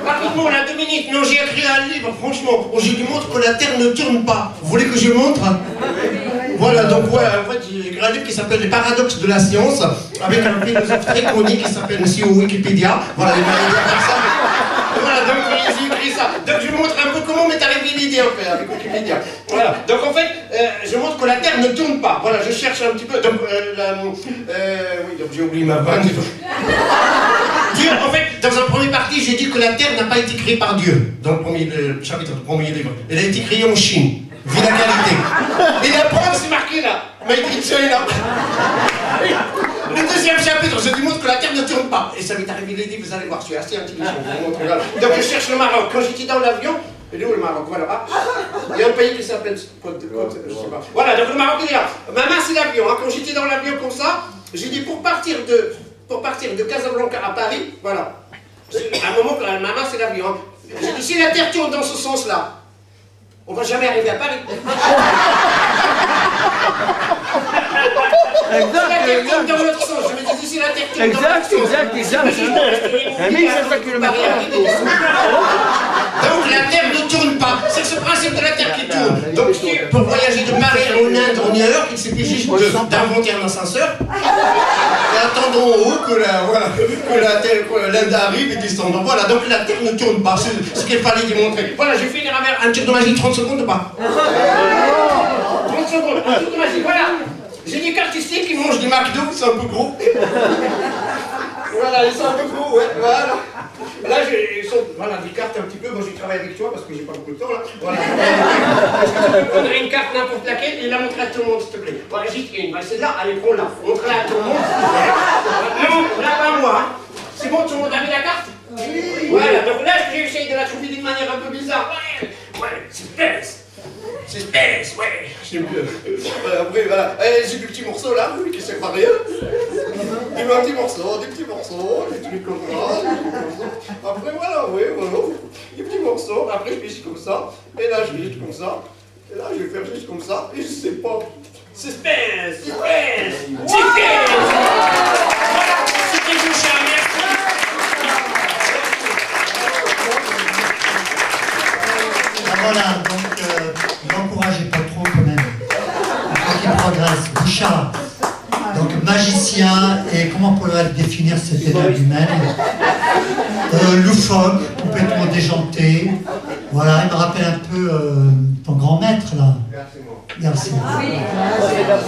S8: rapidement, là, 2 minutes. Non, j'ai écrit un livre, franchement. Je lui montre que la Terre ne tourne pas. Vous voulez que je montre? Voilà, donc ouais, en fait, j'ai écrit un livre qui s'appelle Les paradoxes de la science, avec un philosophe très connu qui s'appelle Monsieur Wikipédia. Voilà, il m'a aidé à faire ça. Voilà, donc j'ai écrit ça. Donc je montre un peu comment m'est arrivée l'idée en fait avec Wikipédia. Voilà, donc en fait, je montre que la Terre ne tourne pas. Voilà, je cherche un petit peu. Donc, oui, donc j'ai oublié ma vanne. Dieu, en fait, dans un premier partie, j'ai dit que la Terre n'a pas été créée par Dieu. Dans le chapitre du premier livre. Elle a été créée en Chine. Vu la qualité. Et la preuve, c'est marqué là. Made in China. Le deuxième chapitre, je lui montre que la Terre ne tourne pas. Et ça m'est arrivé l'idée, vous allez voir, je suis assez intelligent. Donc je cherche le Maroc. Quand j'étais dans l'avion, il est où le Maroc? Voilà. Il y a un pays qui s'appelle Côte, je sais pas. Voilà, donc le Maroc il est là. Maman, c'est l'avion. Quand j'étais dans l'avion comme ça, j'ai dit pour partir de Casablanca à Paris, voilà. À un moment, maman, c'est l'avion. J'ai dit si la Terre tourne dans ce sens-là, on va jamais arriver à Paris.
S14: Exact,
S8: si la Terre tourne dans l'autre sens, je me dis si la Terre tourne dans l'autre sens.
S14: Exact. 1700 km.
S8: Donc la Terre ne tourne pas. C'est ce principe de la Terre qui tourne. Donc pour voyager de Paris en Inde, en New York, il suffit juste d'inventer un ascenseur. Et attendons en haut que l'Inde arrive et descende. Donc voilà, donc la Terre ne tourne pas. C'est ce qu'il fallait démontrer. Voilà, j'ai fait un tir de magie, 30 secondes ou pas? 30 secondes, un tir de magie, voilà. J'ai des cartes ici qui mangent du McDo, c'est un peu gros. Voilà, ils sont un peu gros, ouais, voilà. Là, ils sont, voilà, des cartes un petit peu. Moi, je travaille avec toi parce que j'ai pas beaucoup de temps, là. Voilà. Est-ce que tu peux prendre une carte n'importe laquelle et la montrer à tout le monde, s'il te plaît? Voilà, juste une. Bah, c'est là, allez, prends-la. Montre-la à tout le monde. Non, là, pas moi. C'est bon, tout le monde a vu la carte? Oui. Voilà, donc là, j'essaye de la trouver d'une manière un peu bizarre. Ouais, suspense. Suspense, ouais, j'aime bien. Après, voilà, j'ai des petits morceaux là, qui servent à rien. Des petits morceaux, des trucs comme ça, Après, voilà, oui, voilà, des petits morceaux. Après, je pêche comme ça, et là, je pêche comme ça, et là, je vais faire juste comme ça, et je sais pas. Suspense, suspense, suspense. Voilà, c'était Bouchard, merci.
S1: Voilà, donc n'encouragez pas trop quand même. Il faut qu'il progresse. Bouchard, donc magicien, et comment on pourrait définir cet état humain? Loufoque, complètement déjanté. Voilà, il me rappelle un peu ton grand maître là. Merci.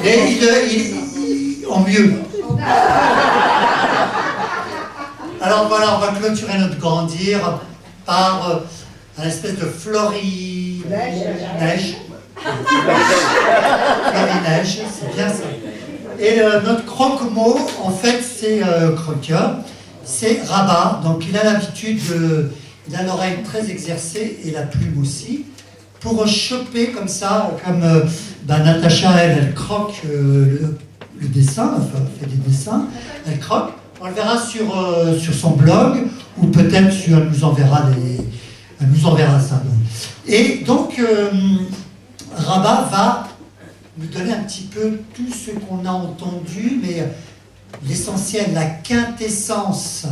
S1: Et il en mieux. Alors voilà, on va clôturer notre grandir par un espèce de florinège. Florinège, c'est bien ça. Et notre croque-mot, en fait, c'est croqueur, c'est Rabat. Donc il a l'habitude, il a l'oreille très exercée et la plume aussi, pour choper comme ça, comme Natacha, elle croque le dessin, enfin, elle fait des dessins, elle croque. On le verra sur son blog, ou peut-être elle nous enverra ça. Et donc, Rabat va nous donner un petit peu tout ce qu'on a entendu, mais l'essentiel, la quintessence.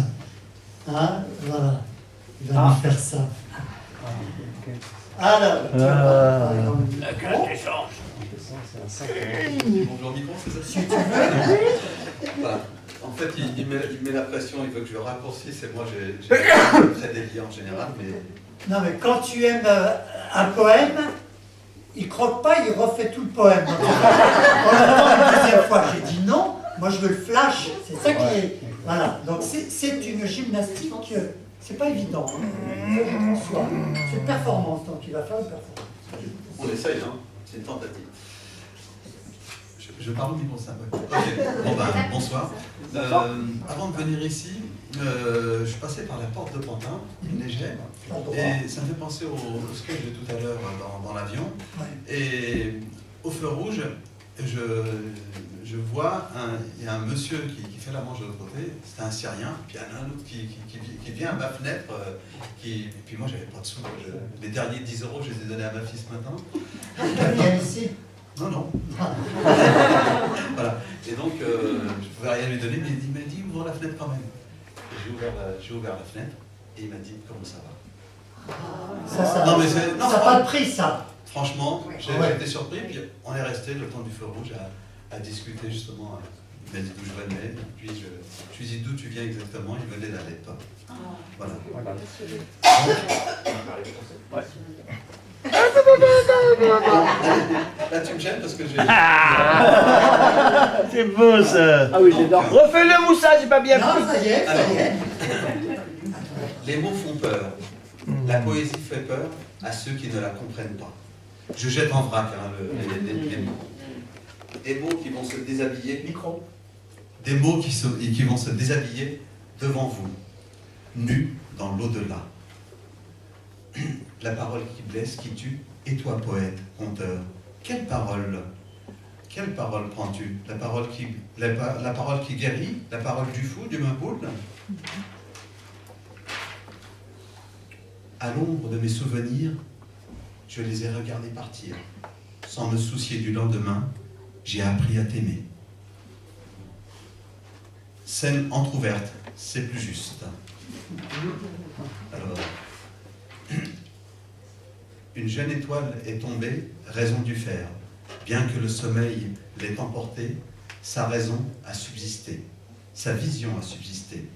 S1: Hein, voilà, il va nous faire ça. Alors,
S18: la quintessence.
S19: Bonjour micro, c'est ça?
S1: Si tu veux.
S19: Voilà. En fait, il met la pression, il veut que je raccourcisse, et moi j'ai très délié en général, mais...
S1: Non, mais quand tu aimes un poème, il croque pas, il refait tout le poème. On l'attend la deuxième fois. J'ai dit non, moi je veux le flash. C'est ça qui est. Voilà. Donc c'est une gymnastique, c'est pas évident. C'est une performance, donc il va faire une performance.
S19: On essaye, hein, c'est une tentative. Je parle au micro, ça. Ouais. Ok. Bon, bonsoir. Avant de venir ici, je suis passé par la porte de Pantin, il neigeait, et ça me fait penser au sketch de tout à l'heure dans l'avion. Et au feu rouge, je vois, il y a un monsieur qui fait la manche de l'autre côté, c'est un Syrien, puis il y en a un autre qui vient à ma fenêtre, et puis moi j'avais pas de sous, les derniers 10 €, je les ai donnés à ma fille ce matin.
S1: Elle vient ici?
S19: Non, non. Voilà. Et donc, je ne pouvais rien lui donner, mais il m'a dit ouvre la fenêtre quand même. J'ai ouvert la fenêtre, et il m'a dit comment ça va.
S1: Ça n'a pas de prix, ça.
S19: Franchement, j'ai été surpris, puis on est resté le temps du feu rouge à discuter justement. Il m'a dit d'où je venais, puis je lui ai dit d'où tu viens exactement, il venait d'Alep. Voilà. Là tu me gênes parce que j'ai...
S14: C'est beau ça. Ah oui, j'adore. Refais-le Moussa, j'ai pas bien
S1: compris. Non, ça y est, ça y est.
S19: Les mots font peur. La poésie fait peur à ceux qui ne la comprennent pas. Je jette en vrac les mots. Des mots qui vont se déshabiller. Micro. Des mots qui vont se déshabiller devant vous, nus dans l'au-delà. La parole qui blesse, qui tue, et toi, poète, conteur, quelle parole prends-tu? La parole qui guérit? La parole du fou, du maboul? À l'ombre de mes souvenirs, je les ai regardés partir. Sans me soucier du lendemain, j'ai appris à t'aimer. Scène entrouverte, c'est plus juste. Alors, une jeune étoile est tombée, raison du faire. Bien que le sommeil l'ait emporté, sa raison a subsisté, sa vision a subsisté.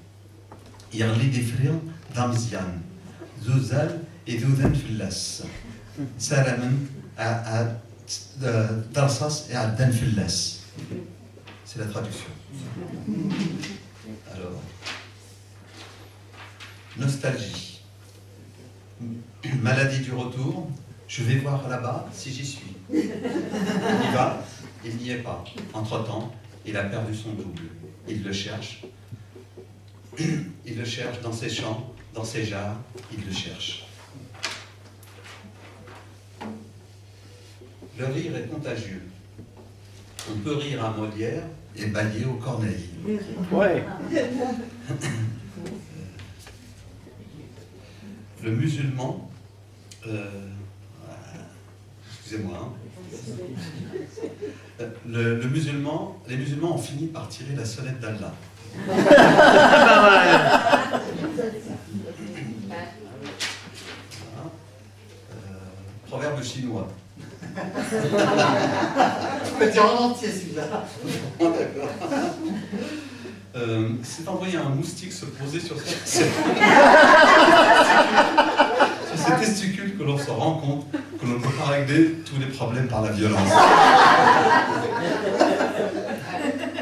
S19: Yarli defrian damzian, zuzal et zuzen fillas. Salaman à darsas et à dan fillas. C'est la traduction. Alors, nostalgie. Maladie du retour, je vais voir là-bas si j'y suis. Il y va, il n'y est pas. Entre-temps, il a perdu son double. Il le cherche. Il le cherche dans ses champs, dans ses jarres, il le cherche. Le rire est contagieux. On peut rire à Molière et bailler au Corneille.
S14: Ouais.
S19: Le musulman, excusez-moi, hein. Les musulmans ont fini par tirer la sonnette d'Allah. Proverbe chinois.
S1: Je peux dire en entier celui-là.
S19: D'accord. C'est envoyé un moustique se poser sur ces testicules que l'on se rend compte que l'on ne peut pas régler tous les problèmes par la violence.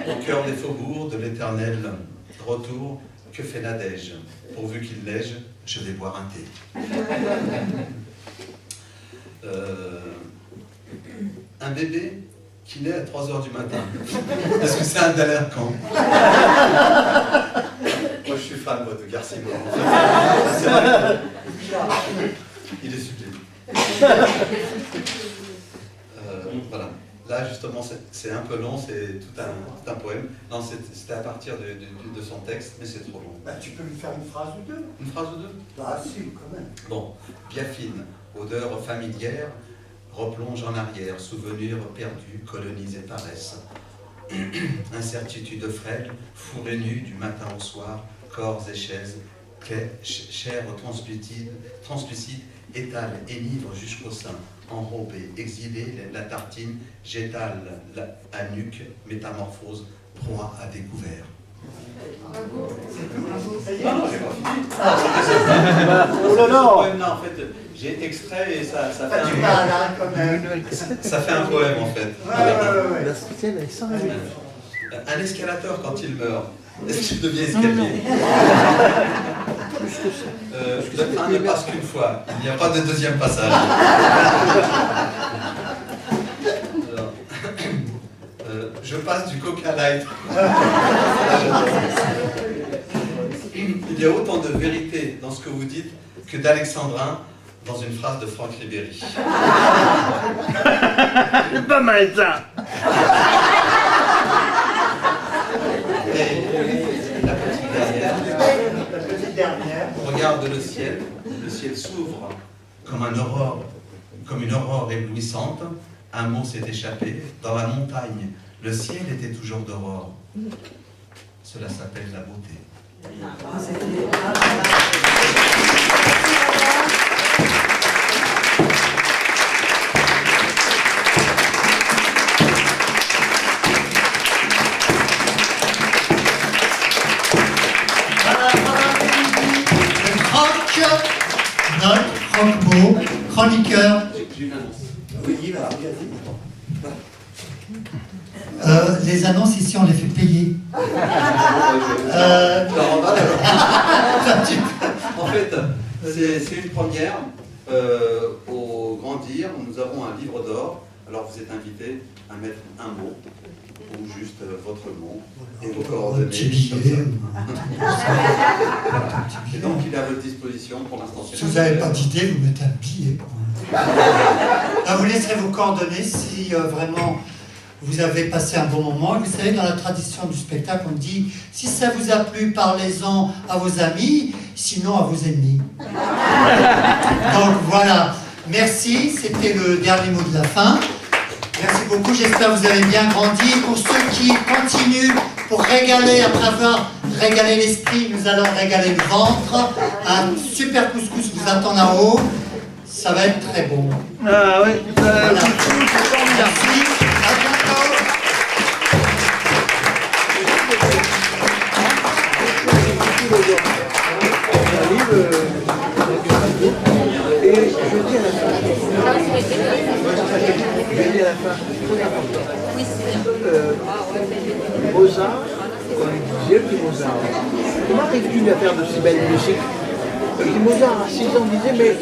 S19: Au cœur des faubourgs de l'éternel retour, que fait Nadège? Pourvu qu'il neige, je vais boire un thé. Un bébé qui naît à 3 h du matin. Est-ce que c'est un délinquant? Moi je suis fan de Garcia. C'est vrai. Il est sublime. Voilà. Là justement c'est un peu long, c'est tout un poème. Non, c'était à partir de son texte, mais c'est trop long.
S1: Bah, tu peux lui faire une phrase ou deux.
S19: Une phrase ou deux?
S1: Bah si, quand même.
S19: Bon, Biafine, odeur familière, replonge en arrière, souvenirs perdus, colonisés paresse. Incertitude frêle, fourré nu du matin au soir, corps et chaises, chair translucide, étale, énivre jusqu'au sein, enrobé, exilé, la tartine, j'étale à nuque, métamorphose, proie à découvert.
S14: Oh là là.
S19: Non, en fait, j'ai extrait et ça fait un poème en fait. Un escalateur quand il meurt, est-ce qu'il devient escalier? Le train ne passe qu'une fois, il n'y a pas de deuxième passage. Alors, Je passe du Coca Light. Il y a autant de vérité dans ce que vous dites que d'alexandrin dans une phrase de Franck Ribéry.
S14: C'est pas mal ça.
S19: Et la petite dernière regarde le ciel s'ouvre comme une aurore éblouissante. Un mot s'est échappé, dans la montagne, le ciel était toujours d'aurore. Cela s'appelle la beauté.
S1: Notre croque-mot, chroniqueur. Les annonces ici, on les fait payer.
S19: En fait, c'est une première. Au Grandir, nous avons un livre d'or. Alors vous êtes invité à mettre un mot, ou juste votre nom, et vos coordonnées. Et donc il est à votre disposition pour l'instant.
S1: Si vous n'avez pas d'idée, vous mettez un billet. Vous laisserez vos coordonnées si vraiment vous avez passé un bon moment. Vous savez, dans la tradition du spectacle, on dit si ça vous a plu, parlez-en à vos amis, sinon à vos ennemis. Donc voilà, merci, c'était le dernier mot de la fin. Merci beaucoup, j'espère que vous avez bien grandi. Pour ceux qui continuent, pour régaler, après avoir régalé l'esprit, nous allons régaler le ventre. Un super couscous vous attend là-haut. Ça va être très bon.
S14: Ah oui,
S1: voilà.
S14: Merci.
S1: À bientôt.
S14: Et je dis à la fin. Mozart, quand il disait que Mozart, comment arrives-tu à faire de si belles musiques? Mozart, à 6 ans, disait, mais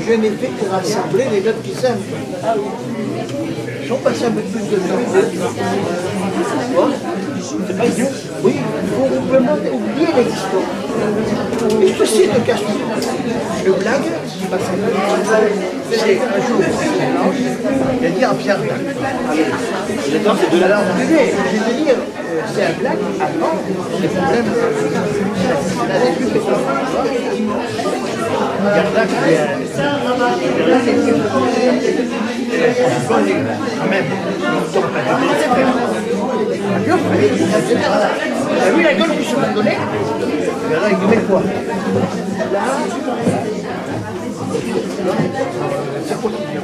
S14: je n'ai fait que rassembler les notes qui s'aiment. Ils sont passés un peu plus de temps. C'est pas idiot. Oui, il faut simplement oublier l'existence. Et ceci est le cas. Le blague, c'est un jour, il a dit à Pierre Dac. Alors, je vais te dire, c'est un blague avant les problèmes. Pierre Dac, quand même, t'as vu la gueule que je m'ai donnée? Et là, il met quoi? Là, c'est quotidien.